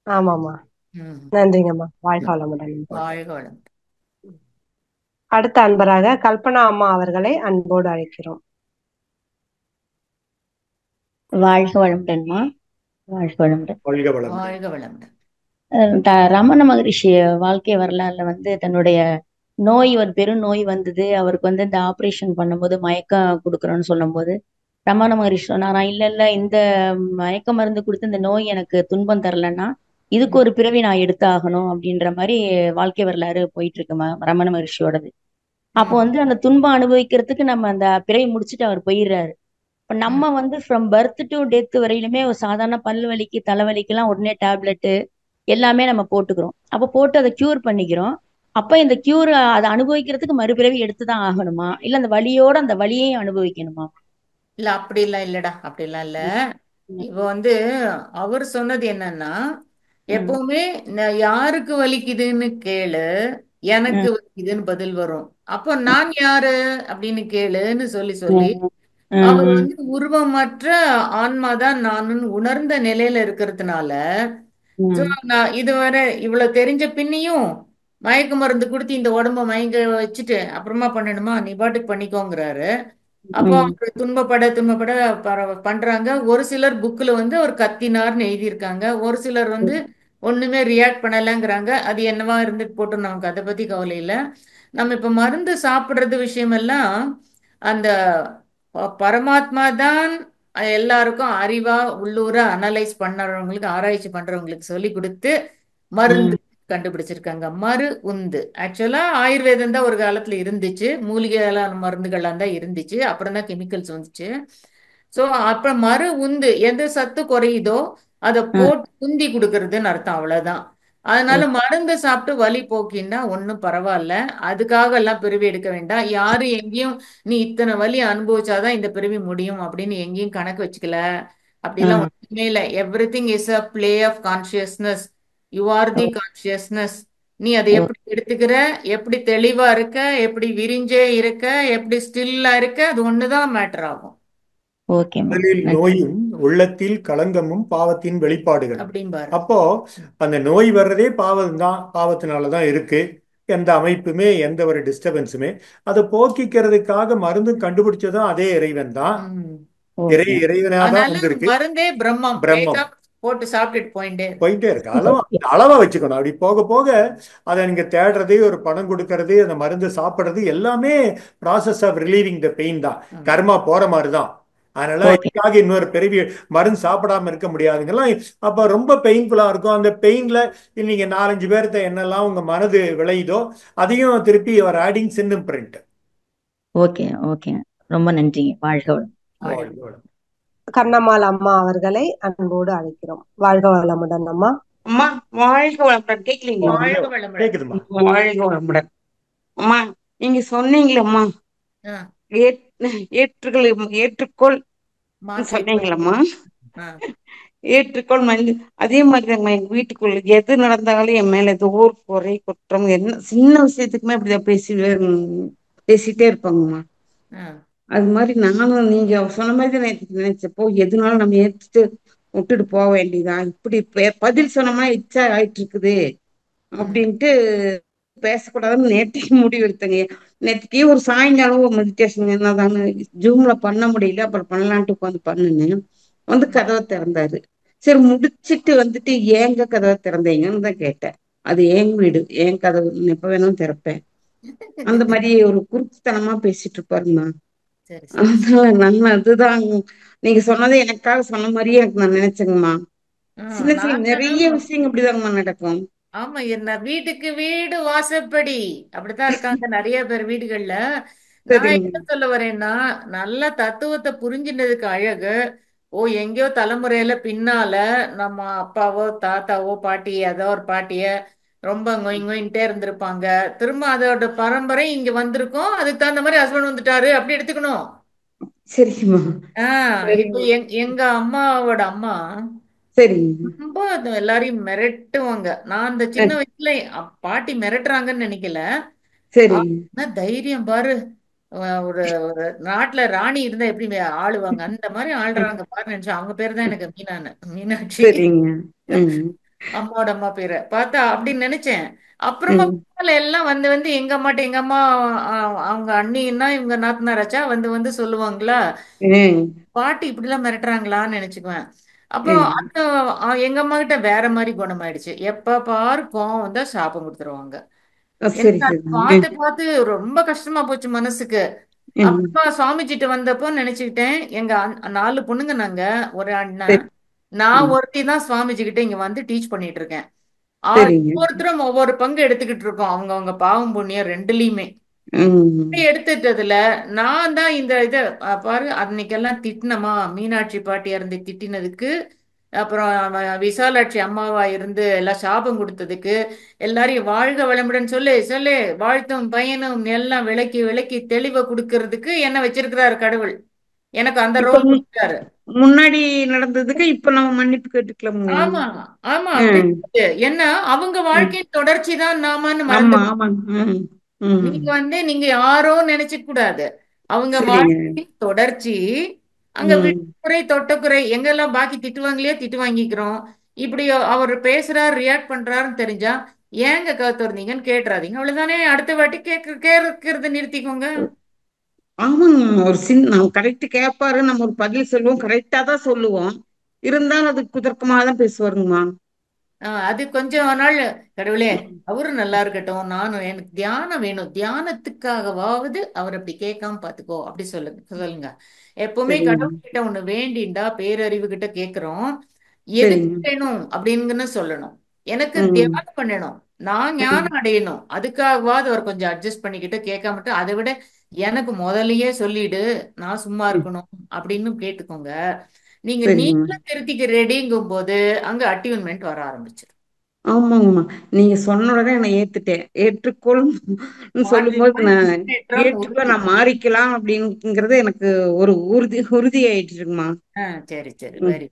Speaker 3: ஆமாமா.
Speaker 2: ம்.
Speaker 3: நன்றிங்கம்மா. வாழ்க வளமுடன்.
Speaker 2: வாழ்க வளம்.
Speaker 3: அடுத்த அன்பராக கல்பனா அம்மா அவர்களை அன்போடு அழைக்கிறோம்.
Speaker 9: வாழ்க வளமுடன்மா. வாழ்க வளமுடன்.
Speaker 1: வாழ்க வளமுடன்.
Speaker 2: வாழ்க வளமுடன்.
Speaker 9: ரமண மகரிஷி வாழ்க்கை வரலாறுல வந்து தன்னுடைய நோய் ஒரு பெருநோய் வந்தது. அவருக்கு வந்து இந்த ஆபரேஷன் பண்ணும்போது மயக்கம் கொடுக்குறோன்னு சொல்லும்போது ரமண மகரிஷி சொன்னாராம், இல்ல இல்ல, இந்த மயக்க மருந்து கொடுத்து இந்த நோய் எனக்கு துன்பம் தரலன்னா இதுக்கு ஒரு பிறவி நான் எடுத்து ஆகணும் அப்படின்ற மாதிரி வாழ்க்கை வரலாறு போயிட்டு இருக்கு ரமண மகரிஷியோடது. அப்போ வந்து அந்த துன்பம் அனுபவிக்கிறதுக்கு நம்ம அந்த பிறவி முடிச்சுட்டு அவர் போயிடுறாரு. இப்ப நம்ம வந்து ஃப்ரம் பர்த் டு டெத் வரையிலுமே ஒரு சாதாரண பல்லு வலிக்கு தலைவலிக்கெல்லாம் உடனே டேப்லெட்டு எல்லாமே நம்ம போட்டுக்கிறோம். அப்ப போட்டு அதை கியூர் பண்ணிக்கிறோம். அப்ப இந்த கியூர் அதை அனுபவிக்கிறதுக்கு மறுபிறவி எடுத்துதான் ஆகணுமா, இல்ல அந்த வலியோட அந்த வலியையும் அனுபவிக்கணுமா?
Speaker 2: இல்ல அப்படி எல்லாம் இல்லடா, அப்படிலாம் இல்ல.
Speaker 9: ம்,
Speaker 2: இப்போ வந்து அவர் சொன்னது என்னன்னா,
Speaker 9: ம்,
Speaker 2: எப்பவுமே யாருக்கு வலிக்குதுன்னு கேளு, எனக்கு
Speaker 9: ம்,
Speaker 2: வலிக்குதுன்னு பதில் வரும். அப்போ நான் யாரு அப்படின்னு கேளுன்னு சொல்லி அவர் வந்து உருவமற்ற ஆன்மாதான் நானுன்னு உணர்ந்த நிலையில இருக்கிறதுனால நான் இதுவரை இவ்வளவு தெரிஞ்ச பின்னியும் மயக்க மருந்து கொடுத்து இந்த உடம்ப மயங்க வச்சுட்டு அப்புறமா பண்ணணுமா, நீ பாட்டுக்கு பண்ணிக்கோங்கிறாரு. அப்போ அவர் துன்பப்பட பண்றாங்க. ஒரு சிலர் புக்ல வந்து அவர் கத்தினார்னு எழுதியிருக்காங்க, ஒரு சிலர் வந்து ஒண்ணுமே ரியாக்ட் பண்ணலங்கிறாங்க. அது என்னவா இருந்துட்டு போட்டு நமக்கு அதை பத்தி கவலை இல்லை. நம்ம இப்ப மருந்து சாப்பிடுறது விஷயமெல்லாம் அந்த பரமாத்மா தான் எல்லாருக்கும் அறிவா உள்ளூர அனலைஸ் பண்றவங்களுக்கு, ஆராய்ச்சி பண்றவங்களுக்கு சொல்லி கொடுத்து மருந்து கண்டுபிடிச்சிருக்காங்க. மரு உந்து ஆக்சுவலா ஆயுர்வேதம் தான் ஒரு காலத்துல இருந்துச்சு, மூலிகையான மருந்துகள்லாம் தான் இருந்துச்சு, அப்புறம் தான் கெமிக்கல்ஸ் வந்துச்சு. சோ அப்ப மறு உந்து எந்த சத்து குறையுதோ அதை போட்டு உந்தி கொடுக்கறதுன்னு அர்த்தம், அவ்வளவுதான். அதனால மருந்து சாப்பிட்டு வலி போக்கின்னா ஒன்னும் பரவாயில்ல, அதுக்காக எல்லாம் பிறவி எடுக்க வேண்டாம். யாரும் எங்கேயும் நீ இத்தனை வலி அனுபவிச்சாதான் இந்த பிறவி முடியும் அப்படின்னு எங்கேயும் கணக்கு வச்சுக்கல. அப்படிலாம் ஒண்ணுமே இல்லை. Every thing is a play off consciousness. You are the consciousness. நீ அதை எப்படி எடுத்துக்கிற, எப்படி தெளிவா இருக்க, எப்படி விரிஞ்சே இருக்க, எப்படி ஸ்டில்லா இருக்க, அது ஒண்ணுதான் மேட்டர் ஆகும்.
Speaker 1: உடலில் நோயும் உள்ளத்தில் களங்கமும் பாவத்தின் வெளிப்பாடுகள்
Speaker 2: அப்படிம்பாரு.
Speaker 1: அப்போ அந்த நோய் வர்றதே பாவம் தான், பாவத்தினாலதான் இருக்கு. எந்த அமைப்புமே எந்த ஒரு டிஸ்டர்பன்ஸுமே அதை போக்கிக்கிறதுக்காக மருந்து கண்டுபிடிச்சதும் அதே இறைவன் தான். இறைவனாதான் வந்திருக்கு.
Speaker 2: மருந்தே பிரம்மம்.
Speaker 1: பிரம்மம்
Speaker 2: போட்டு சாப்பிட்டுட்டு
Speaker 1: போயிட்டே இருக்கு. அளவா வச்சுக்கணும். அப்படி போக போக அதை நீங்க தேடுறது, ஒரு பணம் கொடுக்கறது, அந்த மருந்து சாப்பிடுறது எல்லாமே process of relieving the pain தான். கர்மா போற மாதிரிதான். அதனால இதுக்காக இன்னொரு பெரிய மருந்து சாப்பிடாம இருக்க முடியாதுங்கெல்லாம். அப்ப ரொம்ப பெயின்ஃபுல்லா இருக்கும். அந்த பெயின்ல நீங்க 4-5 பேர்த்த என்னெல்லாம் உங்க மனது விளையுதோ அதையும் திருப்பி அவர் ஆடிங் சின் இம்ப்ரிண்ட்.
Speaker 9: ஓகே ஓகே, ரொம்ப நன்றிங்க. வாழ்க
Speaker 1: வளம்.
Speaker 3: கண்ணம்மாள் அம்மா அவர்களை அன்போடு அழைக்கிறோம். வாழ்க வளமுடன் அம்மா.
Speaker 10: அம்மா வாழ்க வளமுடன். கேட்கலீங்களா?
Speaker 1: கேக்குதுமா.
Speaker 10: வாழ்க வளமுடன் அம்மா. நீங்க சொன்னீங்களம்மா ஏற்றுக்கொள் சொன்னீங்களம்மா, ஏற்றுக்கொள் மனித. அதே மாதிரிதாங்கம்மா எங்க வீட்டுக்குள்ள எது நடந்தாலும் என் மேல ஏதோ ஒரு குறை குற்றம், என்ன சின்ன விஷயத்துக்குமே அப்படிதான் பேசிட்டே இருப்பாங்கம்மா. அது மாதிரி நானும் நீங்க சொன்ன மாதிரி தான் நினைச்சப்போ, எதுனாலும் நம்ம ஏற்றுட்டு விட்டுட்டு போக வேண்டியதான். இப்படி பதில் சொன்னோம்னா இச்சா ஆயிட்டு இருக்குது அப்படின்ட்டு பேசக்கூடாதுன்னு நேற்றுக்கு முடிவு எடுத்தங்க. நேற்றுக்கு ஒரு சாயங்காலம் ஒரு மெடிடேஷன் என்னதான்னு ஜூம்ல பண்ண முடியல, அப்புறம் பண்ணலான்ட்டு உட்காந்து பண்ணுனேன். வந்து கதவை திறந்தாரு. சரி முடிச்சிட்டு வந்துட்டு ஏங்க கதவை திறந்தீங்கன்னு தான் கேட்டேன். அது ஏங்க வீடு, ஏன் கதவு, எப்ப வேணும் திறப்பேன். அந்த மாதிரி ஒரு குறுக்குத்தனமா பேசிட்டு இருப்பாருமா. அதனால அதுதான் நீங்க சொன்னது எனக்காக சொன்ன மாதிரியே எனக்கு நான் நினைச்சேங்கம்மா. சின்ன சின்ன நிறைய விஷயங்கள் இப்படிதாங்கம்மா நடக்கும்.
Speaker 2: ஆமா, என்ன வீட்டுக்கு வீடு வாசப்படி அப்படித்தான் இருக்காங்க நிறைய பேர் வீடுகள்ல. நான் என்ன சொல்ல வரேன்னா, நல்ல தத்துவத்தை புரிஞ்சினதுக்கு அழகு எங்கேயோ தலைமுறையில பின்னால நம்ம அப்பாவோ தாத்தாவோ பாட்டி ஏதோ ஒரு பாட்டிய ரொம்ப ngொயின்ட்டே இருந்திருப்பாங்க. திரும்ப அதோட பரம்பரை இங்க வந்திருக்கும், அதுக்கு தகுந்த மாதிரி ஹஸ்பண்ட் வந்துட்டாரு அப்படி எடுத்துக்கணும்.
Speaker 10: சரிம்மா.
Speaker 2: இப்ப எங்க அம்மாவோட அம்மா ரொம்ப எல்லாரையும் மிரட்டுவாங்க. நான் அந்த சின்ன வயசுல பாட்டி மிரட்டுறாங்கன்னு நினைக்கல. தைரியம் பாரு, ஒரு ஒரு நாட்டுல ராணி இருந்தா எப்படி ஆளுவாங்க அந்த மாதிரி ஆளுறாங்க பாரு நினைச்சேன். அவங்க பேரு தான் எனக்கு மீனாட்சி. அம்மாவோட அம்மா பேரை பார்த்தா அப்படின்னு நினைச்சேன். அப்புறமா எல்லாம் வந்து வந்து எங்க அம்மா அவங்க அண்ணின்னா இவங்க நாத்தனாராச்சா வந்து வந்து சொல்லுவாங்களா, பாட்டி இப்படி எல்லாம் மிரட்டுறாங்களான்னு நினைச்சுக்குவேன். அப்புறம் அந்த எங்க அம்மா கிட்ட வேற மாதிரி குணமாயிடுச்சு. எப்ப பாரு கோவம் வந்தா சாபம் கொடுத்துருவாங்க. பார்த்து பார்த்து ரொம்ப கஷ்டமா போச்சு மனசுக்கு. அப்புறமா சுவாமிஜிட்ட வந்தப்போ நினைச்சுக்கிட்டேன், எங்க 4 பொண்ணுங்க நாங்க, ஒரு அண்ணன், நான் ஒருத்தி தான் சுவாமிஜி கிட்ட இங்க வந்து டீச் பண்ணிட்டு இருக்கேன். ஒவ்வொருத்தரும் ஒவ்வொரு பங்கு எடுத்துக்கிட்டு இருக்கோம், அவங்க பாவம் புண்ணியம் ரெண்டுலயுமே. எடுத்துட்டதுல நான் தான் இந்த இத பாரு, அன்னைக்கெல்லாம் திட்டினமா, மீனாட்சி பாட்டியா இருந்து திட்டினதுக்கு, அப்புறம் விசாலாட்சி அம்மாவா இருந்து எல்லாம் சாபம் கொடுத்ததுக்கு, எல்லாரையும் வாழ்க வளமுடன் சொல்லு சொல்லு வாழ்த்தும் பயனும் எல்லாம் விளக்கி விளக்கி தெளிவை கொடுக்கறதுக்கு என்ன வச்சிருக்கிறாரு கடவுள். எனக்கு அந்த ரோல் கொடுத்தாரு.
Speaker 10: முன்னாடி நடந்ததுக்கு இப்ப நம்ம மன்னிப்பு கேட்டுக்கலாம்.
Speaker 2: ஆமா ஆமா, அப்படி ஏன்னா அவங்க வாழ்க்கையின் தொடர்ச்சி தான் நாமன்னு மறந்து நீங்க யாரோ நினைச்சுக்க கூடாது. அவங்க
Speaker 10: சரிங்க.
Speaker 2: வாழ்க்கை தொடர்ச்சி. அங்க குறை தொட்டக்குறை எங்கெல்லாம் பாக்கி திட்டுவாங்களே திட்டு வாங்கிக்கிறோம். இப்படி அவர் பேசுறாரு ரியாக்ட் பண்றாருன்னு தெரிஞ்சா ஏங்க கவுத்து வந்தீங்கன்னு கேட்டுறாதீங்க. அவ்வளவுதானே. அடுத்த வாட்டி கேட்கறத நிறுத்திக்கோங்க.
Speaker 10: ஆமாங்க. நம்ம கரெக்ட் கேட்பாரு, நம்ம ஒரு பதில் சொல்லுவோம், கரெக்டா தான் சொல்லுவோம். இருந்தாலும் அது குதர்க்கமா தான் பேசுவாருங்கம்மா.
Speaker 2: அது கொஞ்சம் நாள் கடவுளே அவரு நல்லா இருக்கட்டும், நானும் எனக்கு தியானம் வேணும், தியானத்துக்காகவாவது அவர் அப்படி கேட்காம பாத்துக்கோ அப்படி சொல்லுங்க. எப்பவுமே கடவுள் கிட்ட ஒண்ணு வேண்டிண்டா பேரறிவு கிட்ட கேக்குறோம். எதுக்கு வேணும் அப்படின்னு சொல்லணும். எனக்கு தியானம் பண்ணணும், நான் ஞானம் அடையணும், அதுக்காகவாது அவர் கொஞ்சம் அட்ஜஸ்ட் பண்ணிக்கிட்டு கேட்காமட்டு அதை விட எனக்கு முதல்லயே சொல்லிடு நான் சும்மா இருக்கணும் அப்படின்னு கேட்டுக்கோங்க. நீங்களும் திருத்திக்க ரெடிங்கும் போது அங்க அட்யூன்மெண்ட் வர ஆரம்பிச்சிடும்.
Speaker 10: ஆமாங்கம்மா. நீங்க சொன்ன உடனே நான் ஏத்துட்டேன். ஏற்றுக்கொள்ளும் சொல்லும்போது நான் ஏற்றுக்கோ, நான் மாறிக்கலாம் அப்படிங்கிறது எனக்கு ஒரு உறுதி ஆயிட்டுருக்குமா.
Speaker 2: சரி சரி, வெரி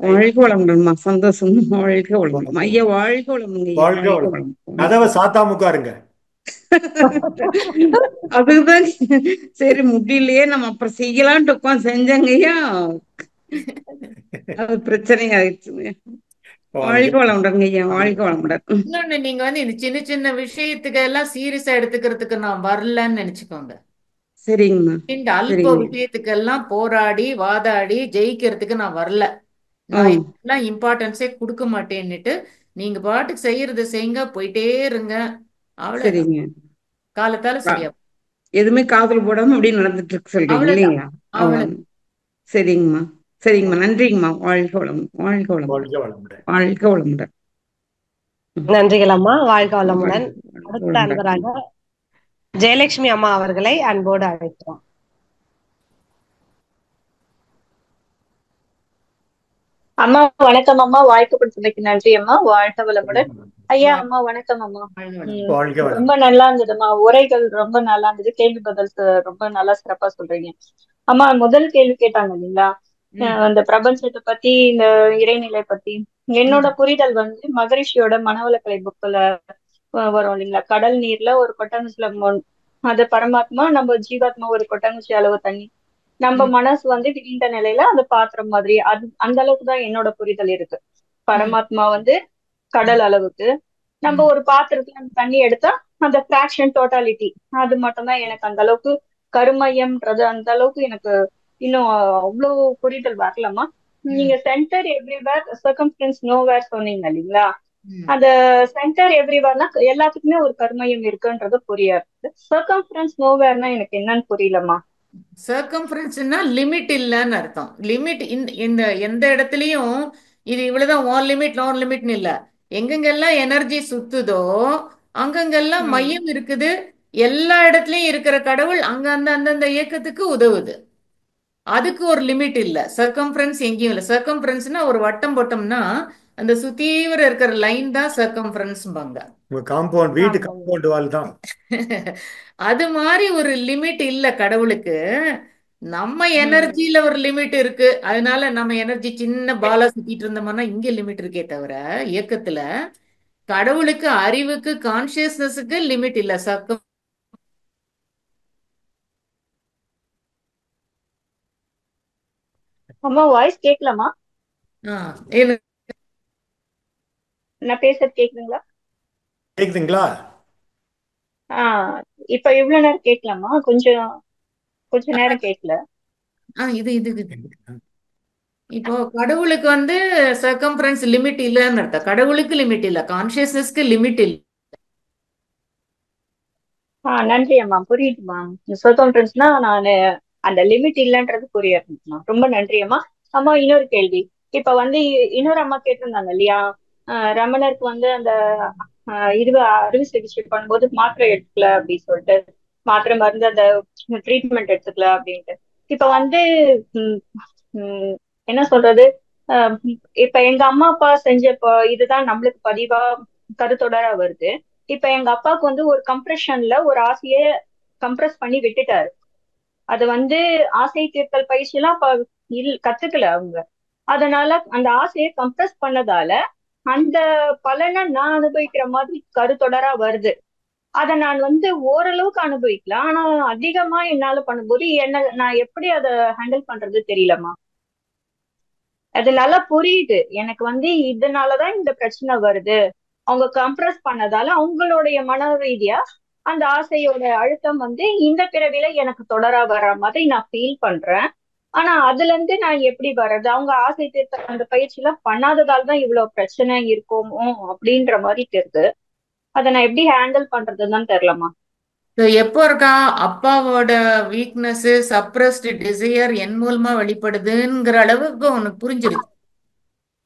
Speaker 10: வாழ்க வளமுடன்மா. சந்தோஷம். வாழ்க வளமுடன் ஐயா. வாழ்க வளமுங்க.
Speaker 1: வாழ்க வளம். கதவை சாத்தாம உட்காருங்க.
Speaker 10: அதுதான் சரி, முடியலையே நம்ம அப்புறம் செய்யலான்ட்டு உட்காந்து செஞ்சங்க ஐயா. அது பிரச்சனை ஆயிடுச்சுங்க. வாழ்க வளமுடன் ஐயா. வாழ்க வளமுடன்.
Speaker 2: இன்னொன்னு, நீங்க இந்த சின்ன சின்ன விஷயத்துக்கு எல்லாம் சீரியஸா எடுத்துக்கிறதுக்கு நான் வரலன்னு நினைச்சுக்கோங்க.
Speaker 10: சரிங்கம்மா.
Speaker 2: இந்த அல்ப விஷயத்துக்கெல்லாம் போராடி வாதாடி ஜெயிக்கிறதுக்கு நான் வரல. நான் எல்லாம் இம்பார்ட்டன்ஸே கொடுக்க மாட்டேன்னுட்டு நீங்க பாட்டுக்கு செய்யறத செய்யுங்க, போயிட்டே இருங்க. அவ்வளவுதான். காலத்தால சரியா
Speaker 10: எதுவுமே காதல் போடாம அப்படியே நடந்துட்டு இருக்கு சொல்றீங்க இல்லைங்களா? சரிங்கம்மா. சரிங்கம்மா. நன்றிங்கம்மா. வாழ்க வளம். வாழ்க வளம். வாழ்க வளமுடன்.
Speaker 3: நன்றிகள் அம்மா. வாழ்க வளமுடன். அடுத்த அன்பராக ஜெயலட்சுமி அம்மா அவர்களை அன்போடு அழைக்கிறோம்.
Speaker 9: அம்மா வணக்கம் அம்மா. வாய்ப்புப்படுத்தமைக்கு நன்றி அம்மா. வாழ்க வளமுடன் ஐயா. அம்மா வணக்கம் அம்மா. ரொம்ப நல்லா இருந்ததுமா உரைகள், ரொம்ப நல்லா இருந்தது. கேள்வி பதில் ரொம்ப நல்லா சிறப்பா சொல்றீங்க அம்மா. முதல் கேள்வி கேட்டாங்க இல்லைங்களா, இந்த பிரபஞ்சத்தை பத்தி, இந்த இறைநிலை பத்தி. என்னோட புரிதல் மகரிஷியோட மனவளக்கலை புக்ல வரும் இல்லைங்களா, கடல் நீர்ல ஒரு கொட்டங்குச்சில அது பரமாத்மா, நம்ம ஜீவாத்மா ஒரு கொட்டங்குச்சி அளவு தண்ணி, நம்ம மனசு விரிந்த நிலையில அந்த பாத்திரம் மாதிரி. அந்த அளவுக்கு தான் என்னோட புரிதல் இருக்கு. பரமாத்மா கடல் அளவுக்கு, நம்ம ஒரு பாத்திரத்துல அந்த தண்ணி எடுத்தா அந்த பிராக்ஷன் டோட்டாலிட்டி, அது மட்டும்தான் எனக்கு. அந்த அளவுக்கு கருமையம்ன்றது அந்த அளவுக்கு எனக்கு இன்னும் அவ்வளவு புரிதல் வரலமா. நீங்க சென்டர் எவ்ரிவேர் சர்க்கம்ஃபரன்ஸ் நோவேர் சொன்னீங்க இல்லைங்களா, அந்த சென்டர் எவ்ரிவேர்னா எல்லாத்துக்குமே ஒரு கருமையம் இருக்குன்றது புரியாது. சர்க்கம்ஃபரன்ஸ் நோவேர்னா எனக்கு என்னன்னு புரியலமா.
Speaker 2: சர்க்கம்ஃபரன்ஸ்னா லிமிட் இல்லைன்னு அர்த்தம். லிமிட் இந்த எந்த இடத்துலயும் இது இவ்வளவுதான் ஓன் லிமிட் நோன் லிமிட்னு இல்ல. எங்கெங்கெல்லாம் எனர்ஜி சுத்துதோ அங்கங்கெல்லாம் மையம் இருக்குது. எல்லா இடத்துலயும் இருக்கிற கடவுள் அங்க அந்தந்த இயக்கத்துக்கு உதவுது. அதுக்கு ஒரு லிமிட் இல்ல. சர்க்கம்ஃபரன்ஸ் எங்கேயும் இல்ல. சர்க்கம்ஃபரன்ஸ்னா ஒரு வட்டம் போட்டோம்னா அந்த சுத்தீவிர இருக்கிற லைன் தான் சர்க்கம்ஃபரன்ஸ்பாங்க.
Speaker 1: காம்பவுண்ட், வீட்டு காம்பவுண்ட் வால் தான்.
Speaker 2: அது மாதிரி ஒரு லிமிட் இல்ல கடவுளுக்கு. நம்ம எனர்ஜில ஒரு லிமிட் இருக்கு. அதனால நம்ம எனர்ஜி சின்ன பாலா சுத்திட்டு இருந்தோம்னா இங்க லிமிட் இருக்கே தவிர இயக்கத்துல. கடவுளுக்கு, அறிவுக்கு, கான்சியஸ்னஸுக்கு லிமிட் இல்ல. சர்க்கம்
Speaker 9: அம்மா வாய்ஸ் கேட்கலாமா? நான் பேசுறது கேக்குதுங்களா?
Speaker 1: கேக்குதுங்களா?
Speaker 9: இப்ப இவ்வளவு நேரம் கேட்கலாமா? கொஞ்ச நேரம் கேட்கல.
Speaker 2: இது இப்போ கடவுளுக்கு சர்க்கம்ஃபரன்ஸ் லிமிட் இல்லன்னு அர்த்தம். கடவுளுக்கு லிமிட் இல்ல, கான்சியஸ்னஸ்க்கு லிமிட் இல்ல.
Speaker 9: நன்றி அம்மா, புரியுதுமா. சர்க்கம்ஃபரன்ஸ்னா நானு அந்த லிமிட் இல்லன்றது புரியுதுமா. ரொம்ப நன்றி அம்மா. அம்மா இன்னொரு கேள்வி. இப்ப இன்னொரு அம்மா கேட்டிருந்தாங்க இல்லையா, ரமணருக்கு அந்த அறுவை சிகிச்சை பண்ணும்போது மாத்திரை எடுத்துக்கல அப்படின்னு சொல்லிட்டு, மாத்திரை மருந்து அந்த ட்ரீட்மெண்ட் எடுத்துக்கல அப்படின்ட்டு. இப்ப என்ன சொல்றது, இப்ப எங்க அம்மா அப்பா செஞ்ச இதுதான் நம்மளுக்கு பதிவா கருத்தொடரா வருது. இப்ப எங்க அப்பாவுக்கு ஒரு கம்ப்ரெஷன்ல ஒரு ஆசைய கம்ப்ரெஸ் பண்ணி விட்டுட்டாரு. அது ஆசை தீர்த்தல் பயிற்சி எல்லாம் கத்துக்கல அவங்க. அதனால அந்த ஆசையை கம்ப்ரெஸ் பண்ணதால அந்த பலனை நான் அனுபவிக்கிற மாதிரி கருத்தொடரா வருது.
Speaker 11: அதை நான் வந்து ஓரளவுக்கு அனுபவிக்கலாம். ஆனா அதிகமா என்னால பண்ணும்போது நான் எப்படி அதை ஹேண்டில் பண்றது தெரியலம்மா. அது நல்லா புரியுது எனக்கு வந்து இதனாலதான் இந்த பிரச்சனை வருது. அவங்க கம்ப்ரஸ் பண்ணதால அவங்களுடைய மன ரீதியா அந்த ஆசையோட அழுத்தம் வந்து இந்த பிறவில எனக்கு தொடரா வர்ற மாதிரி நான் ஃபீல் பண்றேன். ஆனா அதுல இருந்து நான் எப்படி வர்றது? அவங்க ஆசை தீர்த்த அந்த பயிற்சி எல்லாம் பண்ணாததால தான் இவ்வளவு பிரச்சனை இருக்குமோ அப்படின்ற மாதிரி தெரியுது. அதை நான் எப்படி ஹேண்டில் பண்றதுன்னு தான் தெரியலம்மா.
Speaker 2: எப்போ இருக்கா அப்பாவோட வீக்னஸ் சப்ரஸ்டு டிசையர் என் மூலமா வெளிப்படுதுங்கிற அளவுக்கு உனக்கு புரிஞ்சிருச்சு.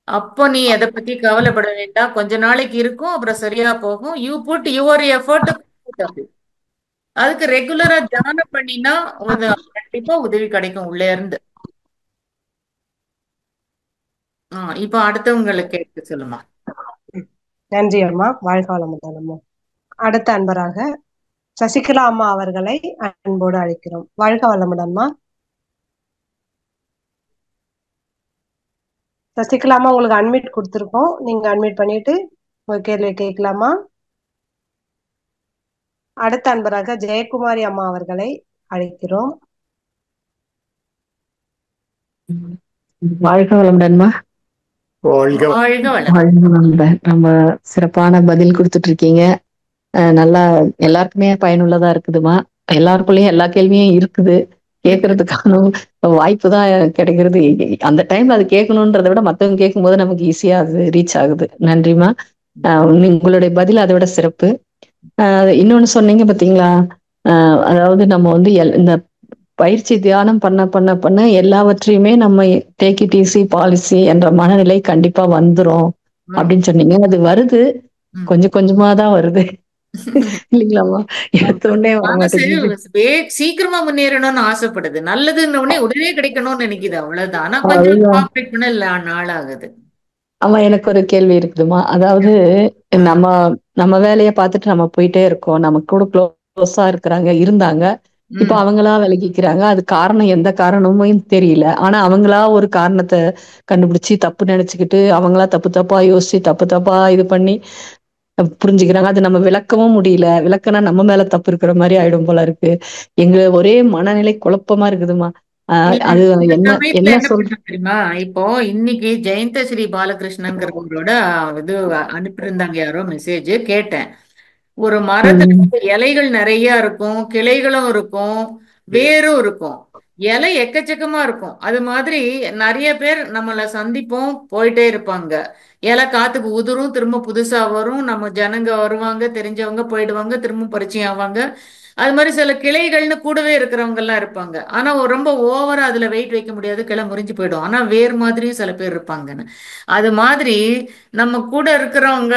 Speaker 2: அப்போ நீ எதை பத்தி கவலைப்பட வேண்டாம். கொஞ்ச நாளைக்கு இருக்கும், அப்புறம் சரியா போகும். You put your effort. அதுக்கு ரெகுலரா தியானம் பண்ணினா கண்டிப்பா உதவி கிடைக்கும் உள்ளே இருந்து. இப்ப அடுத்தவங்களுக்கு கேட்க சொல்லுமா.
Speaker 3: நன்றி அம்மா. வாழ்க வளமுடன் அம்மா. அடுத்த அன்பராக சசிகலா அம்மா அவர்களை அன்போடு அழைக்கிறோம். வாழ்க வளமுடன்மா. சசிகலா அம்மா உங்களுக்கு அன்மியூட் கொடுத்துருக்கோம். நீங்க அன்மியூட் பண்ணிட்டு உங்க கேள்வி கேட்கலாமா. அடுத்த அன்பராக ஜெயக்குமாரி அம்மா அவர்களை அழைக்கிறோம்.
Speaker 12: வாழ்க வளமுடன்மா. ரொம்ப சிறப்பான பதில் கொடுத்துட்டு இருக்கீங்க. நல்லா எல்லாருக்குமே பயனுள்ளதா இருக்குதுமா. எல்லாருக்குள்ளயும் எல்லா கேள்வியும் இருக்குது. கேட்கறதுக்கான வாய்ப்பு தான் கிடைக்கிறது. அந்த டைம்ல அது கேட்கணுன்றதை விட மத்தவங்க கேட்கும் போது நமக்கு ஈஸியா அது ரீச் ஆகுது. நன்றிமா. உங்களுடைய பதில் அதை விட சிறப்பு. இன்னொன்னு சொன்னீங்க பாத்தீங்களா, அதாவது நம்ம வந்து இந்த பயிற்சி தியானம் பண்ண பண்ண பண்ண எல்லாவற்றையுமே நம்ம டேக் இட் ஈஸி பாலிசி என்ற மனநிலை கண்டிப்பா வந்துரும் அப்படின்னு சொன்னீங்க. அது வருது, கொஞ்சம் கொஞ்சமா தான் வருது இல்லைங்களாமா? எடுத்தோடனே வர மாட்டேங்குது.
Speaker 2: சீக்கிரமா முன்னேறணும்னு ஆசைப்படுது. நல்லதுன்னு உடனே கிடைக்கணும்னு நினைக்குது, அவ்வளவுதான். ஆனா கொஞ்சம் கோஆபரேட் பண்ண நாள் ஆகுது.
Speaker 12: ஆமா, எனக்கு ஒரு கேள்வி இருக்குதுமா. அதாவது நம்ம வேலையை பார்த்துட்டு நம்ம போயிட்டே இருக்கோம். நம்ம கூட க்ளோஸா இருந்தாங்க. இப்ப அவங்களா விலகிக்கிறாங்க. அது காரணம் எந்த காரணமும் தெரியல. ஆனா அவங்களா ஒரு காரணத்தை கண்டுபிடிச்சு தப்பு நினைச்சுக்கிட்டு அவங்களா தப்பு தப்பா யோசிச்சு தப்பு தப்பா இது பண்ணி புரிஞ்சுக்கிறாங்க. அது நம்ம விளக்கவும் முடியல. விளக்குனா நம்ம மேல தப்பு இருக்கிற மாதிரி ஆயிடும் போல இருக்கு. எங்க ஒரே மனநிலை குழப்பமா இருக்குதுமா. அது என்ன சொல்றது
Speaker 2: தெரியுமா? இப்போ இன்னைக்கு ஜெயந்த ஸ்ரீ பாலகிருஷ்ணங்கிறவங்களோட இது அனுப்பியிருந்தாங்க யாரோ மெசேஜ், கேட்டேன். ஒரு மரத்துல இலைகள் நிறைய இருக்கும், கிளைகளும் இருக்கும், வேரும் இருக்கும், இலை எக்கச்சக்கமா இருக்கும். அது மாதிரி நிறைய பேர் நம்மள சந்திப்போம், போயிட்டே இருப்பாங்க. இலை காத்துக்கு உதிரும், திரும்ப புதுசா வரும். நம்ம ஜனங்க வருவாங்க, தெரிஞ்சவங்க போயிடுவாங்க, திரும்ப பரிச்சயம் ஆவாங்க. அது மாதிரி சில கிளைகள்னு கூடவே இருக்கிறவங்க எல்லாம் இருப்பாங்க. ஆனா ரொம்ப ஓவரா அதுல வெயிட் வைக்க முடியாது, கிளை முறிஞ்சு போயிடும். ஆனா வேறு மாதிரியும் சில பேர் இருப்பாங்கன்னு. அது மாதிரி நம்ம கூட இருக்கிறவங்க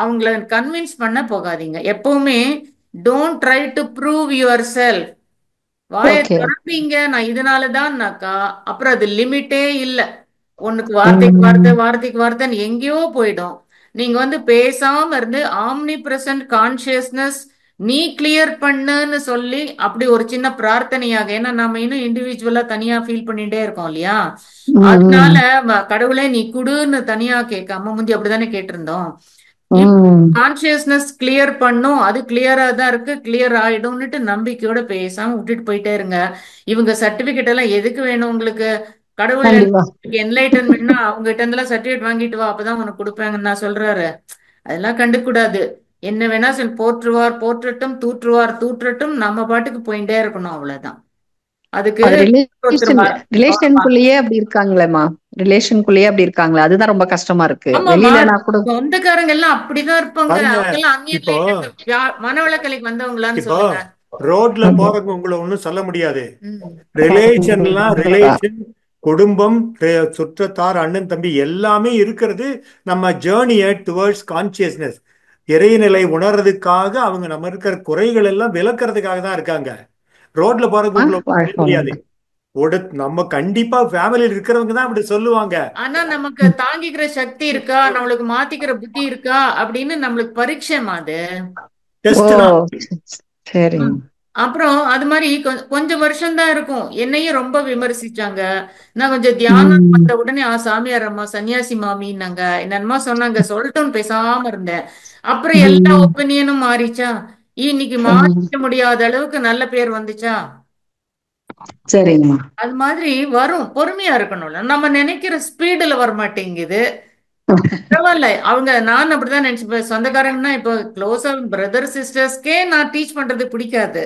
Speaker 2: அவங்கள கன்வின்ஸ் பண்ண போகாதீங்க. எப்பவுமே don't try to prove your self. வாயை திறப்பீங்க, நான் இதனாலதான்னாக்கா அப்புறம் அது லிமிட்டே இல்லை. ஒண்ணுக்கு வார்த்தைக்கு வார்த்தை வார்த்தைக்கு வார்த்தைன்னு எங்கேயோ போயிடும். நீங்க வந்து பேசாம இருந்து ஆம்னி பிரசன்ட் கான்சியஸ்னஸ் நீ கிளியர் பண்ணுன்னு சொல்லி அப்படி ஒரு சின்ன பிரார்த்தனையாக, ஏன்னா நம்ம இன்னும் இண்டிவிஜுவலா தனியா ஃபீல் பண்ணிட்டே இருக்கோம் இல்லையா? அதனால கடவுளே நீ குடுன்னு தனியா கேட்காம, முந்தி அப்படித்தானே கேட்டிருந்தோம். கான்சியஸ்னஸ் கிளியர் பண்ணும், அது கிளியரா தான் இருக்கு, கிளியர் ஆயிடும்னுட்டு நம்பிக்கையோட பேசாம விட்டுட்டு போயிட்டே இருங்க. இவங்க சர்டிபிகேட் எல்லாம் எதுக்கு வேணும் உங்களுக்கு? கடவுள் என்லைட்டன்மெண்ட்னா அவங்க கிட்ட இருந்தெல்லாம் சர்டிபிகேட் வாங்கிட்டு வா, அப்பதான் உனக்கு கொடுப்பாங்கன்னு நான் சொல்றாரு. அதெல்லாம் கண்டுக்கூடாது. என்ன வேணா போற்றுவார் போற்றட்டும், தூற்றுவார் தூற்றட்டும், நம்ம பாட்டுக்கு போயிட்டே இருக்கணும், அவ்வளவுதான். அதுக்கு
Speaker 12: ரிலேஷனுக்குள்ளேயே அப்படி இருக்காங்களேமா, ரிலேஷனுக்குள்ளேயே அப்படி இருக்காங்களே, அதுதான் ரொம்ப கஷ்டமா இருக்கு. வெளியில கூட
Speaker 2: சொந்தக்காரங்க எல்லாம் அப்படிதான் இருப்பாங்க. மனவளக்கலைக்கு வந்தவங்களான்னு சொல்லுங்க.
Speaker 1: ரோட்ல போறவங்க உங்களை ஒண்ணும் சொல்ல முடியாது. ரிலேஷன், குடும்பம், சுற்றத்தார், அண்ணன் தம்பி எல்லாமே இருக்கிறது நம்ம ஜேர்னியை டுவர்ட்ஸ் கான்சியஸ்னஸ், இறைநிலை உணர்றதுக்காக. அவங்க நம்ம இருக்கிற குறைகள் எல்லாம் விளக்குறதுக்காக தான் இருக்காங்க. ரோட்ல போறவங்க முடியாது. நம்ம கண்டிப்பா ஃபேமிலியில் இருக்கிறவங்க தான் அப்படி சொல்லுவாங்க.
Speaker 2: ஆனா நமக்கு தாங்கிக்கிற சக்தி இருக்கா, நம்மளுக்கு மாத்திக்கிற புத்தி இருக்கா அப்படின்னு நம்மளுக்கு பரீட்சை மாதிரி. அப்புறம் அது மாதிரி கொஞ்சம் வருஷம் தான் இருக்கும். என்னையும் ரொம்ப விமர்சிச்சாங்க. நான் கொஞ்சம் தியானம் பண்ண உடனே சாமியார் அம்மா சன்னியாசி மாமின்னாங்க, என்னமா சொன்னாங்க, சொல்லட்டும் பேசாம இருந்தேன். அப்புறம் எல்லா ஒப்பீனியனும் மாறிச்சா. இன்னைக்கு மாற்ற முடியாத அளவுக்கு நல்ல பேர் வந்துச்சா?
Speaker 12: சரிங்கம்மா.
Speaker 2: அது மாதிரி வரும். பொறுமையா இருக்கணும்ல. நம்ம நினைக்கிற ஸ்பீடுல வர மாட்டேங்குது. பரவாயில்ல. அவங்க நான் அப்படிதான் நினைச்சுப்பேன். சொந்தக்காரங்கன்னா இப்போ க்ளோஸா பிரதர் சிஸ்டர்ஸ்க்கே நான் டீச் பண்றது பிடிக்காது.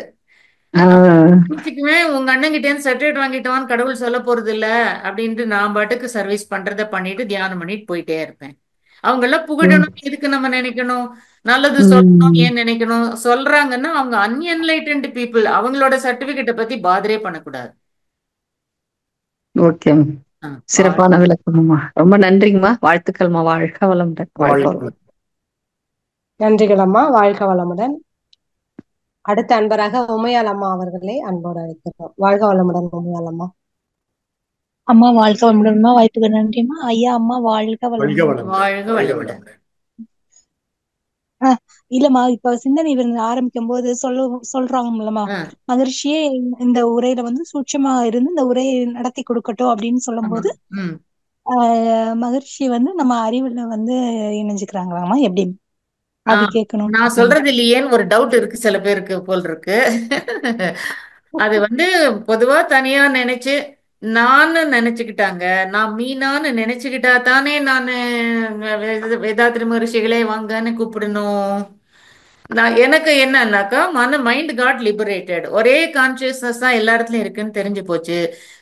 Speaker 2: பிடிச்சிக்குவேன். உங்க அண்ணன் கிட்ட இருந்து சர்டிஃபிகேட் வாங்கிட்டவான்னு கடவுள் சொல்ல போறது இல்ல அப்படின்ட்டு நான் பாட்டுக்கு சர்வீஸ் பண்றதை பண்ணிட்டு தியானம் பண்ணிட்டு போயிட்டே இருப்பேன். அவங்க எல்லாம் புகழணும் எதுக்கு நம்ம நினைக்கணும்? நல்லது சொல்லணும் ஏன் நினைக்கணும்? சொல்றாங்கன்னா அவங்க அன்என்லைட்டன்ட் பீப்புள். அவங்களோட சர்டிபிகேட்டை பத்தி பாதரே பண்ணக்கூடாது.
Speaker 12: ஓகே, சிறப்பான விளக்கம்மா. ரொம்ப நன்றிங்கம்மா. வாழ்த்துக்கள்மா. வாழ்க வளமுடன். வாழ்க வளமுடன்.
Speaker 3: நன்றிகள் அம்மா. வாழ்க வளமுடன். அடுத்த அன்பராக உமையால் அம்மா அவர்களை அன்போடு அழைக்கிறோம். வாழ்க வளமுடன் உமையால் அம்மா.
Speaker 13: அம்மா வாழ்க வளமுடன்மா. வாய்ப்புக்கு நன்றிம்மா. ஐயா அம்மா வாழ்க வளமுடன்.
Speaker 2: வாழ்க வளமுடன்.
Speaker 13: இல்லம்மா, இப்ப சிந்தனை விருந்து ஆரம்பிக்கும் போது சொல்றாங்கல்லம்மா, மகரிஷியே இந்த உரையில வந்து சூட்சமா இருந்து இந்த உரையை நடத்தி கொடுக்கட்டும் அப்படின்னு சொல்லும் போது மகரிஷி வந்து நம்ம அறிவுல வந்து இணைஞ்சுக்கிறாங்களாமா? எப்படி அது கேட்கணும்.
Speaker 2: நான் சொல்றது இல்லையேன்னு ஒரு டவுட் இருக்கு சில பேருக்கு போல் இருக்கு. அது வந்து பொதுவா தனியா நினைச்சு நான்னு நினைச்சுக்கிட்டாங்க. நான் மீனான்னு நினைச்சுக்கிட்டா தானே நானு வேதாத்திரி மகரிஷிகளே வாங்கன்னு கூப்பிடணும். நான் எனக்கு என்னன்னாக்கா மைண்ட் காட் லிபரேட்டட். ஒரே கான்சியஸ்னஸ் தான் எல்லா இடத்துலயும் இருக்குன்னு தெரிஞ்சு போச்சு.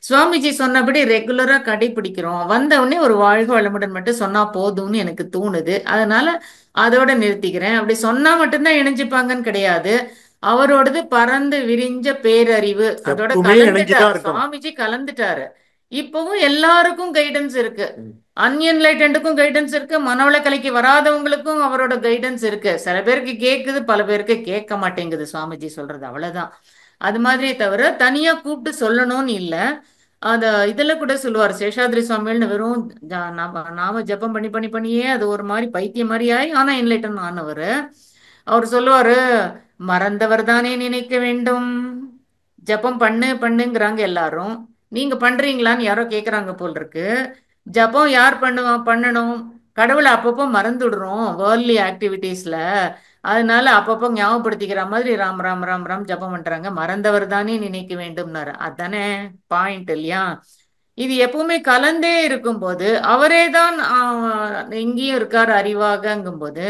Speaker 2: சுவாமிஜி சொன்னபடி ரெகுலரா கடைபிடிக்கிறோம். வந்த உடனே ஒரு வாழ்க வளமுடன் மட்டும் சொன்னா போதும்னு எனக்கு தோணுது. அதனால அதோட நிறுத்திக்கிறேன். அப்படி சொன்னா மட்டும்தான் இணைஞ்சுப்பாங்கன்னு கிடையாது. அவரோடது பறந்து விரிஞ்ச பேரறிவு. அதோட கலந்துட்டாரு. சுவாமிஜி கலந்துட்டாரு. இப்பவும் எல்லாருக்கும் கைடன்ஸ் இருக்கு. அன்என்லைட்டன்டுக்கும் கைடன்ஸ் இருக்கு. மனவளக்கலைக்கு வராதவங்களுக்கும் அவரோட கைடன்ஸ் இருக்கு. சில பேருக்கு கேக்குது, பல பேருக்கு கேட்க மாட்டேங்குது சுவாமிஜி சொல்றது. அவ்வளவுதான். அது மாதிரியே தவிர தனியா கூப்பிட்டு சொல்லணும்னு இல்ல. அத இதுல கூட சொல்லுவார் சேஷாத்ரி சுவாமிகள்னு. வெறும் நாம ஜபம் பண்ணி பண்ணி பண்ணியே அது ஒரு மாதிரி பைத்தியம் மாதிரி ஆகி ஆனா என்லைட்டன் ஆனவர். அவர் சொல்லுவாரு, மறந்தவர் தானே நினைக்க வேண்டும். ஜபம் பண்ணுங்கிறாங்க எல்லாரும். நீங்க பண்றீங்களான்னு யாரோ கேக்குறாங்க போல் இருக்கு. ஜபம் யார் பண்ணணும்? கடவுளை அப்பப்போ மறந்துடுறோம் வேர்ல்ட்லி ஆக்டிவிட்டீஸ்ல. அதனால அப்பப்போ ஞாபகப்படுத்திக்கிற மாதிரி ராம் ராம் ராம் ராம் ஜபம் பண்றாங்க. மறந்தவர் தானே நினைக்க வேண்டும்னாரு. அதானே பாயிண்ட் இல்லையா? இது எப்பவுமே கலந்தே இருக்கும்போது அவரே தான் எங்கேயும் இருக்காரு அறிவாகங்கும் போது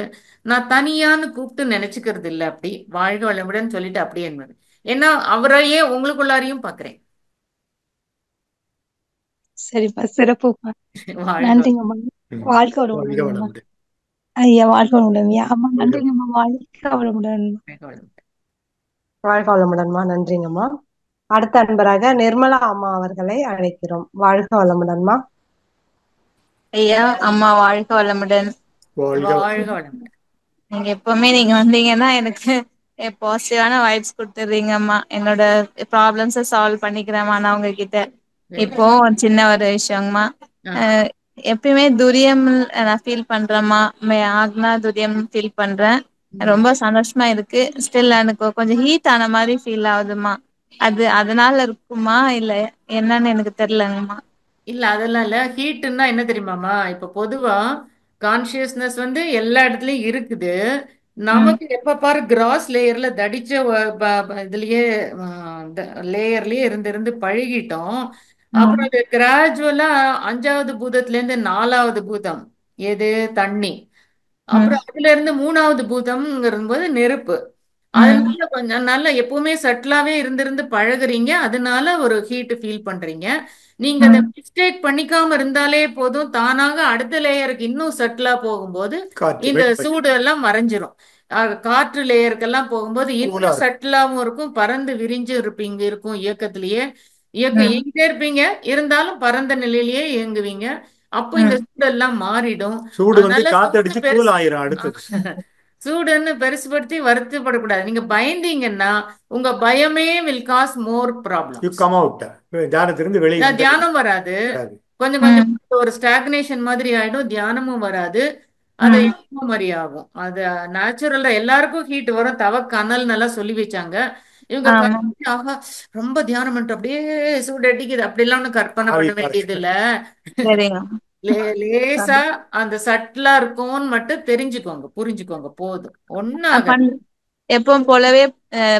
Speaker 2: நான் தனியான்னு கூப்பிட்டு நினைச்சுக்கிறது இல்லை. அப்படி வாழ்க வளமுடன் சொல்லிட்டு அப்படியே என்பது. ஏன்னா அவரையே உங்களுக்குள்ளாரையும் பாக்குறேன்.
Speaker 13: சரிப்பா, சிறப்புப்பா. நன்றிங்கம்மா. வாழ்க வளமுடன் ஐயா. வாழ்க வளமுடன் ஐயா. அம்மா நன்றிங்கம்மா. வாழ்க வளமுடன்.
Speaker 3: வாழ்க வளமுடன்மா. நன்றிங்கம்மா. அடுத்த அன்பராக நிர்மலா அம்மா அவர்களை அழைக்கிறோம். வாழ்க வளமுடன்மா.
Speaker 14: ஐயா அம்மா வாழ்க வளமுடன்.
Speaker 2: வாழ்க வளமுடன்.
Speaker 14: நீங்க எப்பவுமே நீங்க வந்தீங்கன்னா எனக்கு பாசிட்டிவான வைப்ஸ் கொடுத்துடுறீங்கம்மா. என்னோட ப்ராப்ளம்ஸை சால்வ் பண்ணிக்கிறேம்மா நான் உங்ககிட்ட. இப்போ சின்ன ஒரு விஷயங்கம்மா, எப்பயுமே துரியம் நான் ஃபீல் பண்றேம்மா. ஆக்னா துரியம் ஃபீல் பண்றேன். ரொம்ப சந்தோஷமா இருக்கு. ஸ்டில் எனக்கு கொஞ்சம் ஹீட் ஆன மாதிரி ஃபீல் ஆகுதுமா. அது அதனால இருக்குமா இல்ல என்னன்னு எனக்கு தெரியலங்கம்மா.
Speaker 2: இல்ல அதெல்லாம் இல்ல. ஹீட்டுன்னா என்ன தெரியுமாமா? இப்ப பொதுவா கான்சியஸ்னஸ் வந்து எல்லா இடத்துலயும் இருக்குது. நமக்கு எப்ப பாரு கிராஸ் லேயர்ல தடிச்ச இதுலயே லேயர்லயே இருந்து பழகிட்டோம். அப்புறம் அது கிராஜுவலா 5வது பூதத்துல இருந்து 4வது பூதம் எது? தண்ணி. அப்புறம் அதுல இருந்து 3வது பூதம்ங்கிற போது நெருப்பு. அதனால கொஞ்சம் நல்லா எப்பவுமே சட்டிலாவே இருந்து பழகுறீங்க. அதனால ஒரு ஹீட் ஃபீல் பண்றீங்க. நீங்க அதை மிஸ்டேக் பண்ணிக்காம இருந்தாலே போதும். தானாக அடுத்த லேயருக்கு இன்னும் சட்டிலா போகும்போது இந்த சூடு எல்லாம் மறைஞ்சிரும். காற்று லேயருக்கெல்லாம் போகும்போது இன்னும் சட்டிலாவும் இருக்கும். பறந்து விரிஞ்சு இருப்பீங்க இருக்கும். இயக்கத்திலேயே இயங்கிட்டே இருப்பீங்க. இருந்தாலும் பறந்த நிலையிலேயே இயங்குவீங்க. அப்போ இந்த சூடெல்லாம் மாறிடும். சூடுன்னு பெருசுபடுத்தி வருத்தப்படக்கூடாது. நீங்க பயந்தீங்கன்னா உங்க பயமே வில் காஸ் மோர் ப்ராப்ளம். தியானம் வராது. கொஞ்சம் கொஞ்சம் ஒரு ஸ்டாக்னேஷன் மாதிரி ஆயிடும். தியானமும் வராது. அது மாதிரி ஆகும். அது நேச்சுரலா எல்லாருக்கும் ஹீட் வரும். கனல் நல்லா சொல்லி வச்சாங்க. இவங்க ஆஹா ரொம்ப தியானம் பண்ணிட்டு அப்படியே சூடு அடிக்குது அப்படிலாம் கற்பனை பண்ண வேண்டியது இல்ல. லேசா அந்த சட்டிலா இருக்கும்னு மட்டும் தெரிஞ்சுக்கோங்க, புரிஞ்சுக்கோங்க. போதும். ஒன்னாக
Speaker 14: எப்பவும் போலவே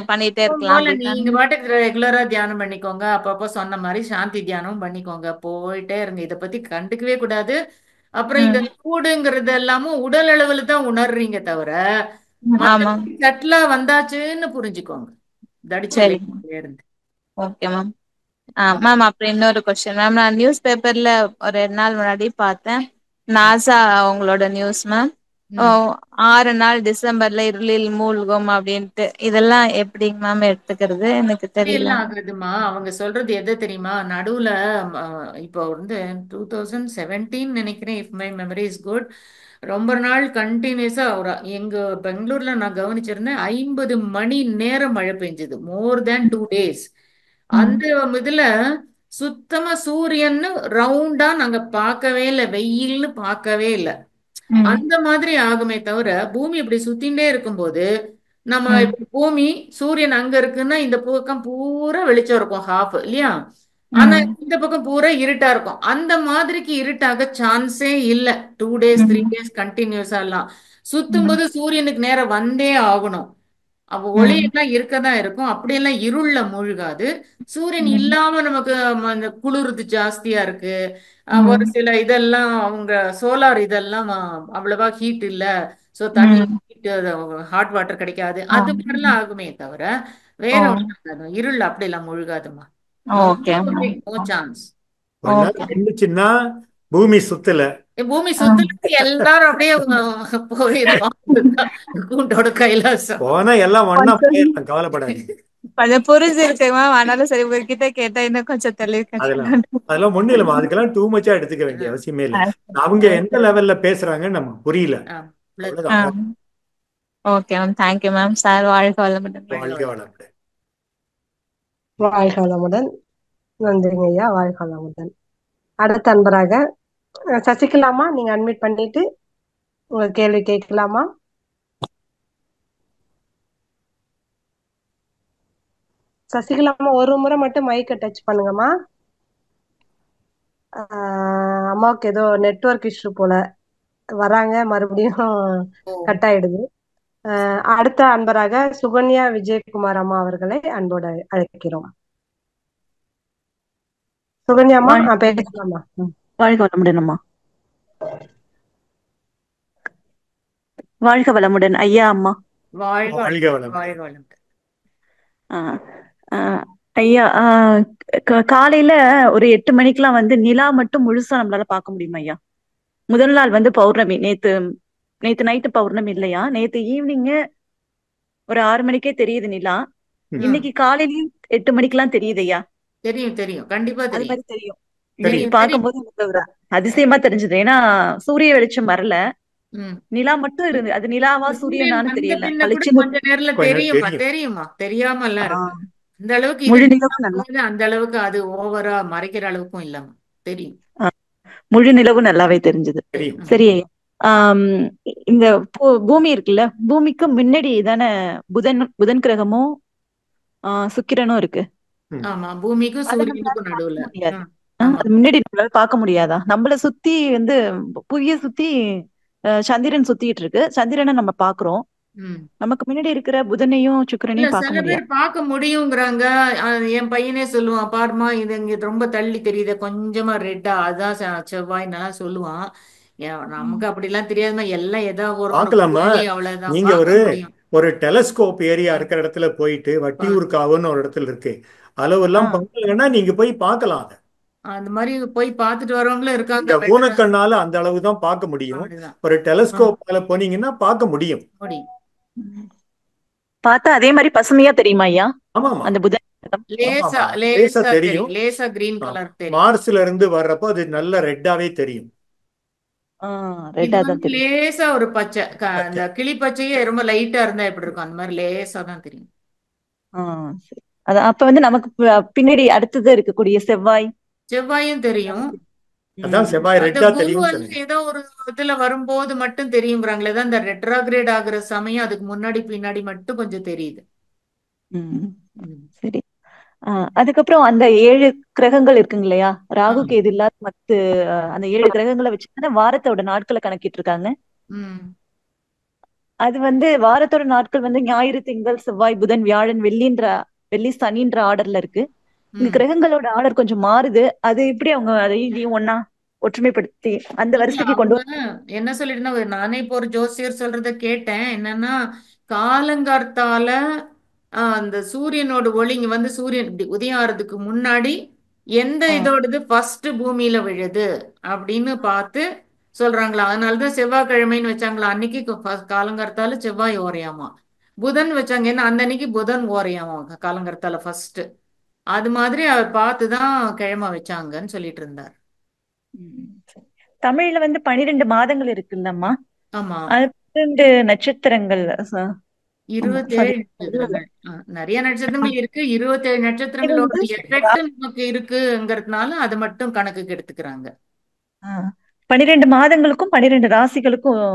Speaker 14: பண்ணிட்டே இருக்கலாம்
Speaker 2: போல
Speaker 14: அப்படிதான்.
Speaker 2: நீங்க பாட்டுக்கு ரெகுலரா தியானம் பண்ணிக்கோங்க. அப்பப்போ சொன்ன மாதிரி சாந்தி தியானம் பண்ணிக்கோங்க. போயிட்டே இருங்க. இதை பத்தி கண்டுக்கவே கூடாது. அப்புறம் இந்த சூடுங்கிறது எல்லாமும் உடல் அளவுல தான் உணர்றீங்க தவிர
Speaker 14: ஆமா
Speaker 2: செட்டிலா வந்தாச்சுன்னு புரிஞ்சுக்கோங்க. தடிச்சு
Speaker 14: சரி
Speaker 2: இருந்து.
Speaker 14: Okay ma'am. மேம் அப்புறம் இன்னொரு கொஸ்டின் மேம். நான் நியூஸ் பேப்பர்ல ஒரு 2 நாள் முன்னாடி பார்த்தேன். நாசா அவங்களோட நியூஸ் மேம். 6 நாள் டிசம்பர்ல இருளில் மூழ்கும் அப்படின்ட்டு. இதெல்லாம் எப்படிங்க மேம் எடுத்துக்கிறது எனக்கு தெரியல.
Speaker 2: எல்லாம் ஆகுதுமா. அவங்க சொல்றது எது தெரியுமா? நடுவுல இப்போ வந்து 2017 நினைக்கிறேன், if my memory is good, ரொம்ப நாள் கண்டினியூஸா எங்க பெங்களூர்ல நான் கவனிச்சிருந்தேன், 50 மணி நேரம் மழை பெஞ்சது. மோர் தேன் 2 days. அந்த இதுல சுத்தமா சூரியன்னு ரவுண்டா நாங்க பார்க்கவே இல்லை, வெயில்னு பார்க்கவே இல்லை. அந்த மாதிரி ஆகுமே தவிர பூமி இப்படி சுத்தின்டே இருக்கும்போது நம்ம பூமி சூரியன் அங்க இருக்குன்னா இந்த பக்கம் பூரா வெளிச்சம் இருக்கும், ஹாஃப் இல்லையா? ஆனா இந்த பக்கம் பூரா இருட்டா இருக்கும். அந்த மாதிரிக்கு இருட்டாக சான்ஸே இல்ல. 2 days 3 days கண்டினியூஸா எல்லாம் சுத்தும் போது சூரியனுக்கு நேரம் வந்தே ஆகணும். அப்போ ஒளி எல்லாம் இருக்கதான் இருக்கும். அப்படியெல்லாம் இருள்ல மூழ்காது. சூரியன் இல்லாம நமக்கு அந்த குளிர்து ஜாஸ்தியா இருக்கு. ஒரு சில இதெல்லாம் அவங்க சோலார் இதெல்லாம் அவ்வளவா ஹீட் இல்ல, சோ தண்ணி ஹாட் வாட்டர் கிடைக்காது, அது மாதிரிலாம் ஆகுமே தவிர வேற ஒன்றும் இருள் அப்படி எல்லாம் மூழ்காதுமா. No chance.
Speaker 1: இருந்துச்சுன்னா பூமி சுத்தல,
Speaker 2: பூமி சுத்தல எல்லாரும் அப்படியே போயிடும் கூண்டோட கைலாசம்.
Speaker 1: போனா எல்லாம் ஒண்ணா போயிடலாம், கவலைப்படாது.
Speaker 14: கொஞ்சம் புரிஞ்சிருக்கு மேம். ஆனாலும் சரி உங்ககிட்ட கேட்டா இன்னும் கொஞ்சம் தெளிவு.
Speaker 1: அதெல்லாம் ஒண்ணு இல்லமா, அதுக்கெல்லாம் டூ மச்சா எடுத்துக்க வேண்டிய அவசியமே இல்லை. அவங்க எந்த லெவல்ல பேசுறாங்கன்னு நமக்கு புரியல.
Speaker 14: Okay ma'am. Thank you ma'am. Sir வாழ்க வளமுடன்.
Speaker 1: வாழ்க வளமுடன்.
Speaker 3: வாழ்க வளமுடன். நன்றிங்க ஐயா. வாழ்க வளமுடன். அடுத்த அன்பராக சசிகலாமா, நீங்க அட்மிட் பண்ணிட்டு உங்க கேள்வி கேட்கலாமா? சசிகலாமா ஒரு முறை மட்டும் மைக்கை டச் பண்ணுங்கம்மா. அம்மாவுக்கு ஏதோ நெட்வொர்க் இஷ்யூ போல, வராங்க மறுபடியும் கட் ஆயிடுது. அடுத்த அன்பராக சுகன்யா விஜயகுமார் அம்மா அவர்களை அன்போடு அழைக்கிறோம். சுகன்யாமா பேசலாமா?
Speaker 15: வாழ்க வளமுடன் அம்மா. வாழ்க வளமுடன் ஐயா அம்மா.
Speaker 2: வாழ்க வளமுடன்.
Speaker 15: ஐயா, காலையில ஒரு 8 மணிக்கெல்லாம் வந்து நிலா மட்டும் முழுசா நம்மளால பார்க்க முடியுமா ஐயா? முதல் நாள் வந்து பௌர்ணமி, நேத்து நைட்டு பௌர்ணமி இல்லையா, நேத்து ஈவினிங் ஒரு 6 மணிக்கே தெரியுது நிலா. இன்னைக்கு காலையிலயும் 8 மணிக்கெல்லாம் தெரியுது ஐயா.
Speaker 2: தெரியும் கண்டிப்பா
Speaker 15: தெரியும். இன்னைக்கு பார்க்கும்போது எனக்கு அதிசயமா தெரிஞ்சது. ஏன்னா சூரிய வெளிச்சம் வரல, நிலா மட்டும் இருந்து. அது நிலாவா சூரியனான்னு தெரியல.
Speaker 2: கொஞ்ச நேரத்துல தெரியுமா? தெரியாம எல்லாம் இருக்கு. அந்த அளவுக்கு அந்த அளவுக்கு அது ஓவரா மறைக்கிற அளவுக்கும் இல்லாம தெரியும்.
Speaker 15: முழு நிலவும் நல்லாவே தெரிஞ்சது. சரி, இந்த பூமி இருக்குல்ல, பூமிக்கு முன்னாடி தானே புதன் கிரகமும் சுக்கிரனும் இருக்கு.
Speaker 2: ஆமா, பூமிக்கும் சூரியனுக்கும் நடுவுல.
Speaker 15: முன்னாடி நம்மளால பார்க்க முடியாதா? நம்மள சுத்தி வந்து புவிய சுத்தி சந்திரன் சுத்திட்டு இருக்கு. சந்திரனை நம்ம பாக்குறோம். நமக்கு முன்னாடி இருக்கிற புதனையும் சுக்கிரனையும் பார்க்க முடியாது.
Speaker 2: சில பேர் பார்க்க முடியுங்கிறாங்க. என் பையனே சொல்லுவான், பாருமா இது இங்க ரொம்ப தள்ளி தெரியுது, கொஞ்சமா ரெட்டா, அதான் செவ்வாய் நல்லா சொல்லுவான். நமக்கு அப்படி எல்லாம் தெரியாதுமா, எல்லாம் ஏதாவது
Speaker 1: பார்க்கலாமா? நீங்க ஒரு டெலஸ்கோப் ஏரியா இருக்கிற இடத்துல போயிட்டு, வட்டியூர்காவுன்னு ஒரு இடத்துல இருக்கு, அளவெல்லாம் பார்க்கலன்னா நீங்க போய் பார்க்கலாம்.
Speaker 2: அந்த மாதிரி போய் பார்த்துட்டு வரவங்களும் இருக்காங்க.
Speaker 1: ஊனக்கண்ணால அந்த அளவு தான் பார்க்க முடியும். ஒரு டெலஸ்கோப்பால போனீங்கன்னா பார்க்க முடியும்.
Speaker 15: பார்த்தா அதே மாதிரி பசுமையா தெரியுமா ஐயா?
Speaker 1: ஆமா,
Speaker 15: அந்த புதன்
Speaker 2: லேசா தெரியும். லேசா கிரீன் கலர் தெரியும்.
Speaker 1: மார்ஸ்ல இருந்து வர்றப்போ அது நல்ல ரெட்டாவே தெரியும்.
Speaker 2: லேசா ஒரு பச்சை, அந்த கிளி பச்சையே ரொம்ப லைட்டா இருந்தா எப்படி இருக்கும், அந்த மாதிரி லேசா தான் தெரியும்.
Speaker 15: அப்ப வந்து நமக்கு பின்னாடி அடுத்தது இருக்கக்கூடிய
Speaker 2: செவ்வாயும் தெரியும்.
Speaker 1: அதான் செவ்வாய் ரெட்டா தெரியும்.
Speaker 2: ஏதோ ஒரு இதுல வரும்போது மட்டும் தெரியுங்கிறாங்களே தான், இந்த ரெட்ராகிரேட் ஆகுற சமயம் அதுக்கு முன்னாடி பின்னாடி மட்டும் கொஞ்சம் தெரியுது.
Speaker 15: சரி, அதுக்கப்புறம் அந்த 7 கிரகங்கள் இருக்குங்க இல்லையா, ராகு கேது இல்லாத மத்து அந்த 7 கிரகங்களை வச்சுதானே வாரத்தோட நாட்களை கணக்கிட்டு இருக்காங்க. அது வந்து வாரத்தோட நாட்கள் வந்து ஞாயிறு, திங்கள், செவ்வாய், புதன், வியாழன், வெள்ளி, சனின்ற ஆர்டர்ல இருக்கு. இங்க கிரகங்களோட ஆர்டர் கொஞ்சம் மாறுது. அது எப்படி அவங்க அதையும் ஒன்னா ஒற்றுமைப்படுத்தி அந்த வரிசைக்கு கொண்டு
Speaker 2: அவங்க என்ன சொல்லிட்டு நானே இப்போ ஒரு ஜோசியர் சொல்றத கேட்டேன். என்னன்னா காலங்கார்த்தால அந்த சூரியனோட ஒளி இங்க வந்து சூரியன் இப்படி உதயம் ஆறதுக்கு முன்னாடி எந்த இதோடது ஃபர்ஸ்ட் பூமியில விழுது அப்படின்னு பார்த்து சொல்றாங்களா. அதனாலதான் செவ்வாய்க்கிழமைன்னு வச்சாங்களா. அன்னைக்கு காலங்கார்த்தால செவ்வாய் ஓரையாமா. புதன் வச்சாங்க, ஏன்னா அந்த அன்னைக்கு புதன் ஓரையாமா காலங்கார்த்தால ஃபர்ஸ்ட். அது மாதிரி அவர் பார்த்துதான் கிழமை வச்சாங்கன்னு சொல்லிட்டு இருந்தார்.
Speaker 15: தமிழ்ல வந்து 12 மாதங்கள் இருக்குல்லம்மா.
Speaker 2: ஆமா,
Speaker 15: அது 12 நட்சத்திரங்கள்
Speaker 2: 27 நட்சத்திரங்கள். நிறைய நட்சத்திரங்கள் இருக்கு. 27 நட்சத்திரங்களோட எஃபெக்ட் நமக்கு இருக்குங்கிறதுனால அது மட்டும் கணக்குக்கு எடுத்துக்கிறாங்க.
Speaker 15: 12 மாதங்களுக்கும் 12 ராசிகளுக்கும்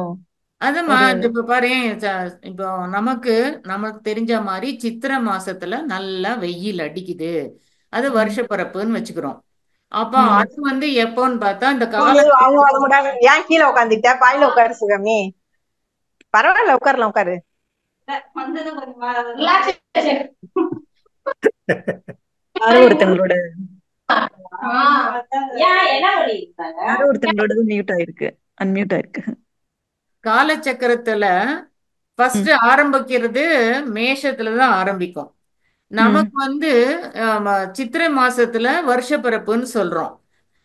Speaker 2: அதுமா இப்ப பாரு, இப்போ நமக்கு தெரிஞ்ச மாதிரி சித்திரை மாசத்துல நல்லா வெயில் அடிக்குது, அது வருஷ பிறப்புன்னு வச்சுக்கிறோம். அப்ப அது வந்து எப்போன்னு பார்த்தா இந்த
Speaker 16: ஏன் கீழே உட்காந்துட்ட, பாயில உட்காரு சுகமி. பரவாயில்ல, உட்காரலாம், உட்காரு.
Speaker 15: ஒருத்தங்களோட மியூட் ஆயிருக்கு, அன்மியூட் ஆயிருக்கு.
Speaker 2: காலச்சக்கரத்துல ஃபர்ஸ்ட் ஆரம்பிக்கிறது மேஷத்துலதான் ஆரம்பிக்கும். நமக்கு வந்து சித்திரை மாசத்துல வருஷ பிறப்புன்னு சொல்றோம்.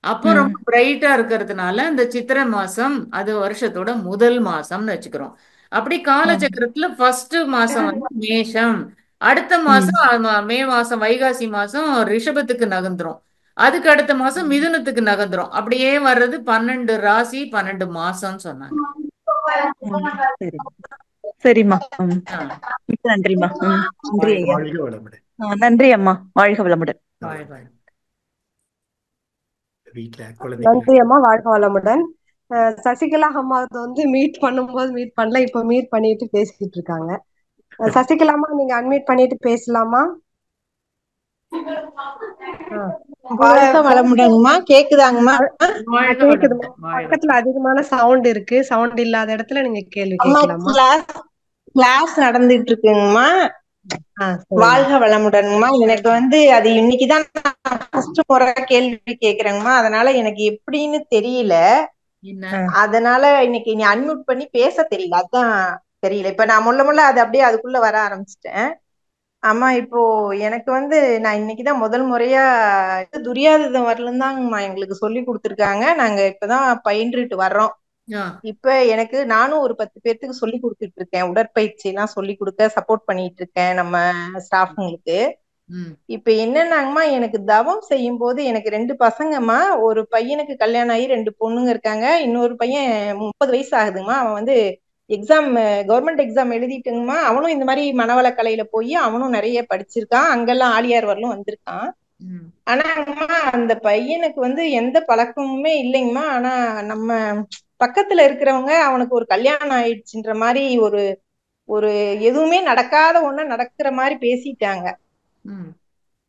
Speaker 2: அப்போ ரொம்ப பிரைட்டா இருக்கிறதுனால இந்த சித்திரை மாசம் அது வருஷத்தோட முதல் மாசம்னு வச்சுக்கிறோம். அப்படி காலச்சக்கரத்துல ஃபர்ஸ்ட் மாசம் வந்து மேஷம், அடுத்த மாசம் மே மாசம் வைகாசி மாசம் ரிஷபத்துக்கு நகர்ந்துரும், அதுக்கு அடுத்த மாசம் மிதுனத்துக்கு நகர்ந்துரும். அப்படியே வர்றது 12 ராசி 12 மாசம்னு சொன்னாங்க.
Speaker 15: சரிம்மா, நன்றிம்மா. நன்றி ஐயா. நன்றி அம்மா, வாழ்க வளமுடன்.
Speaker 3: நன்றி அம்மா, வாழ்க வளமுடன். சசிகலா அம்மா வந்து மீட் பண்ணும்போது மீட் பண்ணல, இப்ப மீட் பண்ணிட்டு பேசிட்டு இருக்காங்க. சசிகலாமா, நீங்க அன்மியூட் பண்ணிட்டு பேசலாமா?
Speaker 16: வாழ்க வளமுடன்மா. கேக்குதாங்கம்மா?
Speaker 3: கேக்குதுமா. பக்கத்துல அதிகமான சவுண்ட் இருக்கு. சவுண்ட் இல்லாத இடத்துல நீங்க கேள்வி கேட்கலாமா?
Speaker 16: கிளாஸ் நடந்துட்டு இருக்குங்கம்மா. வாழ்க வளமுடன்மா. எனக்கு வந்து அது இன்னைக்குதான் ஃபர்ஸ்ட் முறை கேள்வி கேக்குறேங்கம்மா. அதனால எனக்கு எப்படின்னு தெரியல. அதனால இன்னைக்கு நீ அன்மியூட் பண்ணி பேச தெரியல, அதான் தெரியல. இப்ப நான் முள்ள அது அப்படியே அதுக்குள்ள வர ஆரம்பிச்சிட்டேன். ஆமா, இப்போ எனக்கு வந்து நான் இன்னைக்குதான் முதல் முறையா துரியாதீதம் வரலும் தாங்கம்மா எங்களுக்கு சொல்லி கொடுத்துருக்காங்க. நாங்க இப்பதான் பயின்றுட்டு வர்றோம். இப்ப எனக்கு நானும் ஒரு 10 பேர்த்துக்கு சொல்லி கொடுத்துட்டு இருக்கேன். உடற்பயிற்சி எல்லாம் சொல்லி கொடுக்க சப்போர்ட் பண்ணிட்டு இருக்கேன் நம்ம ஸ்டாஃப்ங்களுக்கு. இப்ப என்னன்னாங்கம்மா, எனக்கு தவம் செய்யும் போது எனக்கு 2 பசங்கம்மா. ஒரு பையனுக்கு கல்யாணம் ஆகி 2 பொண்ணுங்க இருக்காங்க. இன்னொரு பையன் 30 வயசு ஆகுதுங்கம்மா. அவன் வந்து கவர்மெண்ட் எக்ஸாம் எழுதிட்டுங்கம்மா. அவனும் இந்த மாதிரி மனவளக்கலையில போய் அவனும் நிறைய படிச்சிருக்கான். அங்கெல்லாம் ஆலியார் வரலும் வந்திருக்கான். ஆனாங்கம்மா அந்த பையனுக்கு வந்து எந்த பழக்கமுமே இல்லைங்கம்மா. ஆனா நம்ம பக்கத்துல இருக்கிறவங்க அவனுக்கு ஒரு கல்யாணம் ஆயிடுச்சுன்ற மாதிரி ஒரு எதுவுமே நடக்காத ஒண்ணு நடக்கிற மாதிரி பேசிட்டாங்க.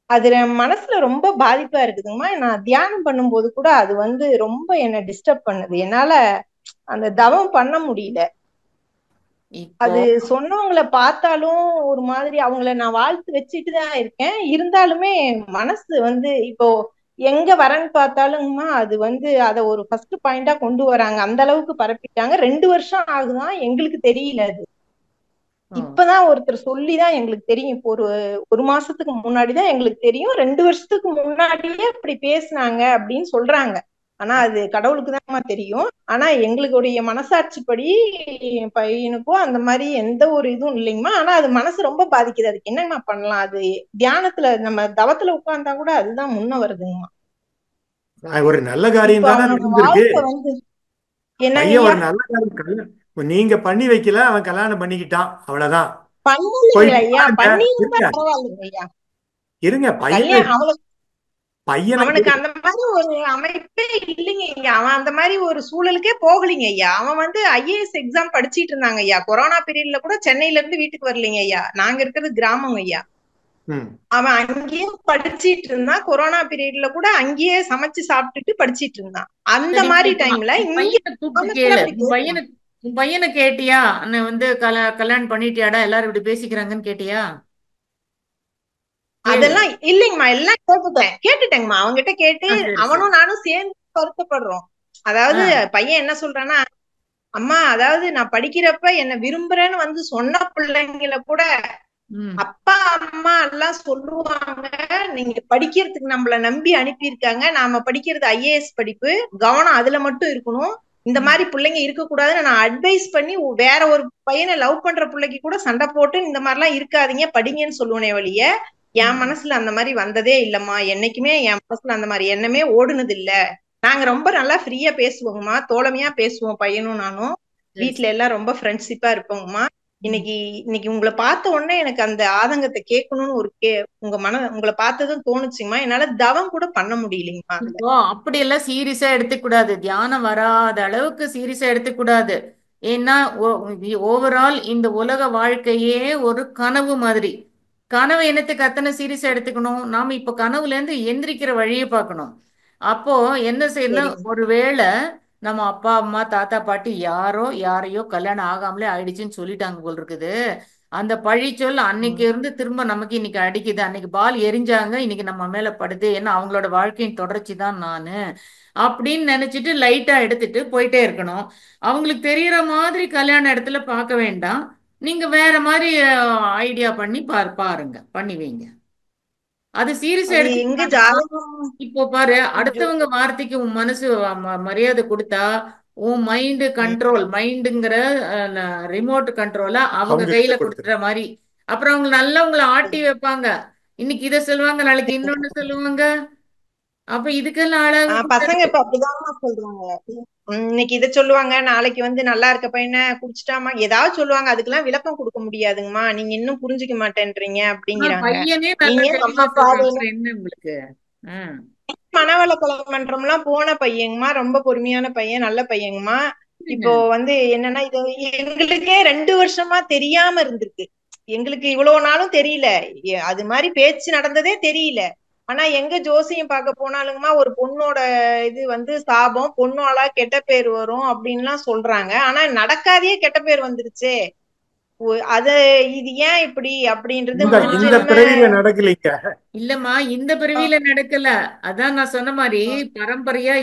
Speaker 16: அது மனசுல ரொம்ப பாதிப்பா இருக்குதுங்கம்மா. நான் தியானம் பண்ணும்போது கூட அது வந்து ரொம்ப என்ன டிஸ்டர்ப் பண்ணுது. என்னால அந்த தவம் பண்ண முடியல. அது சொன்னவங்களை பார்த்தாலும் ஒரு மாதிரி அவங்கள நான் வாழ்த்து வச்சுட்டுதான் இருக்கேன். இருந்தாலுமே மனசு வந்து இப்போ எங்க வரன்னு பார்த்தாலும்மா அது வந்து அத ஒரு ஃபர்ஸ்ட் பாயிண்டா கொண்டு வராங்க. அந்த அளவுக்கு பரப்பிட்டாங்க. 2 வருஷம் ஆகுதான், எங்களுக்கு தெரியல. அது இப்பதான் ஒருத்தர் சொல்லிதான் எங்களுக்கு தெரியும். இப்போ ஒரு மாசத்துக்கு முன்னாடிதான் எங்களுக்கு தெரியும். 2 வருஷத்துக்கு முன்னாடியே அப்படி பேசினாங்க அப்படின்னு சொல்றாங்க. ஆனா அது கடவுளுக்கு தான் தெரியும். ஆனா எங்களுடைய மனசாட்சிப்படி பையனுக்கும் அந்த மாதிரி எந்த ஒரு இதுவும் இல்லைங்கம்மா. ஆனா அது மனசு ரொம்ப பாதிக்குது. அதுக்கு என்னங்கம்மா பண்ணலாம்? அது தியானத்துல நம்ம தவத்துல உட்கார்ந்தா கூட அதுதான் முன்ன வருதுங்கம்மா.
Speaker 1: ஒரு நல்ல காரியம் தானே நடந்திருக்கு.
Speaker 16: என்ன
Speaker 1: ஒரு நல்ல காரியம் நீங்க பண்ணி வைக்கல, அவன் கல்யாணம் பண்ணிக்கிட்டான், அவ்வளவுதான். இருங்க,
Speaker 16: அவனுக்கு அந்த மாதிரி ஒரு அமைப்பே இல்லைங்க ஐயா. அவன் அந்த மாதிரி ஒரு சூழலுக்கே போகலைங்க ஐயா. அவன் வந்து IAS எக்ஸாம் படிச்சிட்டு இருந்தாங்க ஐயா. கொரோனா பீரியட்ல கூட சென்னையில இருந்து வீட்டுக்கு வரலைங்க ஐயா. நாங்க இருக்கிறது கிராமம் ஐயா. அவன் அங்கேயே படிச்சிட்டு இருந்தான். கொரோனா பீரியட்ல கூட அங்கேயே சமைச்சு சாப்பிட்டுட்டு படிச்சிட்டு இருந்தான். அந்த மாதிரி டைம்ல
Speaker 2: உன் பையனை கேட்டியா? அண்ணன் வந்து கல்யாணம் பண்ணிட்டியாடா, எல்லாரும் இப்படி பேசிக்கிறாங்கன்னு கேட்டியா? கேளு.
Speaker 16: அதெல்லாம் இல்லைங்கம்மா, எல்லாம் கேட்டுட்டேங்கம்மா. அவங்ககிட்ட கேட்டு
Speaker 2: சரி சரி.
Speaker 16: அவனும் நானும் சேர்ந்து வருத்தப்படுறோம். அதாவது பையன் என்ன சொல்றான்னா, அம்மா அதாவது நான் படிக்கிறப்ப என்ன விரும்புறேன்னு வந்து சொன்ன பிள்ளைங்கள கூட அப்பா அம்மா எல்லாம் சொல்லுவாங்க, நீங்க படிக்கிறதுக்கு நம்மள நம்பி அனுப்பியிருக்காங்க, நாம படிக்கிறது ஐஏஎஸ் படிப்பு, கவனம் அதுல மட்டும் இருக்கணும், இந்த மாதிரி பிள்ளைங்க இருக்க கூடாதுன்னு நான் அட்வைஸ் பண்ணி வேற ஒரு பையனை லவ் பண்ற பிள்ளைக்கு கூட சண்டை போட்டு இந்த மாதிரி எல்லாம் இருக்காதீங்க படிங்கன்னு சொல்லுவனே வழிய, என் மனசுல அந்த மாதிரி வந்ததே இல்லம்மா. என்னைக்குமே என் மனசுல அந்த மாதிரி எண்ணமே ஓடுனது இல்ல. நாங்க ரொம்ப நல்லா ஃப்ரீயா பேசுவோங்கம்மா, தோழமையா பேசுவோம் பையனும் நானும். வீட்டுல எல்லாம் ரொம்ப ஃப்ரெண்ட்ஷிப்பா இருப்போங்கம்மா. இன்னைக்கு உங்களை பார்த்த உடனே எனக்கு அந்த ஆதங்கத்தை கேட்கணும்னு உங்களை பார்த்ததும் தோணுச்சுங்கம்மா. என்னால தவம் கூட பண்ண முடியலைங்கம்மா.
Speaker 2: இப்போ அப்படி எல்லாம் சீரியஸா எடுத்துக்கூடாது. தியானம் வராத அளவுக்கு சீரியஸா எடுத்துக்கூடாது. ஏன்னா ஓவரால் இந்த உலக வாழ்க்கையே ஒரு கனவு மாதிரி. கனவு என்னத்துக்கு அத்தனை சீரியஸா எடுத்துக்கணும்? நாம இப்ப கனவுல இருந்து எந்திரிக்கிற வழியை பார்க்கணும். அப்போ என்ன செய்யணும்? ஒருவேளை நம்ம அப்பா அம்மா தாத்தா பாட்டி யாரையோ கல்யாணம் ஆகாமலே ஆயிடுச்சுன்னு சொல்லிட்டாங்க போல் இருக்குது. அந்த பழிச்சொல் அன்னைக்கு இருந்து திரும்ப நமக்கு இன்னைக்கு அடிக்குது. அன்னைக்கு பால் எரிஞ்சாங்க, இன்னைக்கு நம்ம மேல படுது. ஏன்னா அவங்களோட வாழ்க்கையின் தொடர்ச்சி தான் நானு அப்படின்னு நினைச்சிட்டு லைட்டா எடுத்துட்டு போயிட்டே இருக்கணும். அவங்களுக்கு தெரியற மாதிரி கல்யாண இடத்துல பார்க்க வேண்டாம். நீங்க வேற மாதிரி ஐடியா பண்ணி பாருங்க, பண்ணி வைங்க. அது சீரியஸா எடுத்து இப்போ பாரு, அடுத்தவங்க வார்த்தைக்கு உன் மனசு மரியாதை கொடுத்தா உன் மைண்டு கண்ட்ரோல், மைண்டுங்கிற ரிமோட் கண்ட்ரோல அவங்க கையில கொடுத்துற மாதிரி. அப்புறம் அவங்க நல்லா உங்களை ஆட்டி வைப்பாங்க. இன்னைக்கு இதை சொல்லுவாங்க, நாளைக்கு இன்னொன்னு சொல்லுவாங்க. அப்ப இதுக்கெல்லாம் ஆளாக
Speaker 16: பசங்க இப்ப அப்படிதான் சொல்றாங்க. இன்னைக்கு இதை சொல்லுவாங்க, நாளைக்கு வந்து நல்லா இருக்க பையனை குடிச்சிட்டாமா ஏதாவது சொல்லுவாங்க. அதுக்கெல்லாம் விளக்கம் கொடுக்க முடியாதுங்கம்மா. நீங்க இன்னும் புரிஞ்சுக்க மாட்டேன்றீங்க அப்படிங்கிறாங்க.
Speaker 2: என்ன உங்களுக்கு
Speaker 16: மனவள மன்றம் எல்லாம் போன பையங்கம்மா, ரொம்ப பொறுமையான பையன், நல்ல பையங்கம்மா. இப்போ வந்து என்னன்னா, இது எங்களுக்கே 2 வருஷமா தெரியாம இருந்திருக்கு. எங்களுக்கு இவ்வளவு நாளும் தெரியல, அது மாதிரி பேச்சு நடந்ததே தெரியல. ஆனா எங்க ஜோசியம் பார்க்க போனாலுங்கம்மா ஒரு பொண்ணோட இது வந்து சாபம், பொண்ணாலா கெட்ட பேர் வரும் அப்படின்லாம் சொல்றாங்க. ஆனா நடக்காதே கெட்ட பேர் வந்துருச்சே, அது இது ஏன் இப்படி அப்படின்றது
Speaker 2: இல்லம்மா. இந்த பிறவியில நடக்கல. அதான் நான் சொன்ன மாதிரி பரம்பரையா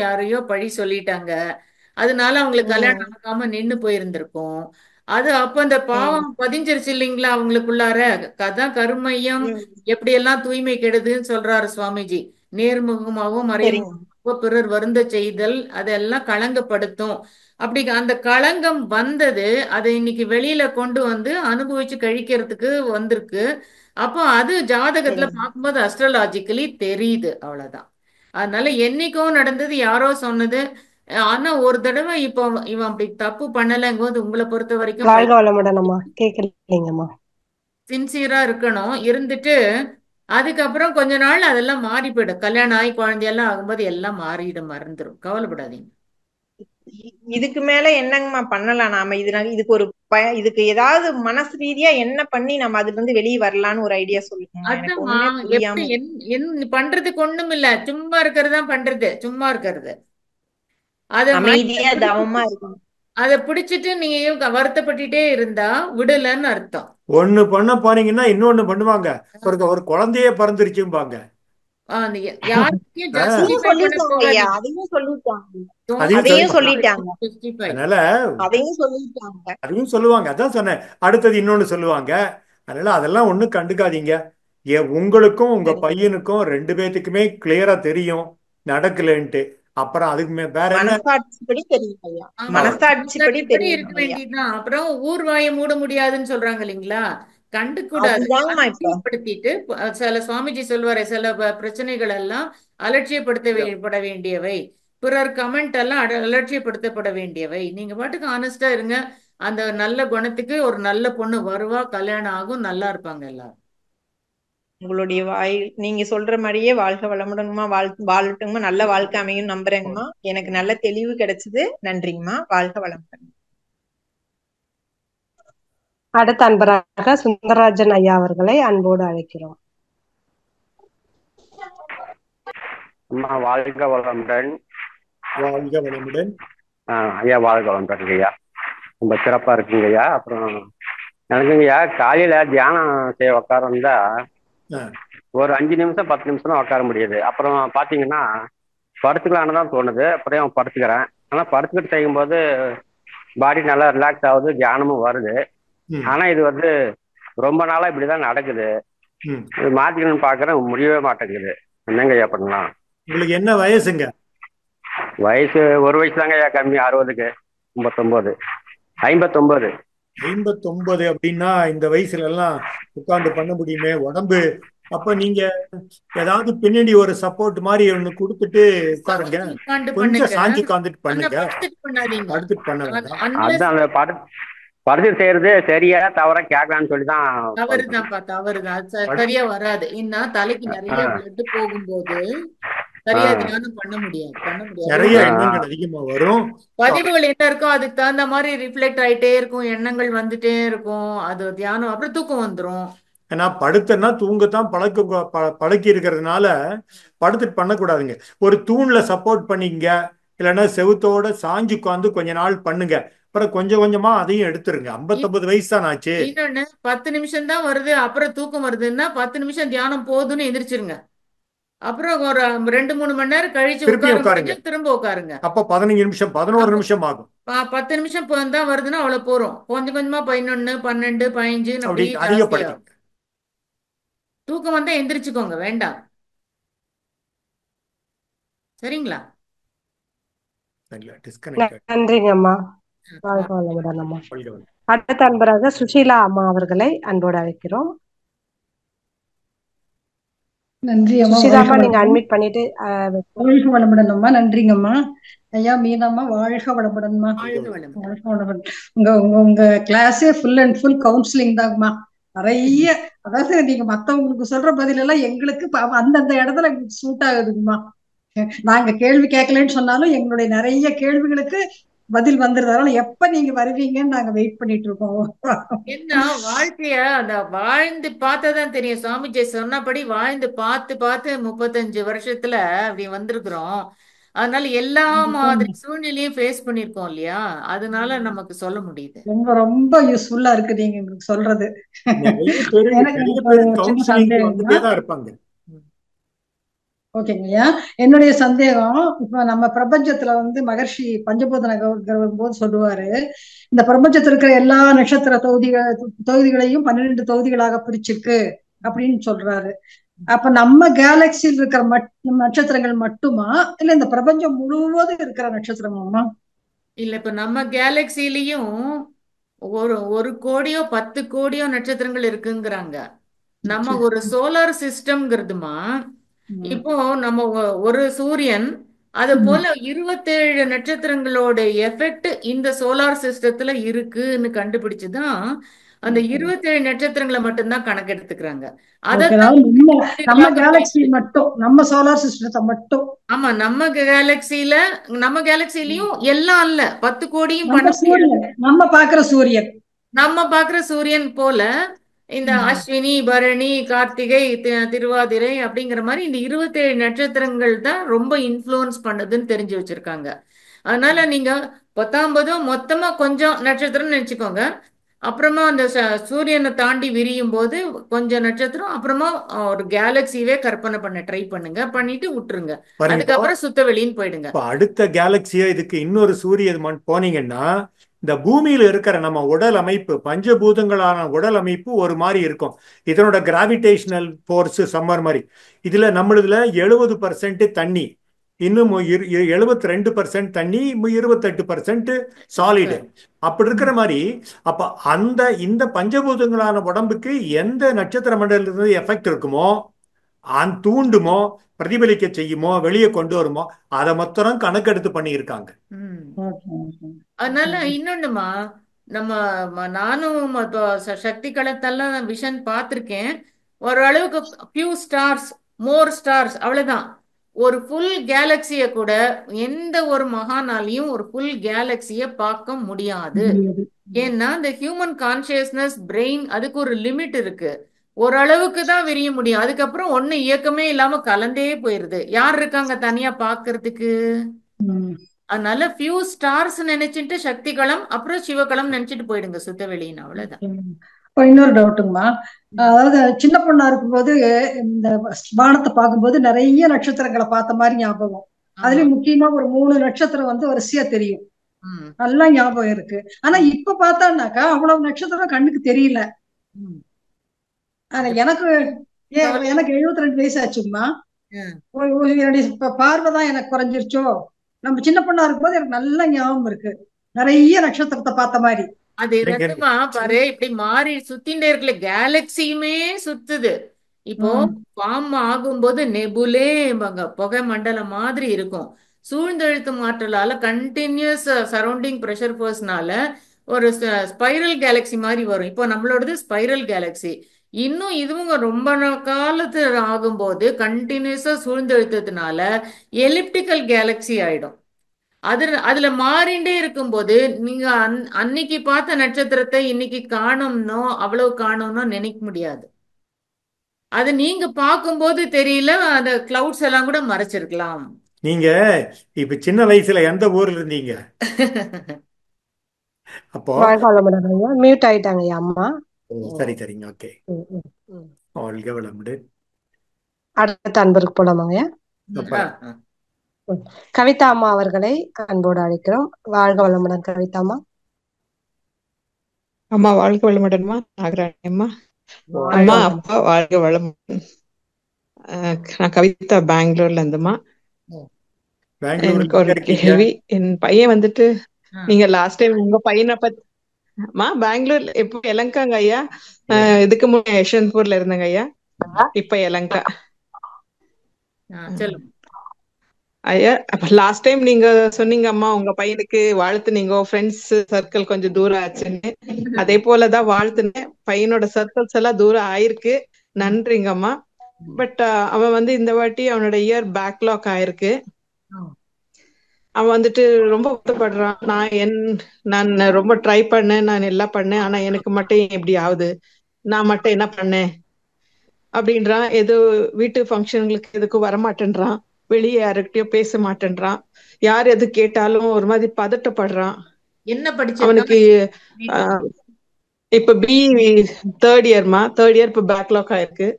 Speaker 2: யாரையோ பழி சொல்லிட்டாங்க. அதனால அவங்களுக்கு கல்யாணம் ஆகாம நின்னு போயிருந்திருக்கும். அது அப்ப அந்த பாவம் பதிஞ்சிருச்சு இல்லைங்களா அவங்களுக்குள்ளார. கதான் கருமையம் எப்படியெல்லாம் தூய்மை கெடுதுன்னு சொல்றாரு சுவாமிஜி. நேர்முகமாகவும் மறைமுகமாகவும் பிறர் வருந்த செய்தல் அதெல்லாம் களங்கப்படுத்தும். அப்படி அந்த களங்கம் வந்தது, அதை இன்னைக்கு வெளியில கொண்டு வந்து அனுபவிச்சு கழிக்கிறதுக்கு வந்திருக்கு. அப்போ அது ஜாதகத்துல பார்க்கும்போது அஸ்ட்ராலாஜிக்கலி தெரியுது, அவ்வளவுதான். அதனால என்னைக்கும் நடந்தது, யாரோ சொன்னது. ஆனா ஒரு தடவை இப்போ இவன் அப்படி தப்பு பண்ணலங்கும்போது உங்களை பொறுத்த வரைக்கும் சின்சியரா இருக்கணும். இருந்துட்டு அதுக்கப்புறம் கொஞ்ச நாள் அதெல்லாம் மாறி போயிடும். கல்யாணம் ஆகி குழந்தையெல்லாம் ஆகும்போது எல்லாம் மாறிடும், மறந்துடும். கவலைப்படாதீங்க.
Speaker 16: இதுக்கு மேல என்னங்கம்மா பண்ணலாம் நாம? இதுக்கு ஒரு இதுக்கு ஏதாவது மனசு ரீதியா என்ன பண்ணி நம்ம அதுல இருந்து வெளியே வரலான்னு ஒரு ஐடியா
Speaker 2: சொல்லுங்க. பண்றதுக்கு ஒண்ணும் இல்ல, சும்மா இருக்கிறதுதான் பண்றது. சும்மா இருக்கிறது
Speaker 16: அமைதியா தவமா இருக்கும்.
Speaker 2: அதை பிடிச்சிட்டு நீங்க வருத்தப்பட்டுட்டே இருந்தா விடலன்னு அர்த்தம்.
Speaker 1: ஒண்ணு பண்ண போனீங்கன்னா இன்னொன்னு பண்ணுவாங்க. ஒரு குழந்தையே பறந்துருச்சும்பாங்க. அதையும் சொல்லுவாங்க. அதான் சொன்னேன், அடுத்தது இன்னொன்னு சொல்லுவாங்க. அதனால அதெல்லாம் ஒண்ணும் கண்டுக்காதீங்க. உங்களுக்கும் உங்க பையனுக்கும் 2 பேத்துக்குமே கிளியரா தெரியும் நடக்கலன்ட்டு. அப்புறம் அதுக்கு வேற
Speaker 2: மனசாட்சிப்படி இருக்க வேண்டியதுதான். அப்புறம் ஊர் வாயை மூட முடியாதுன்னு சொல்றாங்க இல்லைங்களா, கண்டுக்கூடாதுப்படுத்திட்டு சில சுவாமிஜி சொல்வாரு, சில பிரச்சனைகள் எல்லாம் அலட்சியப்படுத்தப்பட வேண்டியவை, பிறர் கமெண்ட் எல்லாம் அலட்சியப்படுத்தப்பட வேண்டியவை. நீங்க பாட்டுக்கு ஆனஸ்டா இருங்க. அந்த நல்ல குணத்துக்கு ஒரு நல்ல பொண்ணு வருவா, கல்யாணம் ஆகும், நல்லா இருப்பாங்க எல்லாரும்.
Speaker 16: உங்களுடைய நீங்க சொல்ற மாதிரியே வாழ்க வளமுடன்மா, வாழட்டுங்கம்மா, நல்ல வாழ்க்கை அமையும் நம்புறேங்கம்மா. எனக்கு நல்ல தெளிவு கிடைச்சது. நன்றிங்கம்மா. வாழ்க வளமுடன்.
Speaker 3: அடுத்த அன்பராக சுந்தரராஜன் ஐயா அவர்களை அன்போடு அழைக்கிறோம்.
Speaker 17: அம்மா வாழ்க வளமுடன்.
Speaker 1: வாழ்க வளமுடன்.
Speaker 17: ஐயா வாழ்க வளமுடன் ஐயா. ரொம்ப சிறப்பா இருக்குங்கய்யா. அப்புறம் எனக்குங்கய்யா காலையில தியானம் செய்ய உட்கார்ந்தா ஒரு 5 நிமிஷம் 10 நிமிஷம் தான் உட்கார முடியுது. அப்புறம் பாத்தீங்கன்னா படுத்துக்கலான்னு தான் தோணுது. அப்புறம் படுத்துக்கிறேன். ஆனா படுத்துக்கிட்டு செய்யும்போது பாடி நல்லா ரிலாக்ஸ் ஆகுது, தியானமும் வருது. ஆனா இது வந்து ரொம்ப நாளா இப்படிதான் நடக்குது. இது மாத்திக்கணும்னு பாக்குறேன், முடியவே மாட்டேங்குது. என்னங்கய்யா பண்ணலாம்?
Speaker 1: உங்களுக்கு என்ன வயசுங்க?
Speaker 17: வயசு ஒரு வயசு தாங்கய்யா கம்மி, 60க்கு 59 59.
Speaker 1: 59 அப்படின்னா இந்த வயசுல எல்லாம் உட்கார்ந்து பண்ண முடியுமே உடம்பு? அப்ப நீங்க ஏதாவது பின்னாடி ஒரு சப்போர்ட் மாதிரி ஒண்ணு கொடுத்துட்டு உட்காருங்க. கொஞ்சம் சாஞ்சி உட்காந்துட்டு பண்ணுங்க, படுத்துட்டு பண்ண வேண்டாம்.
Speaker 17: அதான் அந்த படுத்து செய்யறது சரியா தவறா கேட்கலான்னு சொல்லிதான்.
Speaker 2: தவறுதான்ப்பா, தவறுதான். சரியா வராது. ஏன்னா தலைக்கு நிறைய பிளட் போகும்போது சரியா தியானம் பண்ண முடியாது.
Speaker 1: நிறைய எண்ணங்கள் அதிகமா வரும்.
Speaker 2: பதிவுகள் என்ன இருக்கோ அதுக்கு தகுந்த மாதிரி ரிஃப்ளெக்ட் ஆயிட்டே இருக்கும், எண்ணங்கள் வந்துட்டே இருக்கும். அது தியானம், அப்புறம் தூக்கம் வந்துரும்.
Speaker 1: ஏன்னா படுத்தன்னா தூங்கத்தான் பழக்கி இருக்கிறதுனால படுத்துட்டு பண்ணக்கூடாதுங்க. ஒரு தூண்ல சப்போர்ட் பண்ணிங்க, இல்லைன்னா செவுத்தோட சாஞ்சு உட்காந்து கொஞ்ச நாள் பண்ணுங்க. அப்புறம் கொஞ்சம் கொஞ்சமா அதையும் எடுத்துருங்க. 59 வயசு தான் ஆச்சு.
Speaker 2: இன்னொன்னு 10 நிமிஷம் தான் வருது, அப்புறம் தூக்கம் வருதுன்னா 10 நிமிஷம் தியானம் போதுன்னு எந்திரிச்சிருங்க. அப்புறம் ஒரு 2-3 மணி நேரம் கழிச்சு
Speaker 1: உட்காருங்க,
Speaker 2: திரும்ப உட்காருங்க.
Speaker 1: அப்ப 15 நிமிஷம் 11 நிமிஷம் ஆகும்.
Speaker 2: 10 நிமிஷம் தான் வருதுன்னா அவ்வளவு போறோம். கொஞ்சம் கொஞ்சமா 11, 12, 15
Speaker 1: அப்படி அதிகப்படுத்தும்.
Speaker 2: தூக்கம் வந்தா எந்திரிச்சுக்கோங்க, வேண்டாம். சரிங்களா?
Speaker 3: நன்றிங்கம்மா. வாழ்க வளமுடன் அம்மா. அடுத்த அன்பராக சுஷீலா அம்மா அவர்களை அன்போடு அழைக்கிறோம்.
Speaker 18: நன்றி அம்மா.
Speaker 3: சுஷீலாமா, நீங்க அட்மிட் பண்ணிட்டு
Speaker 18: வாழ்க வளமுடன் அம்மா. நன்றிங்கம்மா. ஐயா மீனாம்மா, வாழ்க வளமுடன்மா. வாழ்க வளமுடன். உங்க உங்க உங்க கிளாஸே ஃபுல் அண்ட் ஃபுல் கவுன்சிலிங் தாங்கம்மா. நிறைய, அதாவது நீங்க மத்தவங்களுக்கு சொல்ற பதில் எல்லாம் எங்களுக்கு அந்தந்த இடத்துல சூட் ஆகுதுங்கம்மா. நாங்க கேள்வி கேட்கலன்னு சொன்னாலும் எங்களுடைய நிறைய கேள்விகளுக்கு பதில் வந்துருந்தாலும் எப்ப நீங்க வருவீங்கன்னு நாங்க வெயிட் பண்ணிட்டு இருக்கோம்.
Speaker 2: என்ன வாழ்க்கைய அந்த வாழ்ந்து பார்த்தாதான் தெரியும். சுவாமிஜி சொன்னபடி வாழ்ந்து பார்த்து பார்த்து 35 வருஷத்துல அப்படி வந்திருக்கிறோம். அதனால எல்லா மாதிரி சூழ்நிலையும் ஃபேஸ் பண்ணிருக்கோம் இல்லையா? அதனால நமக்கு சொல்ல முடியுது.
Speaker 18: ரொம்ப ரொம்ப யூஸ்ஃபுல்லா இருக்கு நீங்க எங்களுக்கு சொல்றது. ஓகேங்கய்யா, என்னுடைய சந்தேகம், இப்ப நம்ம பிரபஞ்சத்துல வந்து மகர்ஷி பஞ்சபூத நகர் போது சொல்லுவாரு, இந்த பிரபஞ்சத்துல இருக்கிற எல்லா நட்சத்திர தொகுதிகளையும் 12 தொகுதிகளாக பிரிச்சிருக்கு அப்படின்னு சொல்றாரு. அப்ப நம்ம கேலக்சியில் இருக்கிற நட்சத்திரங்கள் மட்டுமா, இல்ல இந்த பிரபஞ்சம் முழுவதும் இருக்கிற நட்சத்திரமா?
Speaker 2: இல்ல, இப்ப நம்ம கேலக்சிலையும் ஒரு கோடியோ 10 கோடியோ நட்சத்திரங்கள் இருக்குங்கிறாங்க. நம்ம ஒரு சோலார் சிஸ்டம்ங்கிறதுமா, இப்போ நம்ம ஒரு சூரியன், அது போல 27 நட்சத்திரங்களோட எஃபெக்ட் இந்த சோலார் சிஸ்டத்துல இருக்குன்னு கண்டுபிடிச்சுதான் அந்த 27 நட்சத்திரங்களை மட்டும்தான் கணக்கு எடுத்துக்கிறாங்க.
Speaker 18: நம்ம கேலக்சி மட்டும், நம்ம சோலார் சிஸ்டத்தை மட்டும்.
Speaker 2: ஆமா, நம்ம கேலக்சிலயும் எல்லாம் இல்ல, 10 கோடியும்
Speaker 18: நம்ம
Speaker 2: பாக்குற சூரியன் போல இந்த அஸ்வினி, பரணி, கார்த்திகை, திருவாதிரை அப்படிங்கிற மாதிரி இந்த 27 நட்சத்திரங்கள் தான் ரொம்ப இன்ஃப்ளூயன்ஸ் பண்ணுதுன்னு தெரிஞ்சு வச்சிருக்காங்க. அதனால நீங்க 19 மொத்தமா கொஞ்சம் நட்சத்திரம் நினைச்சுக்கோங்க. அப்புறமா அந்த சூரியனை தாண்டி விரியும் போது கொஞ்சம் நட்சத்திரம், அப்புறமா ஒரு கேலக்சியவே கற்பனை பண்ண ட்ரை பண்ணுங்க, பண்ணிட்டு விட்டுருங்க. அதுக்கப்புறம் சுத்தவெளின்னு போயிடுங்க.
Speaker 1: அடுத்த கேலக்சியா இதுக்கு இன்னொரு சூரியன் போனீங்கன்னா, இந்த பூமியில இருக்கிற நம்ம உடல் அமைப்பு, பஞ்சபூதங்களான உடல் அமைப்பு ஒரு மாதிரி இருக்கும். இதனோட கிராவிடேஷனல் போர்ஸ் சம்மர் மாதிரி. இதுல நம்மளதுல 70% தண்ணி, இன்னும் 72% தண்ணி, 28% சாலிடு. அப்படி இருக்கிற மாதிரி அப்ப இந்த பஞ்சபூதங்களான உடம்புக்கு எந்த நட்சத்திர மண்டலத்திலிருந்து எஃபெக்ட் இருக்குமோ, தூண்டுமோ, பிரதிபலிக்க செய்யுமோ, வெளியே கொண்டு வருமோ, அதை மொத்தம் கணக்கெடுத்து பண்ணியிருக்காங்க.
Speaker 2: அதனால இன்னொன்னுமா, நானும் சக்தி களத்தெல்லாம் விஷன் பார்த்திருக்கேன். ஓரளவுக்கு ஃபியூ ஸ்டார்ஸ், மோர் ஸ்டார்ஸ், அவ்வளவுதான். ஒரு ஃபுல் கேலக்சிய கூட எந்த ஒரு மகானாலையும் ஒரு ஃபுல் கேலக்சிய பார்க்க முடியாது. ஏன்னா இந்த ஹியூமன் கான்சியஸ்னஸ், பிரெயின், அதுக்கு ஒரு லிமிட் இருக்கு. ஓரளவுக்கு தான் விரிய முடியும். அதுக்கப்புறம் ஒண்ணு இயக்கமே இல்லாம கலந்தே போயிருது. யார் இருக்காங்க தனியா பாக்குறதுக்கு? அதனால ஃபியூ ஸ்டார்ஸ் நினைச்சிட்டு சக்தி களம் அப்புறம் சிவகளம் நினைச்சிட்டு போயிடுங்க சுத்தவெளின்னு, அவ்வளவுதான்.
Speaker 18: இன்னொரு டவுட்டுங்கம்மா. அதாவது சின்ன பொண்ணா இருக்கும்போது இந்த வானத்தை பார்க்கும்போது நிறைய நட்சத்திரங்களை பார்த்த மாதிரி ஞாபகம். அதுலயும் முக்கியமா ஒரு 3 நட்சத்திரம் வந்து வரிசையா தெரியும், நல்லா ஞாபகம் இருக்கு. ஆனா இப்ப பார்த்தான்னாக்கா அவ்வளவு நட்சத்திரம் கண்ணுக்கு தெரியல. ஆனா எனக்கு 72 வயசு ஆச்சுங்கம்மா. என்னுடைய பார்வை தான் எனக்கு குறைஞ்சிருச்சோ. நம்ம சின்ன பொண்ணா இருக்கும்போது எனக்கு நல்ல ஞாபகம் இருக்கு, நிறைய நட்சத்திரத்தை பார்த்த மாதிரி.
Speaker 2: அது ரத்தமா பாரு இப்படி மாறி சுத்தின்டே இருக்குல்ல, கேலக்சியுமே சுத்துது. இப்போ ஃபார்ம் ஆகும்போது நெபுலே புகை மண்டலம் மாதிரி இருக்கும். சூழ்ந்தெழுத்து மாற்றலால கண்டினியூஸ் சரௌண்டிங் ப்ரெஷர் ஃபோர்ஸ்னால ஒரு ஸ்பைரல் கேலக்சி மாதிரி வரும். இப்போ நம்மளோடது ஸ்பைரல் கேலக்சி. இன்னும் இதுவும் ரொம்ப காலத்து ஆகும்போது கண்டினியூஸா சூழ்ந்தெழுத்ததுனால எலிப்டிக்கல் கேலக்சி ஆயிடும். அதுல மாறிண்டே இருக்கும்போது நீங்க அன்னைக்கு பார்த்த நட்சத்திரத்தை இன்னைக்கு காணும்னோ அவ்வளவு காணும்னோ நினைக்க முடியாது. அது நீங்க பார்க்கும்போது தெரியல, அந்த கிளவுட்ஸ் எல்லாம் கூட மறைச்சிருக்கலாம்.
Speaker 1: நீங்க இப்ப சின்ன வயசுல எந்த ஊர்ல இருந்தீங்க? அப்போ
Speaker 3: மியூட் ஆயிட்டாங்க அம்மா.
Speaker 1: சரி சரிங்க, ஓகே. வாழ்க வளமுடன்.
Speaker 3: அடுத்த அன்பருக்கு போலாமாங்க? கவிதா அம்மா அவர்களை அன்போடு அழைக்கிறோம். வாழ்க வளமுடன் கவிதா அம்மா.
Speaker 19: அம்மா வாழ்க வளமுடன்மா. நாகராணி அம்மா. அம்மா அப்பா வாழ்க வளமுடன். நான் கவிதா பெங்களூர்ல இருந்துமா. எனக்கு ஒரு கேள்வி. என் பையன் வந்துட்டு நீங்க லாஸ்ட் டைம் உங்க பையனை பத்தி பெங்களூர்ல இப்போ எலங்காங்க ஐயா. இதுக்கு முன்னே யஷ்வந்த்பூர்ல இருந்தங்க ஐயா, இப்ப எலங்கா ஐயா. லாஸ்ட் டைம் நீங்க சொன்னீங்க அம்மா உங்க பையனுக்கு வாழ்த்துனீங்க, ஃப்ரெண்ட்ஸ் சர்க்கிள் கொஞ்சம் தூரம் ஆச்சுன்னு. அதே போலதான் வாழ்த்துனேன். பையனோட சர்க்கிள்ஸ் எல்லாம் தூரம் ஆயிருக்கு, நன்றிங்க அம்மா. பட் அவன் வந்து இந்த வாட்டி அவனோட இயர் பேக்லாக் ஆயிருக்கு. அவன் வந்துட்டு ரொம்ப வருத்தப்படுறான். நான் ரொம்ப ட்ரை பண்ணேன், நான் எல்லாம் பண்ணேன், ஆனா எனக்கு மட்டும் எப்படி ஆகுது, நான் மட்டும் என்ன பண்ணேன் அப்படின்றான். ஏதோ வீட்டு ஃபங்க்ஷன்களுக்கு எதுக்கும் வரமாட்டேன்றான், வெளியே யாருக்கிட்டயும் பேச மாட்டேன்றான், யார் எது கேட்டாலும் ஒரு மாதிரி பதட்டப்படுறான்.
Speaker 2: என்ன படிச்சு
Speaker 19: அவனுக்கு இப்ப பி தேர்ட் இயர் இப்ப பேக்லாக் ஆயிருக்கு.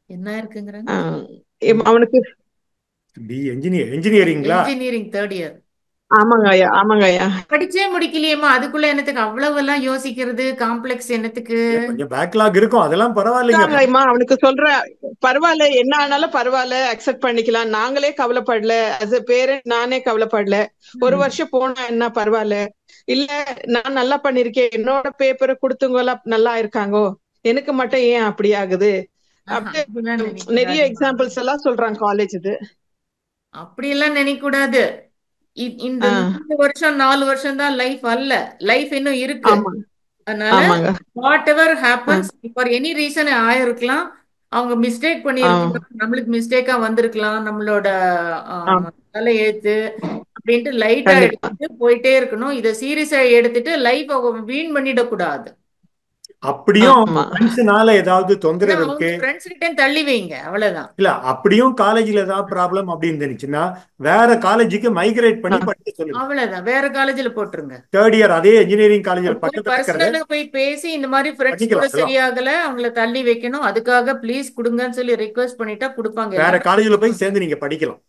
Speaker 2: என்ன இருக்குங்கறாங்க?
Speaker 19: அவனுக்கு
Speaker 1: பி இன்ஜினியரிங்ங்களா?
Speaker 2: Engineering third year.
Speaker 19: ஆமாங்க ஐயா, ஆமாங்க ஐயா.
Speaker 2: படிச்சே முடிக்கலையேம்மா, அதுக்குள்ள என்னத்துக்கு அவ்வளவு எல்லாம் யோசிக்கிறது, காம்ப்ளெக்ஸ் என்னத்துக்கு?
Speaker 1: கொஞ்சம் பேக்லாக் இருக்கும், அதெல்லாம் பரவாயில்லைங்க.
Speaker 19: அவனுக்கு சொல்ற பரவாயில்ல, என்ன ஆனாலும் பரவாயில்ல, அக்செப்ட் பண்ணிக்கலாம், நாங்களே கவலைப்படல, as a parent நானே கவலைப்படல, ஒரு வருஷம் போனா என்ன பரவாயில்ல, இல்ல நான் நல்லா பண்ணிருக்கேன், என்னோட பேப்பரை கொடுத்தவங்க நல்லா இருக்காங்கோ, எனக்கு மட்டும் ஏன் அப்படி ஆகுது, அப்படி நிறைய எக்ஸாம்பிள்ஸ் எல்லாம் சொல்றாங்க காலேஜ். இது
Speaker 2: அப்படி எல்லாம் நினைக்க கூடாது. இந்த 3 வருஷம் 4 வருஷம் தான் லைஃப் அல்ல, லைஃப் இன்னும் இருக்கு. அதனால whatever happens for any reason ஆயிருக்கலாம். அவங்க மிஸ்டேக் பண்ணிருக்கலாம், நம்மளுக்கு மிஸ்டேக்கா வந்திருக்கலாம், நம்மளோட தலை எழுத்து அப்படின்ட்டு லைட்டா எடுத்துட்டு போயிட்டே இருக்கணும். இதை சீரியஸா எடுத்துட்டு லைஃப் வீண் பண்ணிடக்கூடாது.
Speaker 1: அப்படியும் ஃப்ரெண்ட்ஸ்னால ஏதாவது தொந்தரவு இருக்கு,
Speaker 2: ஃப்ரெண்ட்ஸ் கிட்ட தள்ளி வைங்க, அவ்வளவுதான்.
Speaker 1: இல்ல அப்படியும் காலேஜ்ல ஏதாவது ப்ராப்ளம் அப்படின்னு இருந்துச்சுன்னா வேற காலேஜுக்கு மைக்ரேட் பண்ணி படிக்க சொல்லுங்க,
Speaker 2: அவ்வளவுதான். வேற காலேஜ்ல போட்டுருங்க.
Speaker 1: தேர்ட் இயர் அதே இன்ஜினியரிங் காலேஜ்ல
Speaker 2: பர்சனலா போய் பேசி இந்த மாதிரி ஃப்ரெண்ட்ஸ் கூட சரியாகல, அவங்கள தள்ளி வைக்கணும், அதுக்காக ப்ளீஸ் கொடுங்கன்னு சொல்லி ரிக்வெஸ்ட் பண்ணிட்டா கொடுப்பாங்க.
Speaker 1: வேற காலேஜ்ல போய் சேர்ந்து நீங்க படிக்கலாம்,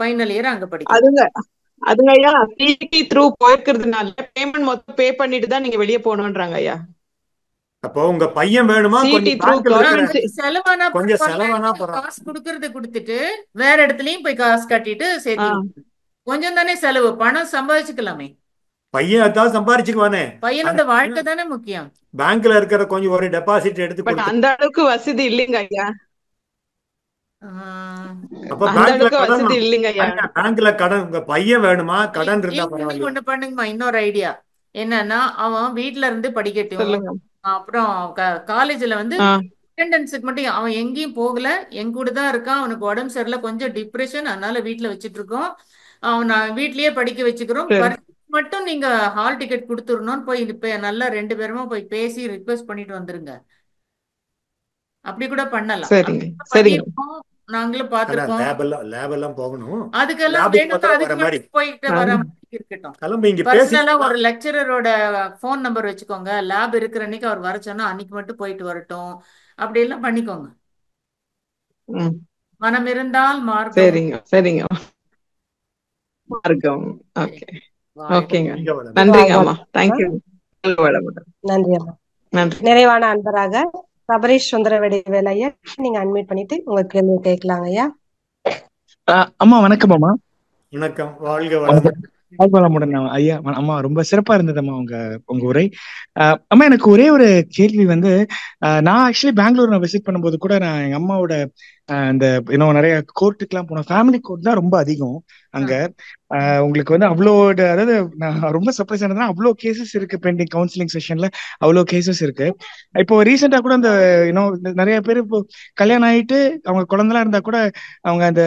Speaker 2: ஃபைனல் இயர் அங்க படிக்கலாம்.
Speaker 19: அதுங்க ஐயா சிடி த்ரூ போயிருக்கிறதுனால பேமெண்ட் மொத்தம் பே பண்ணிட்டு தான் நீங்க வெளியே போகணும்ன்றாங்க ஐயா.
Speaker 1: அப்போ உங்க பையன் வேணுமா, கொஞ்சம் செலவானா
Speaker 2: காசு குடுக்கறத குடுத்துட்டு வேற இடத்துலயும் போய் காசு கட்டிட்டு சேர்த்து கொஞ்சம் தானே செலவு, பணம் சம்பாதிச்சுக்கலாமே.
Speaker 1: பையன் அதான் சம்பாரிச்சுக்குவானே,
Speaker 2: பையனோட வாழ்க்கை தானே முக்கியம்.
Speaker 1: பேங்க்ல இருக்கிற கொஞ்சம் ஒரு டெபாசிட் எடுத்து,
Speaker 19: அந்த அளவுக்கு வசதி இல்லைங்க ஐயா.
Speaker 1: அப்ப பேங்க்ல கடன், உங்க பையன் வேணுமா, கடன் இருந்தா பரவாயில்ல.
Speaker 2: ஒண்ணு பண்ணுங்கம்மா, இன்னொரு ஐடியா என்னன்னா, அவன் வீட்டுல இருந்து படிக்கட்டும், அப்புறம் காலேஜ்ல வந்து அட்டெண்டன்ஸுக்கு மட்டும் அவன் எங்கேயும் போகல, எங்க கூட தான் இருக்கான், அவனுக்கு உடம்பு சரியில்லை, கொஞ்சம் டிப்ரெஷன், அதனால வீட்டுல வச்சிட்டு இருக்கோம், அவன் வீட்லயே படிக்க வச்சுக்கிறோம், மட்டும் நீங்க ஹால் டிக்கெட் கொடுத்துடணும்னு போய் இப்ப நல்லா 2 பேருமா போய் பேசி ரிக்வெஸ்ட் பண்ணிட்டு வந்துருங்க. அப்படி கூட பண்ணலாம். நாங்களும்
Speaker 1: ஆனா
Speaker 2: பார்த்திருக்கோம்.
Speaker 1: லேப் எல்லாம் போகணும்.
Speaker 2: அதுக்கெல்லாம்
Speaker 1: லேபுக்கு
Speaker 2: வேணும்னா
Speaker 1: மாத்திரம்
Speaker 2: அதுக்கு
Speaker 1: வர மாதிரி
Speaker 2: மட்டும் போயிட்டு வர மாதிரி இருக்கட்டும்.
Speaker 1: கிளம்பி இங்க
Speaker 2: பர்சனலா
Speaker 1: பேசிட்டு
Speaker 2: ஒரு லெக்சரரோட ஃபோன் நம்பர் வச்சுக்கோங்க. லேப் இருக்கிற அன்னைக்கு அவர் வர சொன்னா அன்னைக்கு மட்டும் போயிட்டு வரட்டும். அப்படி எல்லாம் பண்ணிக்கோங்க. மனம் இருந்தால் மார்க்கம்.
Speaker 19: சரிங்க சரிங்க மார்க்கம். ஓகே ஓகேங்க.
Speaker 2: வாழ்க
Speaker 19: நன்றிங்க அம்மா. தேங்க்யூ.
Speaker 3: நன்றி அம்மா.
Speaker 19: நன்றி.
Speaker 3: நிறைவான அன்பராக சபரீஷ் சுந்தரவடிவேலு ஐயா, நீங்க அன்மியூட் பண்ணிட்டு உங்க கேள்வி கேட்கலாங்க ஐயா.
Speaker 20: அம்மா வணக்கம் அம்மா.
Speaker 1: வணக்கம். வாழ்க வளமுடன்.
Speaker 20: வாழ்க வளமுடன் ஐயா. அம்மா ரொம்ப சிறப்பா இருந்ததும்மா உங்க உரை. அம்மா எனக்கு ஒரே ஒரு கேள்வி வந்து, நான் ஆக்சுவலி பெங்களூர் நான் விசிட் பண்ணும்போது கூட நான் எங்க அம்மாவோட இந்த இன்னும் நிறைய கோர்ட்டுக்கெல்லாம் போனோம். ஃபேமிலி கோர்ட் தான் ரொம்ப அதிகம் அங்க. உங்களுக்கு வந்து அவ்வளோ, அதாவது நான் ரொம்ப சர்ப்ரைஸ் ஆனதுன்னா அவ்வளோ கேசஸ் இருக்கு பெண்டிங். கவுன்சிலிங் செஷன்ல அவ்வளோ கேசஸ் இருக்கு. இப்போ ரீசெண்டா கூட அந்த நிறைய பேர் இப்போ கல்யாணம் ஆயிட்டு அவங்க குழந்தைலாம் இருந்தா கூட அவங்க அந்த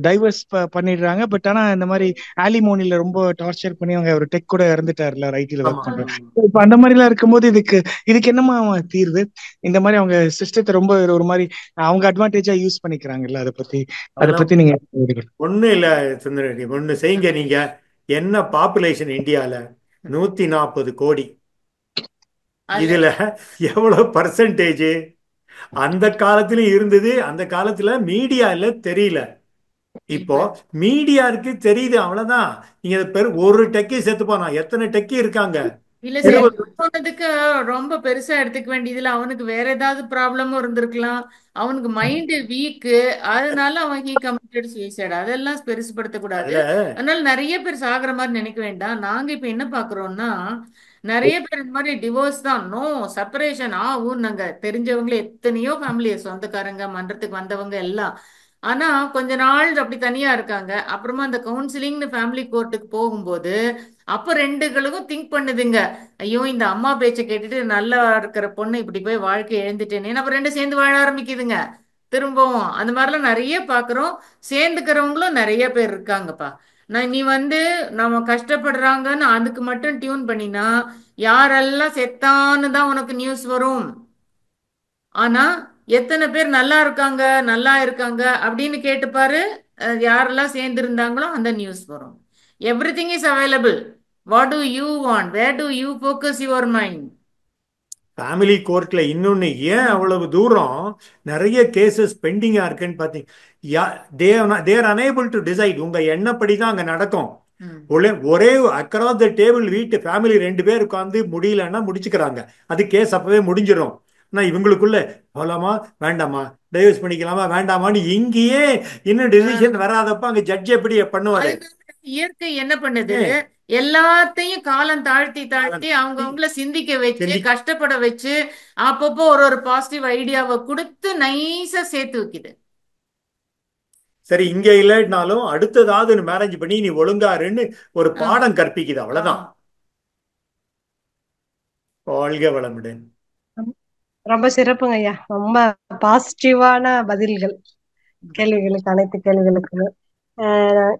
Speaker 20: டைவர்ஸ் பண்ணிடுறாங்க. பட் ஆனா இந்த மாதிரி ஆலிமோனில ரொம்ப டார்ச்சர் பண்ணி அவங்க ஒரு டெக் கூட இறந்துட்டாருல, ஐடில ஒர்க் பண்றேன். இப்போ அந்த மாதிரி எல்லாம் இருக்கும்போது இதுக்கு என்னமா தீர்வு? இந்த மாதிரி அவங்க சிஸ்டத்தை ரொம்ப ஒரு மாதிரி அவங்க அட்வான்டேஜா யூஸ் பண்ணிக்கிறாங்கல்ல, அதை பத்தி நீங்க
Speaker 1: ஒண்ணும் இல்ல சுந்தரடி, ஒண்ணு செய்யுங்க. நீங்க என்ன பாப்புலேஷன் இந்தியால 140 கோடி. இதுல எவ்வளவு பர்சன்டேஜ் அந்த காலத்திலயும் இருந்தது, அந்த காலத்துல மீடியால தெரியல. இப்போ மீடியா இருக்கு, தெரியுது, அவ்வளவுதான். நீங்க ஒரு டெக்கி செத்து போனா எத்தனை டெக்கி இருக்காங்க?
Speaker 2: இல்ல சார், போனதுக்கு ரொம்ப பெருசா எடுத்துக்க வேண்டியதுல அவனுக்கு வேற ஏதாவது ப்ராப்ளமும் இருந்திருக்கலாம். அவனுக்கு மைண்ட் வீக்கு, அதனால அவன் ஹீ கமிட்டட் சூசைட். அதெல்லாம் பெருசுபடுத்தக்கூடாது. அதனால நிறைய பேர் சாகுற மாதிரி நினைக்க வேண்டாம். நாங்க இப்ப என்ன பாக்குறோம்னா, நிறைய பேர் இந்த மாதிரி டிவோர்ஸ் தான், நோ செப்பரேஷன் நாங்க தெரிஞ்சவங்களே எத்தனையோ ஃபேமிலி, சொந்தக்காரங்க, மன்றத்துக்கு வந்தவங்க எல்லாம். ஆனா கொஞ்ச நாள் அப்படி தனியா இருக்காங்க. அப்புறமா அந்த கவுன்சிலிங்னு ஃபேமிலி கோர்ட்டுக்கு போகும்போது அப்ப ரெண்டுகளுக்கும் திங்க் பண்ணுதுங்க, ஐயோ இந்த அம்மா பேச்சை கேட்டுட்டு நல்லா இருக்கிற பொண்ணு இப்படி போய் வாழ்க்கை எழுந்துட்டேன்னு. அப்ப ரெண்டு சேர்ந்து வாழ ஆரம்பிக்குதுங்க திரும்பவும். அந்த மாதிரிலாம் நிறைய பாக்குறோம். சேர்ந்துக்கிறவங்களும் நிறைய பேர் இருக்காங்கப்பா. நீ நம்ம கஷ்டப்படுறாங்கன்னு அதுக்கு மட்டும் டியூன் பண்ணினா யாரெல்லாம் செத்தான்னு தான் உனக்கு நியூஸ் வரும். ஆனா எத்தனை பேர் நல்லா இருக்காங்க அப்படின்னு கேட்டுப்பாரு. யாரெல்லாம் சேர்ந்து இருந்தாங்களோ அந்த நியூஸ் வரும். Everything is available. What do you want? Where do you focus your mind?
Speaker 1: Family கோர்ட்ல இன்னொன்னு ஏன் அவ்வளவு தூரம் நிறைய கேசஸ் பெண்டிங்கா இருக்குன்னு பாத்தீங்க, தேர் அனேபிள் டு டிசைட். உங்க எண்ணப்படிதான் அங்க நடக்கும். ஒரே அக்ராஸ் த டேபிள் வீட்டு ஃபேமிலி 2 பேர் உட்காந்து முடியலன்னா முடிச்சுக்கிறாங்க. அது கேஸ் அப்பவே முடிஞ்சிடும். ஆனா இவங்களுக்குள்ள போலாமா வேண்டாமா, டைவர்ஸ் பண்ணிக்கலாமா வேண்டாமான்னு இங்கேயே இன்னும் டிசிஷன் வராதப்ப அங்க ஜட்ஜ் எப்படி பண்ணுவாரு?
Speaker 2: இயற்கை என்ன பண்ணுது, எல்லாத்தையும் காலம் தாழ்த்தி அவங்கவுங்கள சிந்திக்க வச்சு, கஷ்டப்பட வச்சு, அப்பப்போ ஒரு பாசிட்டிவ் ஐடியாவை கொடுத்து நைஸா சேர்த்து வைக்குது.
Speaker 1: சரி, இங்க இல்லைனாலும் அடுத்ததாவது மேரேஜ் பண்ணி நீ ஒழுங்காருன்னு ஒரு பாடம் கற்பிக்குது, அவ்வளவுதான். வாழ்க வளமுடன்.
Speaker 3: ரொம்ப சிறப்புங்க ஐயா. ரொம்ப பாசிட்டிவான பதில்கள் கேள்விகளுக்கு, அனைத்து கேள்விகளுக்குமே.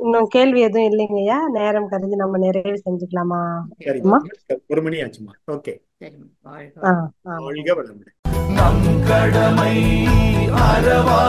Speaker 3: இன்னும் கேள்வி எதுவும் இல்லைங்க ஐயா. நேரம் கருதி நம்ம நிறைவு செஞ்சுக்கலாமா?
Speaker 1: ஒரு மணி ஆச்சுமா. ஓகே, வாழ்க வளமுடன்.
Speaker 21: நம் கடமை அறவா